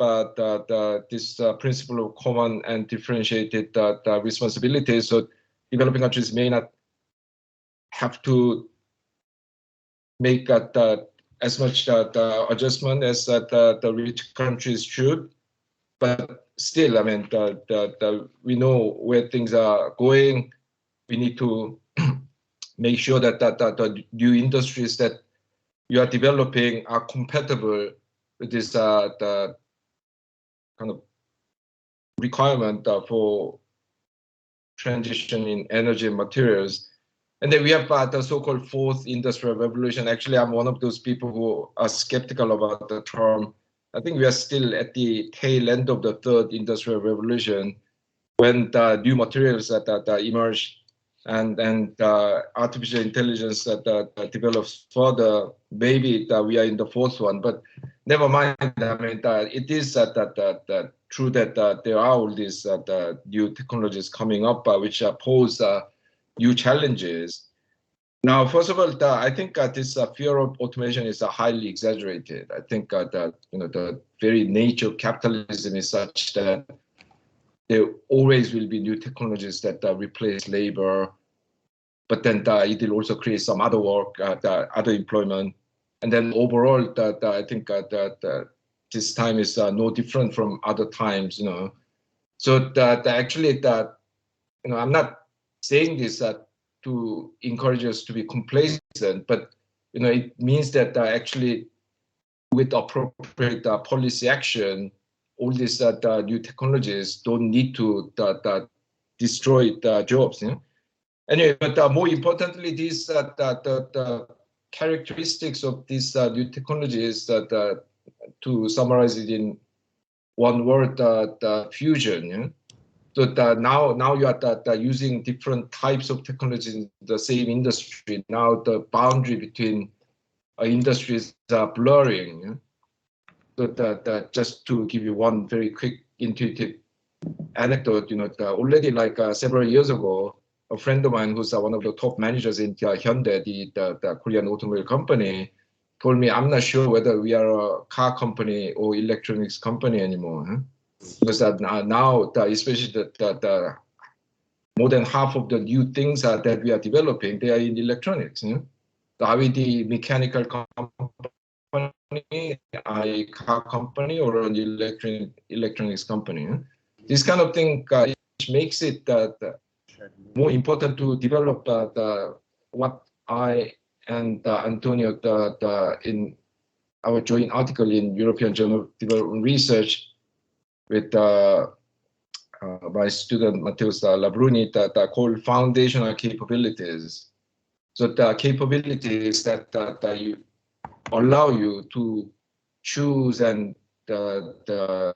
this principle of common and differentiated responsibilities. So developing countries may not have to make as much adjustment as the rich countries should. But still, I mean, we know where things are going. We need to make sure that the new industries that you are developing are compatible with this the kind of requirement for transition in energy and materials. And then we have the so-called fourth industrial revolution. Actually, I'm one of those people who are skeptical about the term. I think we are still at the tail end of the third industrial revolution, when the new materials that emerge and artificial intelligence that develops further. Maybe we are in the fourth one, but never mind. I mean, it is true that there are all these new technologies coming up which pose new challenges. Now, first of all, I think this fear of automation is highly exaggerated. I think that the very nature of capitalism is such that there always will be new technologies that replace labor, but then it will also create some other work, other employment, and then overall, I think that this time is no different from other times, So actually, I'm not saying this to encourage us to be complacent, but it means that actually, with appropriate policy action, all these new technologies don't need to destroy jobs. Anyway, but more importantly, these the characteristics of these new technologies to summarize it in one word, the fusion. So now you are using different types of technologies in the same industry. Now the boundary between industries are blurring. So just to give you one very quick intuitive anecdote, already like several years ago, a friend of mine who's one of the top managers in Hyundai, the Korean automobile company, told me, I'm not sure whether we are a car company or electronics company anymore. Because now, especially the more than half of the new things that we are developing, they are in electronics. Are we the mechanical company, a car company, or an electronics company? This kind of thing makes it more important to develop what I and Antonio in our joint article in European Journal of Development Research with my student Mateus Labruni that called foundational capabilities. So the capabilities that you allow you to choose and the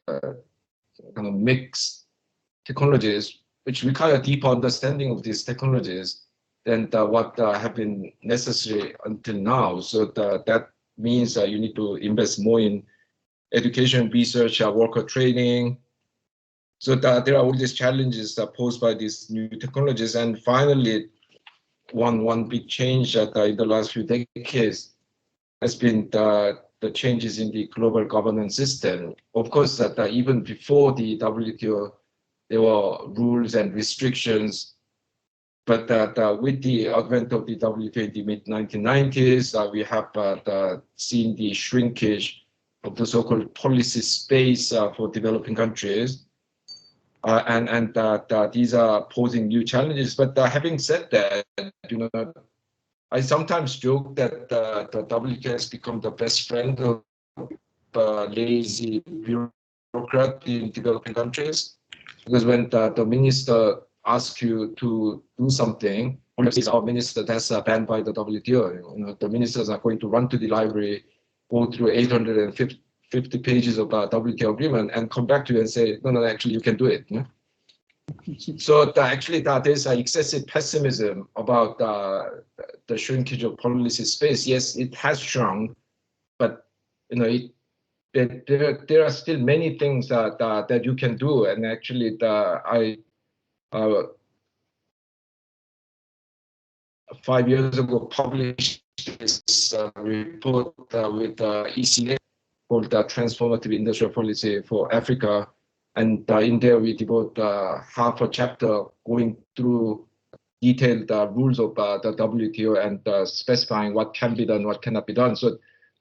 kind of mix technologies which require deeper understanding of these technologies than what have been necessary until now. So that means you need to invest more in education, research, worker training. So there are all these challenges posed by these new technologies. And finally, one big change that in the last few decades has been the changes in the global governance system. Of course, that even before the WTO, there were rules and restrictions, but with the advent of the WTO in the mid-1990s, we have seen the shrinkage of the so-called policy space for developing countries. And these are posing new challenges. But having said that, I sometimes joke that the WTO has become the best friend of lazy bureaucrat in developing countries. Because when the minister asks you to do something, our minister that's banned by the WTO. The ministers are going to run to the library, go through 850 pages of WTO agreement, and come back to you and say, no, actually you can do it. So actually, there's excessive pessimism about the shrinkage of policy space. Yes, it has shrunk, but there are still many things that you can do. And actually, I 5 years ago published this report with ECA called Transformative Industrial Policy for Africa. And in there, we devote half a chapter going through detailed rules of the WTO and specifying what can be done, what cannot be done. So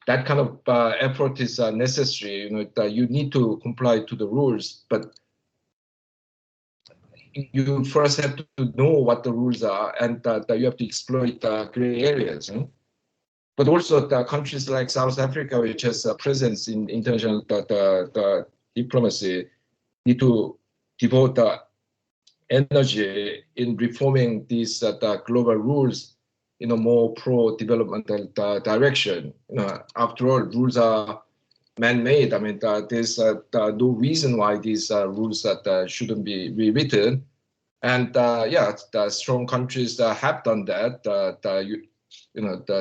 that kind of effort is necessary. You need to comply to the rules, but you first have to know what the rules are, and you have to exploit gray areas. But also the countries like South Africa, which has a presence in international diplomacy, need to devote energy in reforming these global rules in a more pro-developmental direction. After all, rules are man-made. I mean, there's no reason why these rules shouldn't be rewritten. And the strong countries have done that.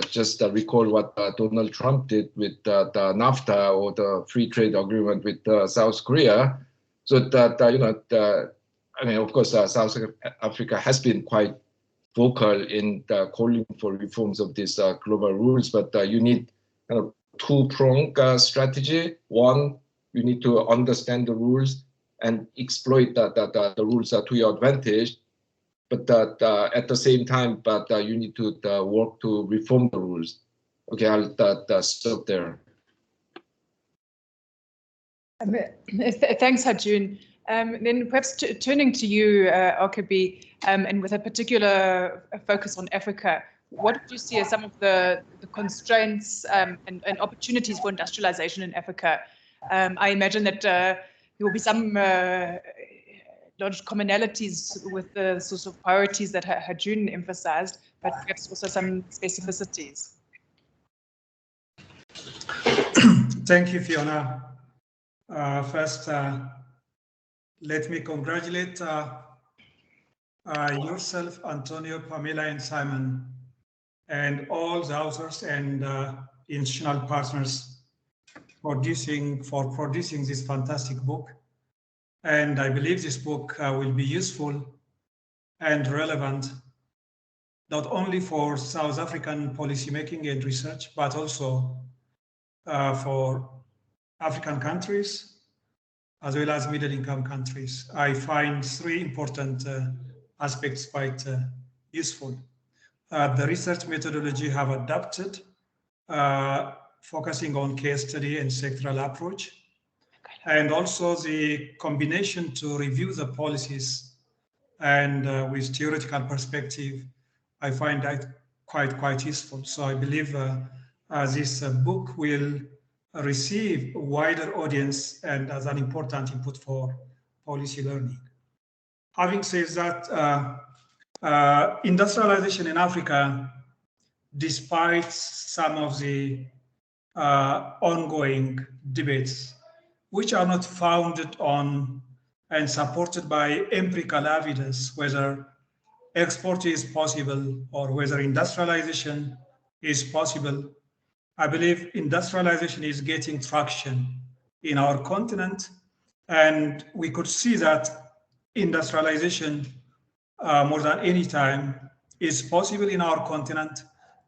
Just recall what Donald Trump did with the NAFTA or the free trade agreement with South Korea. So I mean, of course, South Africa has been quite vocal in calling for reforms of these global rules, but you need kind of two-pronged strategy. One, you need to understand the rules and exploit the rules to your advantage, but at the same time, you need to work to reform the rules. Okay, I'll stop there. Thanks, Ha-Joon. Then perhaps turning to you, Arkebe, and with a particular focus on Africa, what would you see as some of the constraints and opportunities for industrialization in Africa? I imagine that there will be some large commonalities with the sorts of priorities that Ha-Joon emphasized, but perhaps also some specificities. Thank you, Fiona. First, let me congratulate yourself, Antonio, Pamela, and Simon, and all the authors and institutional partners for producing this fantastic book. And I believe this book will be useful and relevant, not only for South African policymaking and research, but also for African countries, as well as middle-income countries. I find three important aspects quite useful. The research methodology have adapted, focusing on case study and sectoral approach, and also the combination to review the policies and with theoretical perspective. I find that quite useful. So I believe this book will receive a wider audience and as an important input for policy learning. Having said that, industrialization in Africa, despite some of the ongoing debates, which are not founded on and supported by empirical evidence, whether export is possible or whether industrialization is possible, I believe industrialization is getting traction in our continent. And we could see that industrialization more than any time is possible in our continent,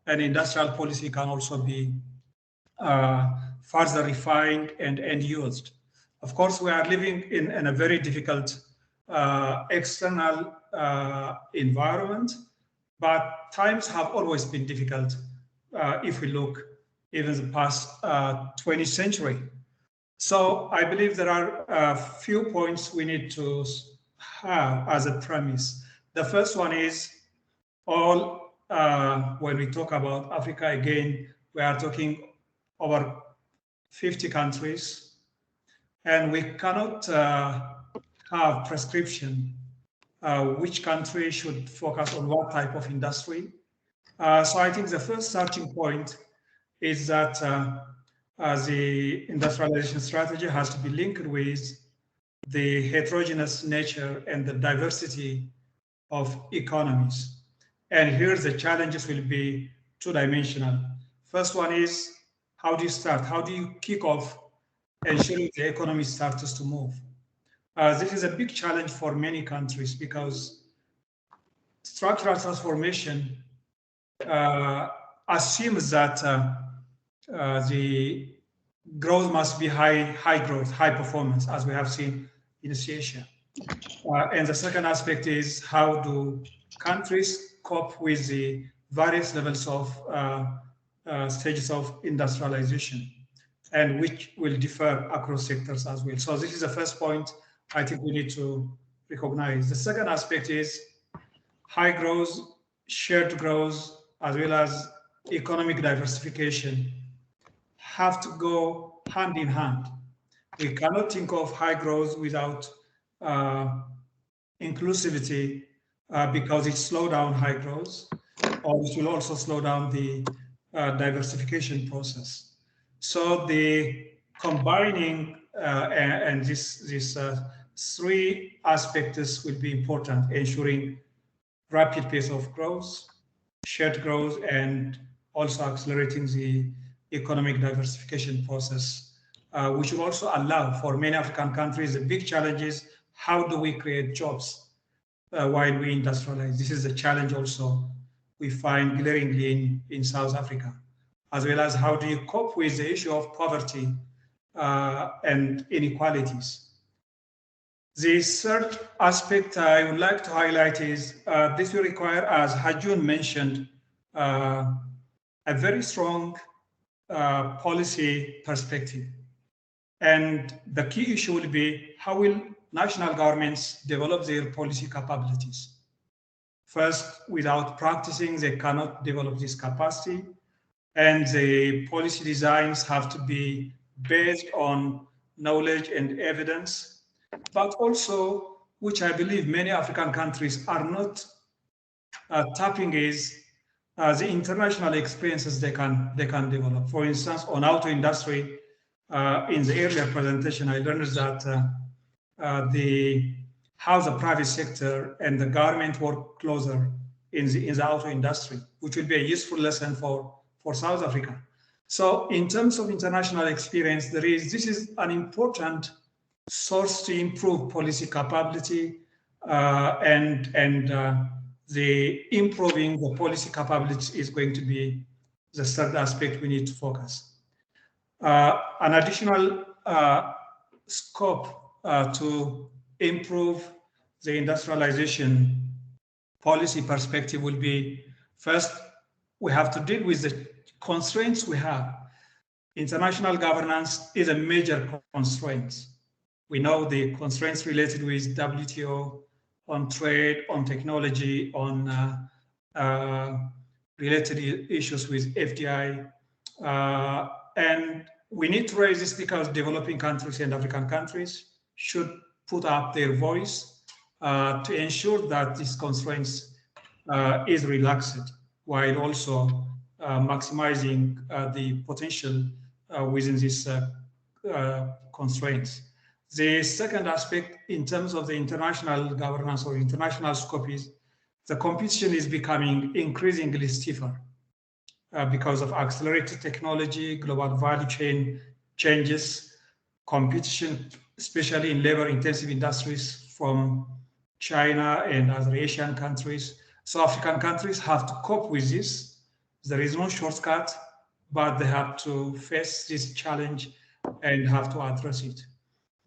and industrial policy can also be further refined and used. Of course, we are living in a very difficult external environment, but times have always been difficult if we look even the past 20th century. So I believe there are a few points we need to have as a premise. The first one is when we talk about Africa again, we are talking over 50 countries, and we cannot have prescription which country should focus on what type of industry. So I think the first starting point is that the industrialization strategy has to be linked with the heterogeneous nature and the diversity of economies. And here the challenges will be two-dimensional. First one is, how do you start? How do you kick off ensuring the economy starts to move? This is a big challenge for many countries because structural transformation assumes that the growth must be high growth, high performance, as we have seen in Asia. And the second aspect is, how do countries cope with the various levels of stages of industrialization, and which will differ across sectors as well. So this is the first point I think we need to recognize. The second aspect is high growth, shared growth, as well as economic diversification have to go hand in hand. We cannot think of high growth without inclusivity because it slows down high growth, or it will also slow down the diversification process. So the combining and these three aspects will be important, ensuring rapid pace of growth, shared growth, and also accelerating the economic diversification process, which will also allow for many African countries the big challenges. How do we create jobs while we industrialize? This is a challenge also we find glaringly in South Africa, as well as how do you cope with the issue of poverty and inequalities. The third aspect I would like to highlight is this will require, as Ha-Joon mentioned, a very strong policy perspective. And the key issue will be, how will national governments develop their policy capabilities? First, without practicing, they cannot develop this capacity. And the policy designs have to be based on knowledge and evidence, but also, which I believe many African countries are not tapping, is the international experiences they can develop. For instance, on auto industry, in the earlier presentation, I learned that how the private sector and the government work closer in the auto industry, which will be a useful lesson for South Africa. So in terms of international experience, this is an important source to improve policy capability and the improving the policy capability is going to be the third aspect we need to focus. An additional scope to improve the industrialization policy perspective will be, first, we have to deal with the constraints we have. International governance is a major constraint. We know the constraints related with WTO, on trade, on technology, on related issues with FDI. And We need to raise this because developing countries and African countries should put up their voice to ensure that these constraints is relaxed, while also maximizing the potential within these constraints. The second aspect, in terms of the international governance or international scope, is the competition is becoming increasingly stiffer because of accelerated technology, global value chain changes, competition, especially in labor-intensive industries from China and other Asian countries. So African countries have to cope with this. There is no shortcut, but they have to face this challenge and have to address it.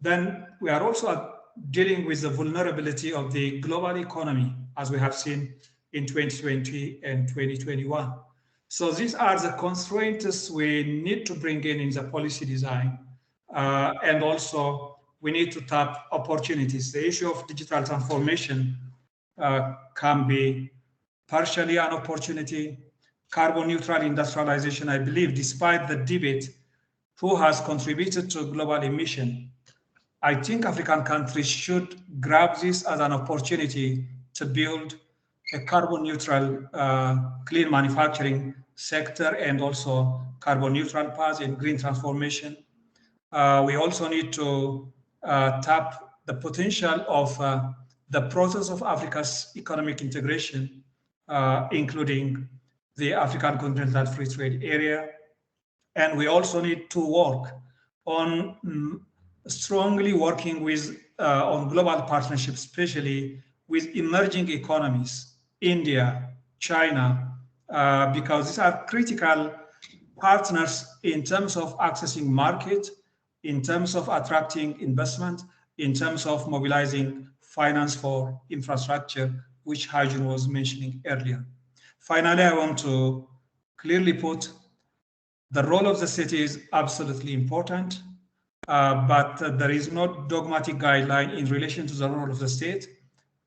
Then we are also dealing with the vulnerability of the global economy, as we have seen in 2020 and 2021. So these are the constraints we need to bring in the policy design. And also we need to tap opportunities. The issue of digital transformation can be partially an opportunity. Carbon neutral industrialization, I believe, despite the debate, who has contributed to global emission, I think African countries should grab this as an opportunity to build a carbon neutral clean manufacturing sector and also carbon neutral paths in green transformation. We also need to tap the potential of the process of Africa's economic integration, including the African Continental Free Trade Area. And we also need to work on strongly working with on global partnerships, especially with emerging economies, India, China, because these are critical partners in terms of accessing market, in terms of attracting investment, in terms of mobilizing finance for infrastructure, which Ha-Joon was mentioning earlier. Finally, I want to clearly put the role of the city is absolutely important, but there is no dogmatic guideline in relation to the role of the state.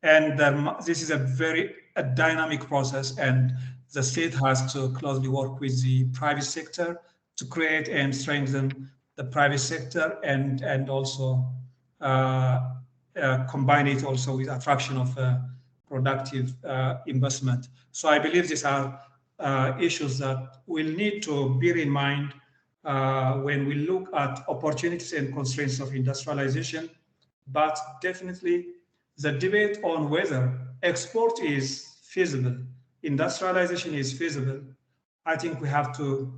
And this is a very dynamic process, and the state has to closely work with the private sector to create and strengthen the private sector and also combine it also with attraction of productive investment. So I believe these are issues that we'll need to bear in mind when we look at opportunities and constraints of industrialization. But definitely the debate on whether export is feasible, industrialization is feasible, I think we have to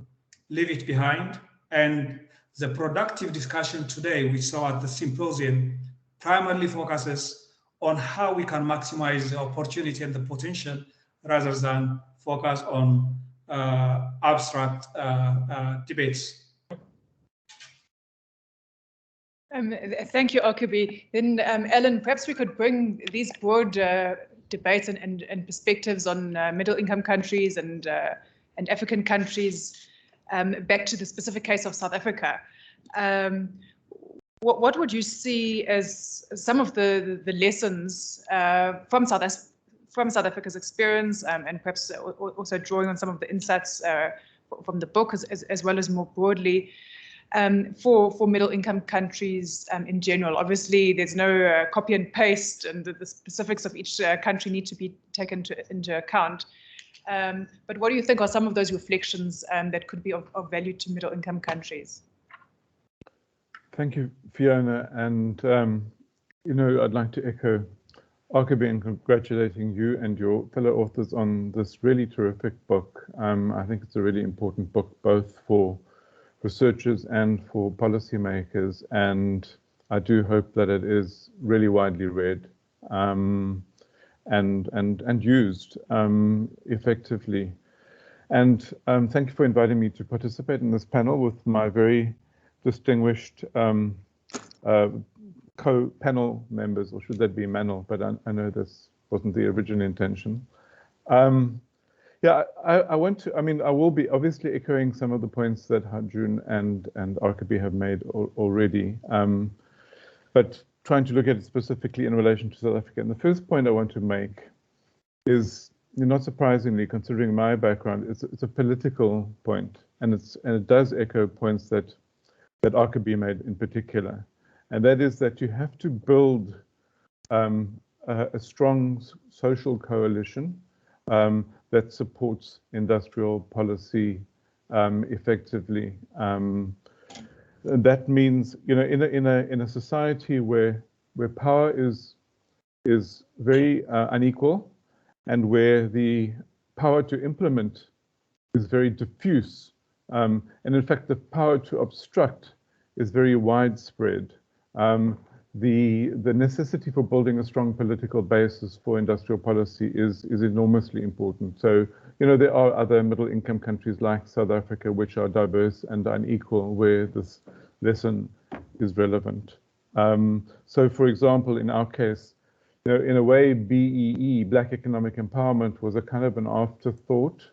leave it behind. And the productive discussion today we saw at the symposium primarily focuses on how we can maximize the opportunity and the potential rather than focus on abstract debates. Thank you, Arkebe. Then, Ellen, perhaps we could bring these broad debates and perspectives on middle-income countries and African countries back to the specific case of South Africa. What would you see as some of the lessons from South Africa's experience, and perhaps also drawing on some of the insights from the book as well as more broadly for middle-income countries in general? Obviously, there's no copy and paste, and the specifics of each country need to be taken into account. But what do you think are some of those reflections that could be of value to middle-income countries? Thank you, Fiona. And, you know, I'd like to echo Arkebe in congratulating you and your fellow authors on this really terrific book. I think it's a really important book, both for researchers and for policymakers. And I do hope that it is really widely read and used effectively. And thank you for inviting me to participate in this panel with my very distinguished co-panel members, or should that be Manel, but I know this wasn't the original intention. Yeah, I will be obviously echoing some of the points that Ha-Joon and Arkebe have made already, but trying to look at it specifically in relation to South Africa. And the first point I want to make is, not surprisingly, considering my background, it's a political point, and it does echo points that that Arkebe made in particular, and that is that you have to build a strong social coalition that supports industrial policy effectively. That means, you know, in a society where power is very unequal, and where the power to implement is very diffuse, and in fact the power to obstruct is very widespread. The necessity for building a strong political basis for industrial policy is enormously important. So, you know, there are other middle-income countries like South Africa which are diverse and unequal, where this lesson is relevant. So, for example, in our case, you know, in a way, BEE, Black Economic Empowerment, was a kind of an afterthought.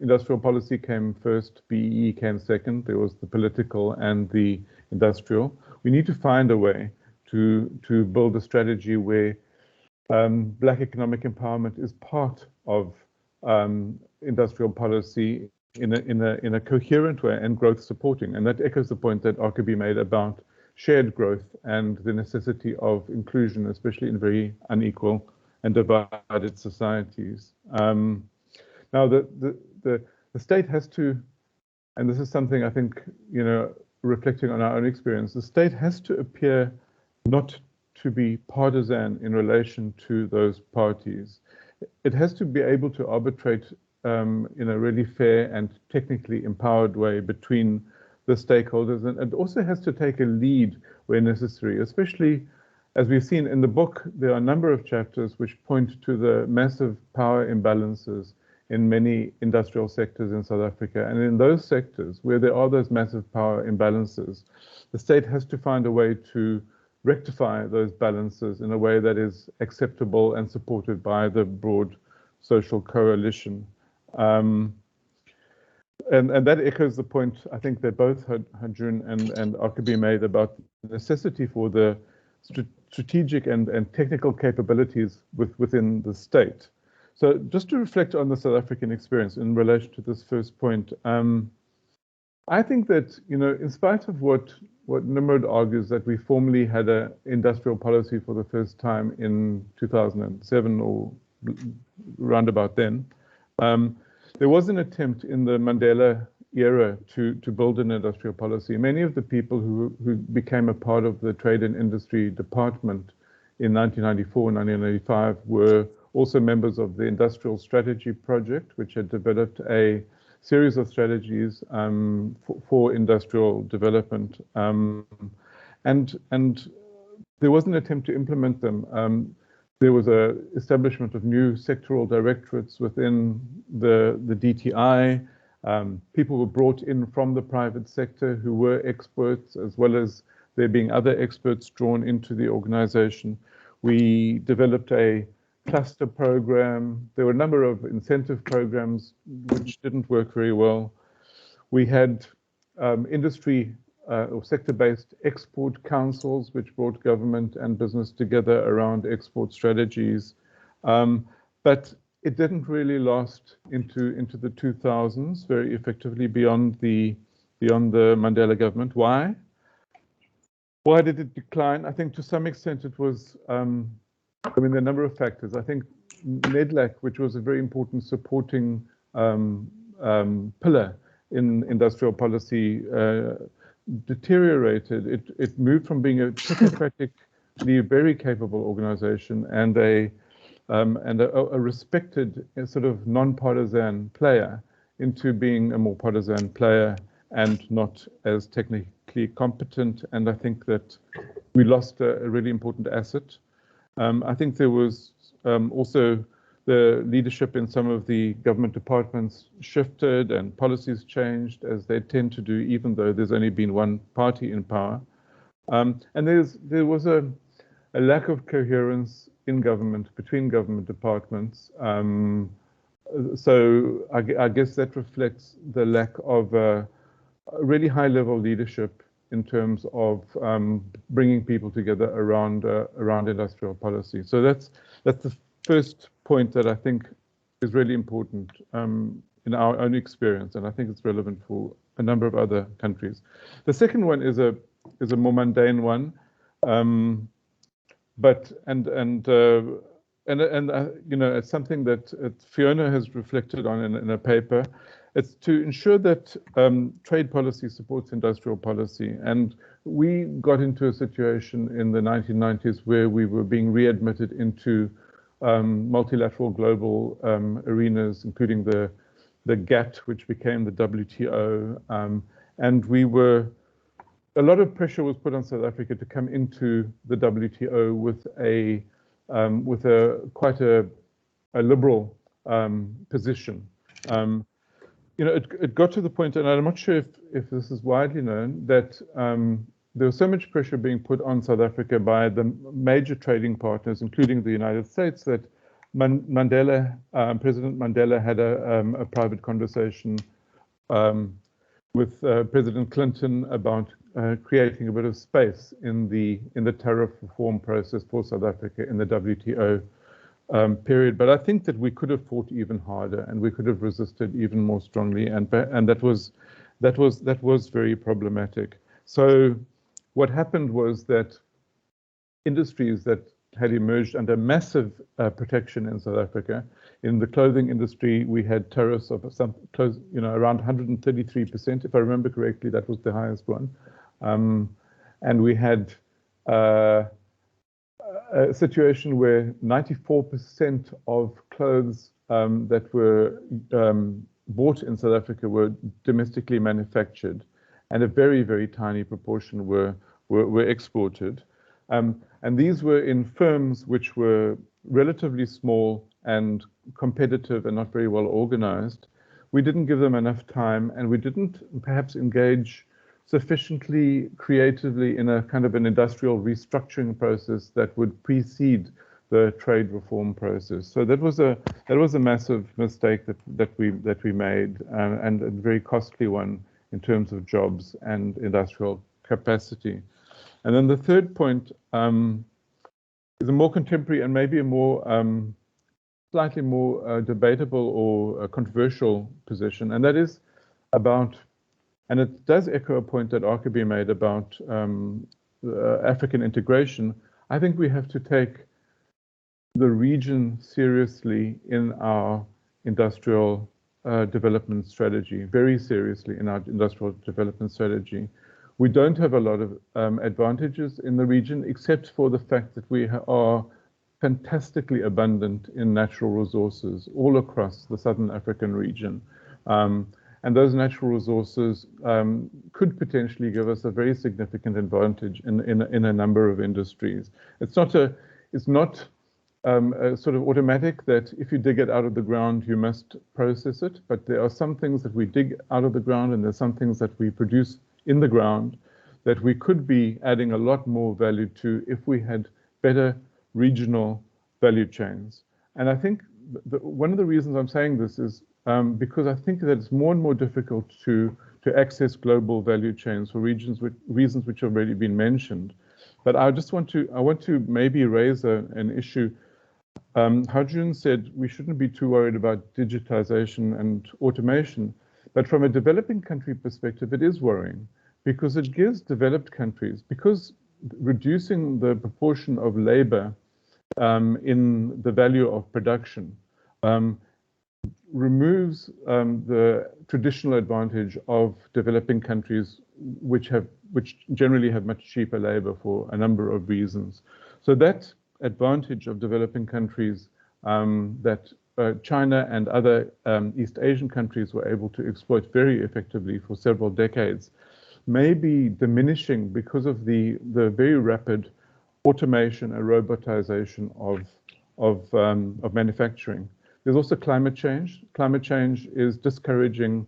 Industrial policy came first, BEE came second. There was the political and the industrial. We need to find a way to build a strategy where Black economic empowerment is part of industrial policy in a coherent way, and growth supporting. And that echoes the point that Arkebe made about shared growth and the necessity of inclusion, especially in very unequal and divided societies. Now, the state has to, and this is something I think, you know, reflecting on our own experience, the state has to appear not to be partisan in relation to those parties. It has to be able to arbitrate in a really fair and technically empowered way between the stakeholders, and it also has to take a lead where necessary, especially as we've seen in the book. There are a number of chapters which point to the massive power imbalances in many industrial sectors in South Africa. And in those sectors where there are those massive power imbalances, the state has to find a way to rectify those balances in a way that is acceptable and supported by the broad social coalition. And that echoes the point I think that both Ha-Joon and Arkebe made about the necessity for the strategic and technical capabilities within the state. So just to reflect on the South African experience in relation to this first point, I think that, you know, in spite of what Nimrod argues, that we formally had an industrial policy for the first time in 2007 or round about then, there was an attempt in the Mandela era to build an industrial policy. Many of the people who became a part of the Trade and Industry Department in 1994 and 1995 were also members of the Industrial Strategy Project, which had developed a series of strategies for industrial development. And there was an attempt to implement them. There was an establishment of new sectoral directorates within the DTI. People were brought in from the private sector who were experts, as well as there being other experts drawn into the organization. We developed a cluster program. There were a number of incentive programs which didn't work very well. We had industry or sector-based export councils, which brought government and business together around export strategies. But it didn't really last into the 2000s very effectively beyond the Mandela government. Why? Why did it decline? I think to some extent it was, I mean, there are a number of factors. I think NEDLAC, which was a very important supporting pillar in industrial policy, deteriorated. It moved from being a technocratically very capable organization and a respected sort of non-partisan player into being a more partisan player and not as technically competent. And I think that we lost a really important asset. I think there was also the leadership in some of the government departments shifted and policies changed, as they tend to do, even though there's only been one party in power. And there was a lack of coherence in government, between government departments. So I guess that reflects the lack of a really high-level leadership in terms of bringing people together around industrial policy. So that's the first point that I think is really important. in our own experience, and I think it's relevant for a number of other countries. The second one is a more mundane one, but you know, it's something that Fiona has reflected on in a paper. It's to ensure that trade policy supports industrial policy. And we got into a situation in the 1990s where we were being readmitted into multilateral global arenas, including the GATT, which became the WTO. And a lot of pressure was put on South Africa to come into the WTO with quite a liberal position. You know, it got to the point, and I'm not sure if this is widely known, that there was so much pressure being put on South Africa by the major trading partners, including the United States, that President Mandela had a private conversation with President Clinton about creating a bit of space in the tariff reform process for South Africa in the WTO period. But I think that we could have fought even harder, and we could have resisted even more strongly, and that was very problematic. So what happened was that industries that had emerged under massive protection in South Africa, in the clothing industry, we had tariffs of around 133%, if I remember correctly. That was the highest one. And we had a situation where 94% of clothes that were bought in South Africa were domestically manufactured, and a very, very tiny proportion were exported. And these were in firms which were relatively small and competitive and not very well organized. We didn't give them enough time, and we didn't perhaps engage sufficiently creatively in a kind of an industrial restructuring process that would precede the trade reform process. So that was a massive mistake that we made, and a very costly one in terms of jobs and industrial capacity. And then the third point is a more contemporary and maybe a more slightly more debatable or controversial position, and that is about, and it does echo a point that Arkebe made about African integration. I think we have to take the region seriously in our industrial development strategy, very seriously in our industrial development strategy. We don't have a lot of advantages in the region, except for the fact that we are fantastically abundant in natural resources all across the Southern African region. And those natural resources could potentially give us a very significant advantage in a number of industries. It's not sort of automatic that if you dig it out of the ground, you must process it. But there are some things that we dig out of the ground, and there's some things that we produce in the ground that we could be adding a lot more value to if we had better regional value chains. And I think one of the reasons I'm saying this is because I think that it's more and more difficult to access global value chains for reasons which have already been mentioned. But I want to maybe raise an issue. Ha-Joon said we shouldn't be too worried about digitization and automation, but from a developing country perspective, it is worrying, because it gives developed countries, because reducing the proportion of labor in the value of production removes the traditional advantage of developing countries, which generally have much cheaper labor for a number of reasons. So that advantage of developing countries that China and other East Asian countries were able to exploit very effectively for several decades may be diminishing because of the very rapid automation and robotization of manufacturing. There's also climate change. Climate change is discouraging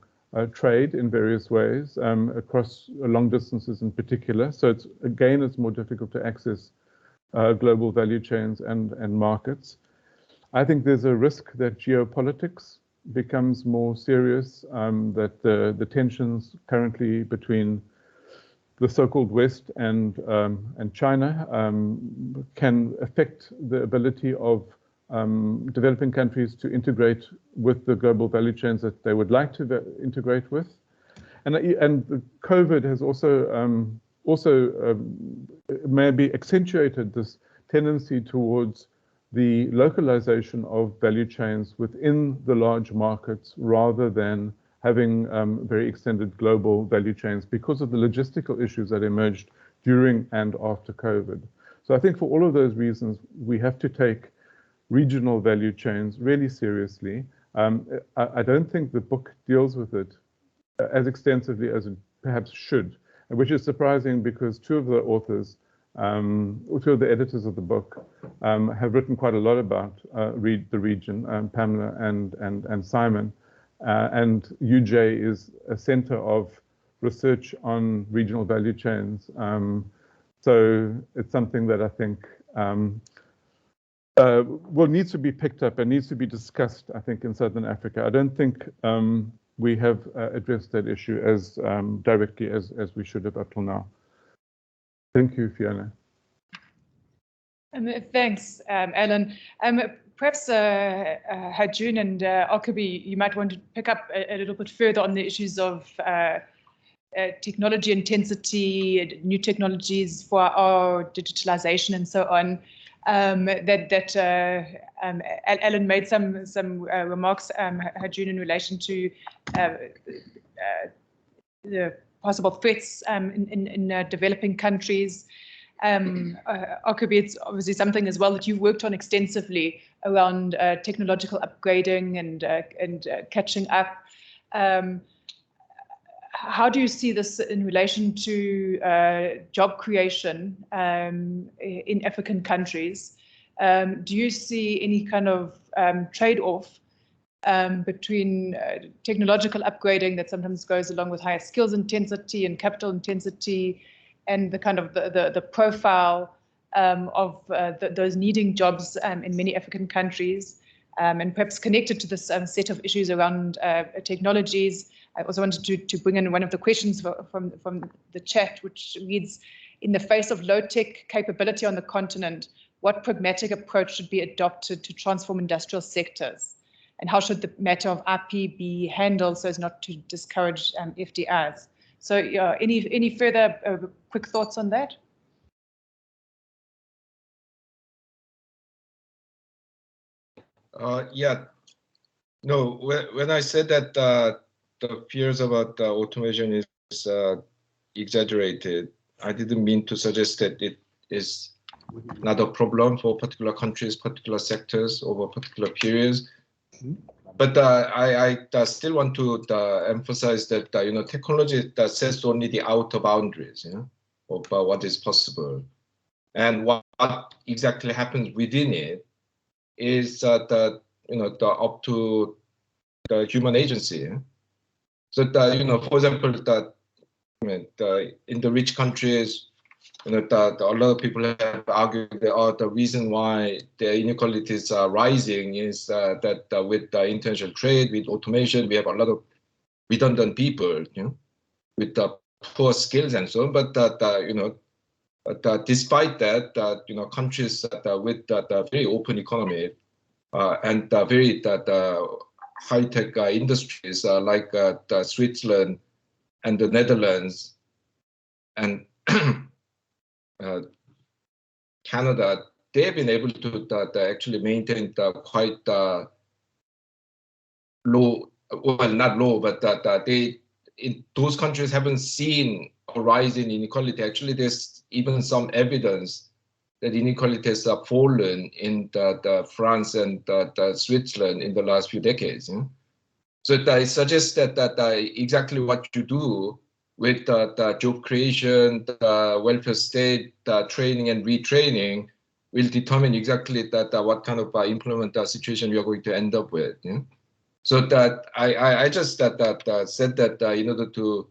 trade in various ways across long distances in particular. So it's more difficult to access global value chains and markets. I think there's a risk that geopolitics becomes more serious, that the tensions currently between the so-called West and China can affect the ability of developing countries to integrate with the global value chains that they would like to integrate with. And COVID has also maybe accentuated this tendency towards the localization of value chains within the large markets rather than having very extended global value chains because of the logistical issues that emerged during and after COVID. So I think for all of those reasons, we have to take regional value chains really seriously. I don't think the book deals with it as extensively as it perhaps should, which is surprising because two of the authors, or two of the editors of the book, have written quite a lot about the region, Pamela and Simon. And UJ is a center of research on regional value chains. So it's something that I think needs to be picked up and needs to be discussed, I think, in Southern Africa. I don't think we have addressed that issue as directly as we should have up till now. Thank you, Fiona. Thanks, Alan. Perhaps Ha-Joon and Arkebe, you might want to pick up a little bit further on the issues of technology intensity, new technologies for our digitalization and so on. Alan made some remarks, Ha-Joon, in relation to the possible threats in developing countries. Arkebe, it's obviously something as well that you've worked on extensively around technological upgrading and catching up. How do you see this in relation to job creation in African countries? Do you see any kind of trade-off between technological upgrading that sometimes goes along with higher skills intensity and capital intensity, and the kind of the profile of those needing jobs in many African countries, and perhaps connected to this set of issues around technologies? I also wanted to bring in one of the questions from the chat, which reads, in the face of low-tech capability on the continent, what pragmatic approach should be adopted to transform industrial sectors? And how should the matter of IP be handled so as not to discourage FDIs? So any further quick thoughts on that? Yeah, no, when I said that the fears about automation is exaggerated, I didn't mean to suggest that it is not a problem for particular countries, particular sectors over particular periods. But I still want to emphasize that technology that sets only the outer boundaries, of what is possible, and what exactly happens within it is up to the human agency. So for example, in the rich countries, a lot of people have argued that the reason why the inequalities are rising is that with the international trade, with automation, we have a lot of redundant people, with poor skills and so on. But despite that, countries with very open economy and very high-tech industries like Switzerland and the Netherlands and Canada, they've been able to actually maintain quite low, well, not low, but they in those countries haven't seen a rise in inequality. Actually, there's even some evidence that inequalities have fallen in France and Switzerland in the last few decades. So it suggests that exactly what you do with the job creation, the welfare state, the training and retraining will determine exactly what kind of employment situation we are going to end up with. So that I just said that in order to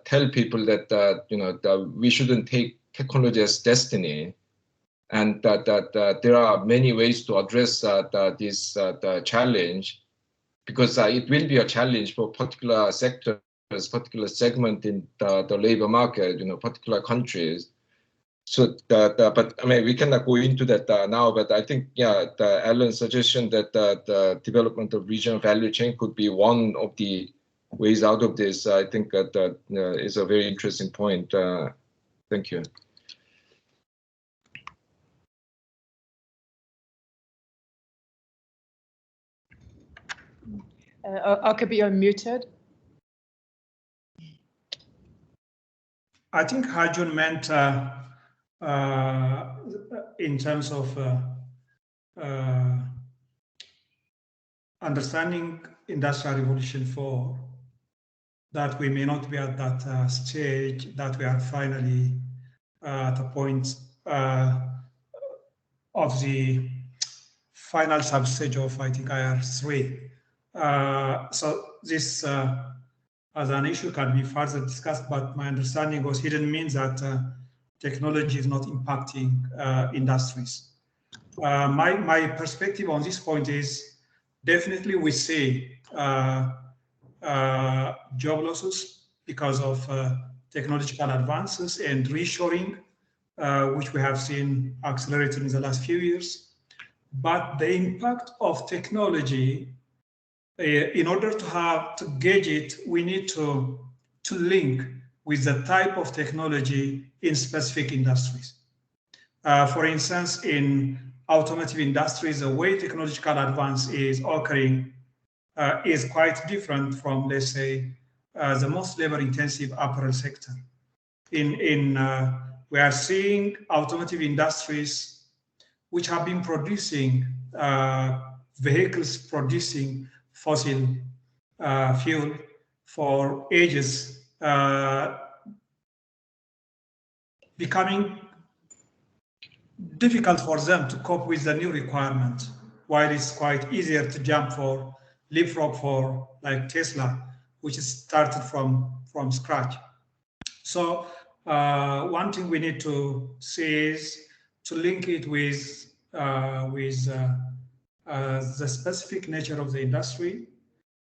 tell people that we shouldn't take technology as destiny, and that there are many ways to address this challenge, because it will be a challenge for particular sectors, particular segment in the labor market, particular countries. So, but I mean, we cannot go into that now. But I think, yeah, Alan's suggestion that the development of regional value chain could be one of the ways out of this. I think that is a very interesting point. Thank you. Arkebe, you're muted. I think Ha-Joon meant in terms of understanding Industrial Revolution 4, that we may not be at that stage, that we are finally at the point of the final substage of, I think, IR3. So this as an issue can be further discussed, but my understanding was he didn't mean that technology is not impacting industries. My perspective on this point is definitely we see job losses because of technological advances and reshoring, which we have seen accelerated in the last few years. But the impact of technology, in order to gauge it, we need to link with the type of technology in specific industries. For instance, in automotive industries, the way technological advance is occurring is quite different from, let's say, the most labor-intensive apparel sector. We are seeing automotive industries which have been producing vehicles producing fossil fuel for ages, becoming difficult for them to cope with the new requirement, while it's quite easier to leapfrog for like Tesla, which is started from scratch. So one thing we need to say is to link it with the specific nature of the industry.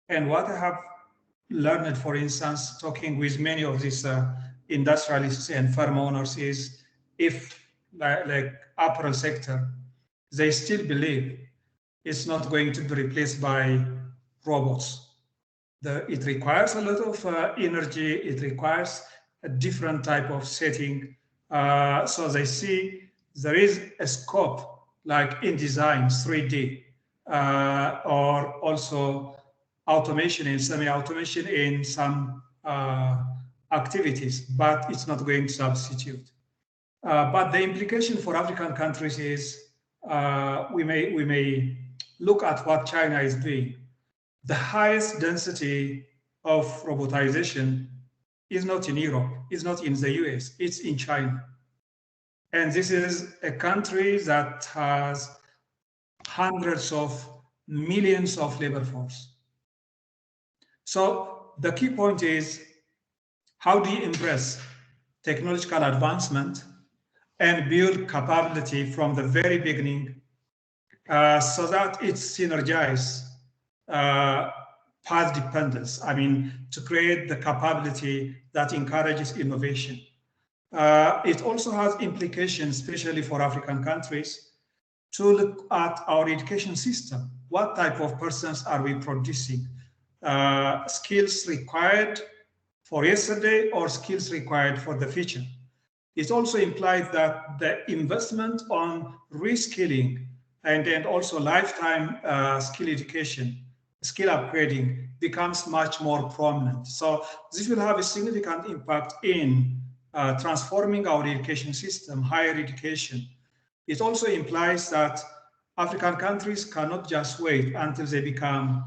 And what I have learned, for instance, talking with many of these industrialists and firm owners, is if like apparel sector, they still believe it's not going to be replaced by robots. It requires a lot of energy. It requires a different type of setting. So they see there is a scope, like in design, 3D, or also automation and semi-automation in some activities, but it's not going to substitute. But the implication for African countries is we may look at what China is doing. The highest density of robotization is not in Europe, it's not in the US, it's in China. And this is a country that has hundreds of millions of labor force. So the key point is, how do you embrace technological advancement and build capability from the very beginning so that it synergizes path dependence, I mean, to create the capability that encourages innovation. It also has implications, especially for African countries, to look at our education system. What type of persons are we producing? Skills required for yesterday or skills required for the future? It also implies that the investment on reskilling and also lifetime skill education, skill upgrading becomes much more prominent. So this will have a significant impact in transforming our education system, higher education. It also implies that African countries cannot just wait until they become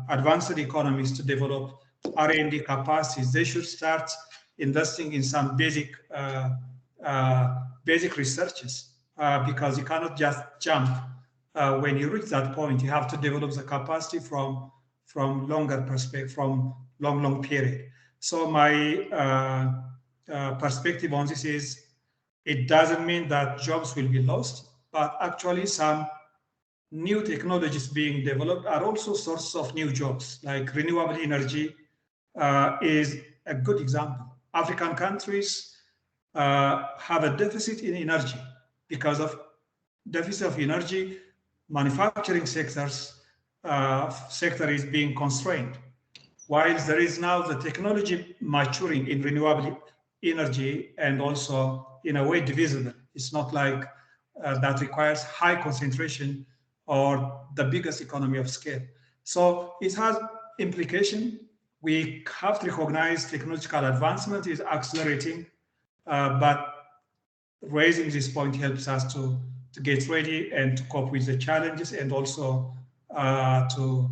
advanced economies to develop R&D capacities. They should start investing in some basic researches because you cannot just jump. When you reach that point, you have to develop the capacity from longer perspective, from long period. So my perspective on this is, it doesn't mean that jobs will be lost, but actually some new technologies being developed are also sources of new jobs, like renewable energy is a good example. African countries have a deficit in energy. Because of deficit of energy, manufacturing sector is being constrained. While there is now the technology maturing in renewable energy and also in a way divisible. It's not like that requires high concentration or the biggest economy of scale. So it has implication. We have to recognize technological advancement is accelerating, but raising this point helps us to get ready and to cope with the challenges and also to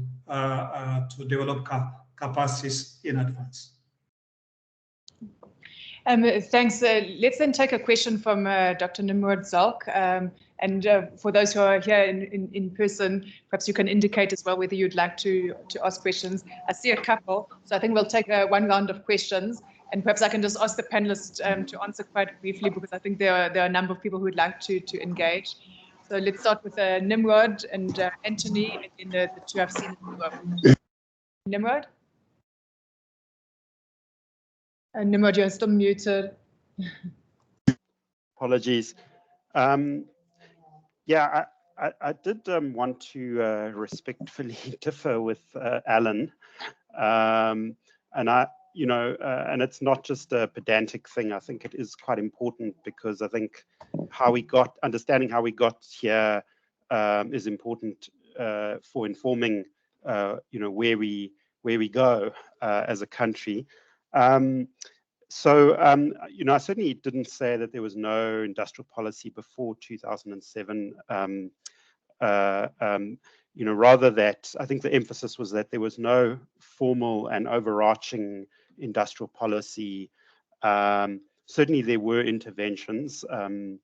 develop capacities in advance. Thanks. Let's then take a question from Dr. Nimrod Zalk. And for those who are here in person, perhaps you can indicate as well whether you'd like to ask questions. I see a couple, so I think we'll take one round of questions. And perhaps I can just ask the panelists to answer quite briefly, because I think there are a number of people who would like to engage. So let's start with Nimrod and Anthony, and then the two I've seen in the room. Nimrod? Nimrod, you're still muted. Apologies. Yeah, I did want to respectfully differ with Alan, and and it's not just a pedantic thing. I think it is quite important, because I think understanding how we got here is important for informing, where we go as a country. I certainly didn't say that there was no industrial policy before 2007. Rather that I think the emphasis was that there was no formal and overarching industrial policy. Certainly there were interventions, and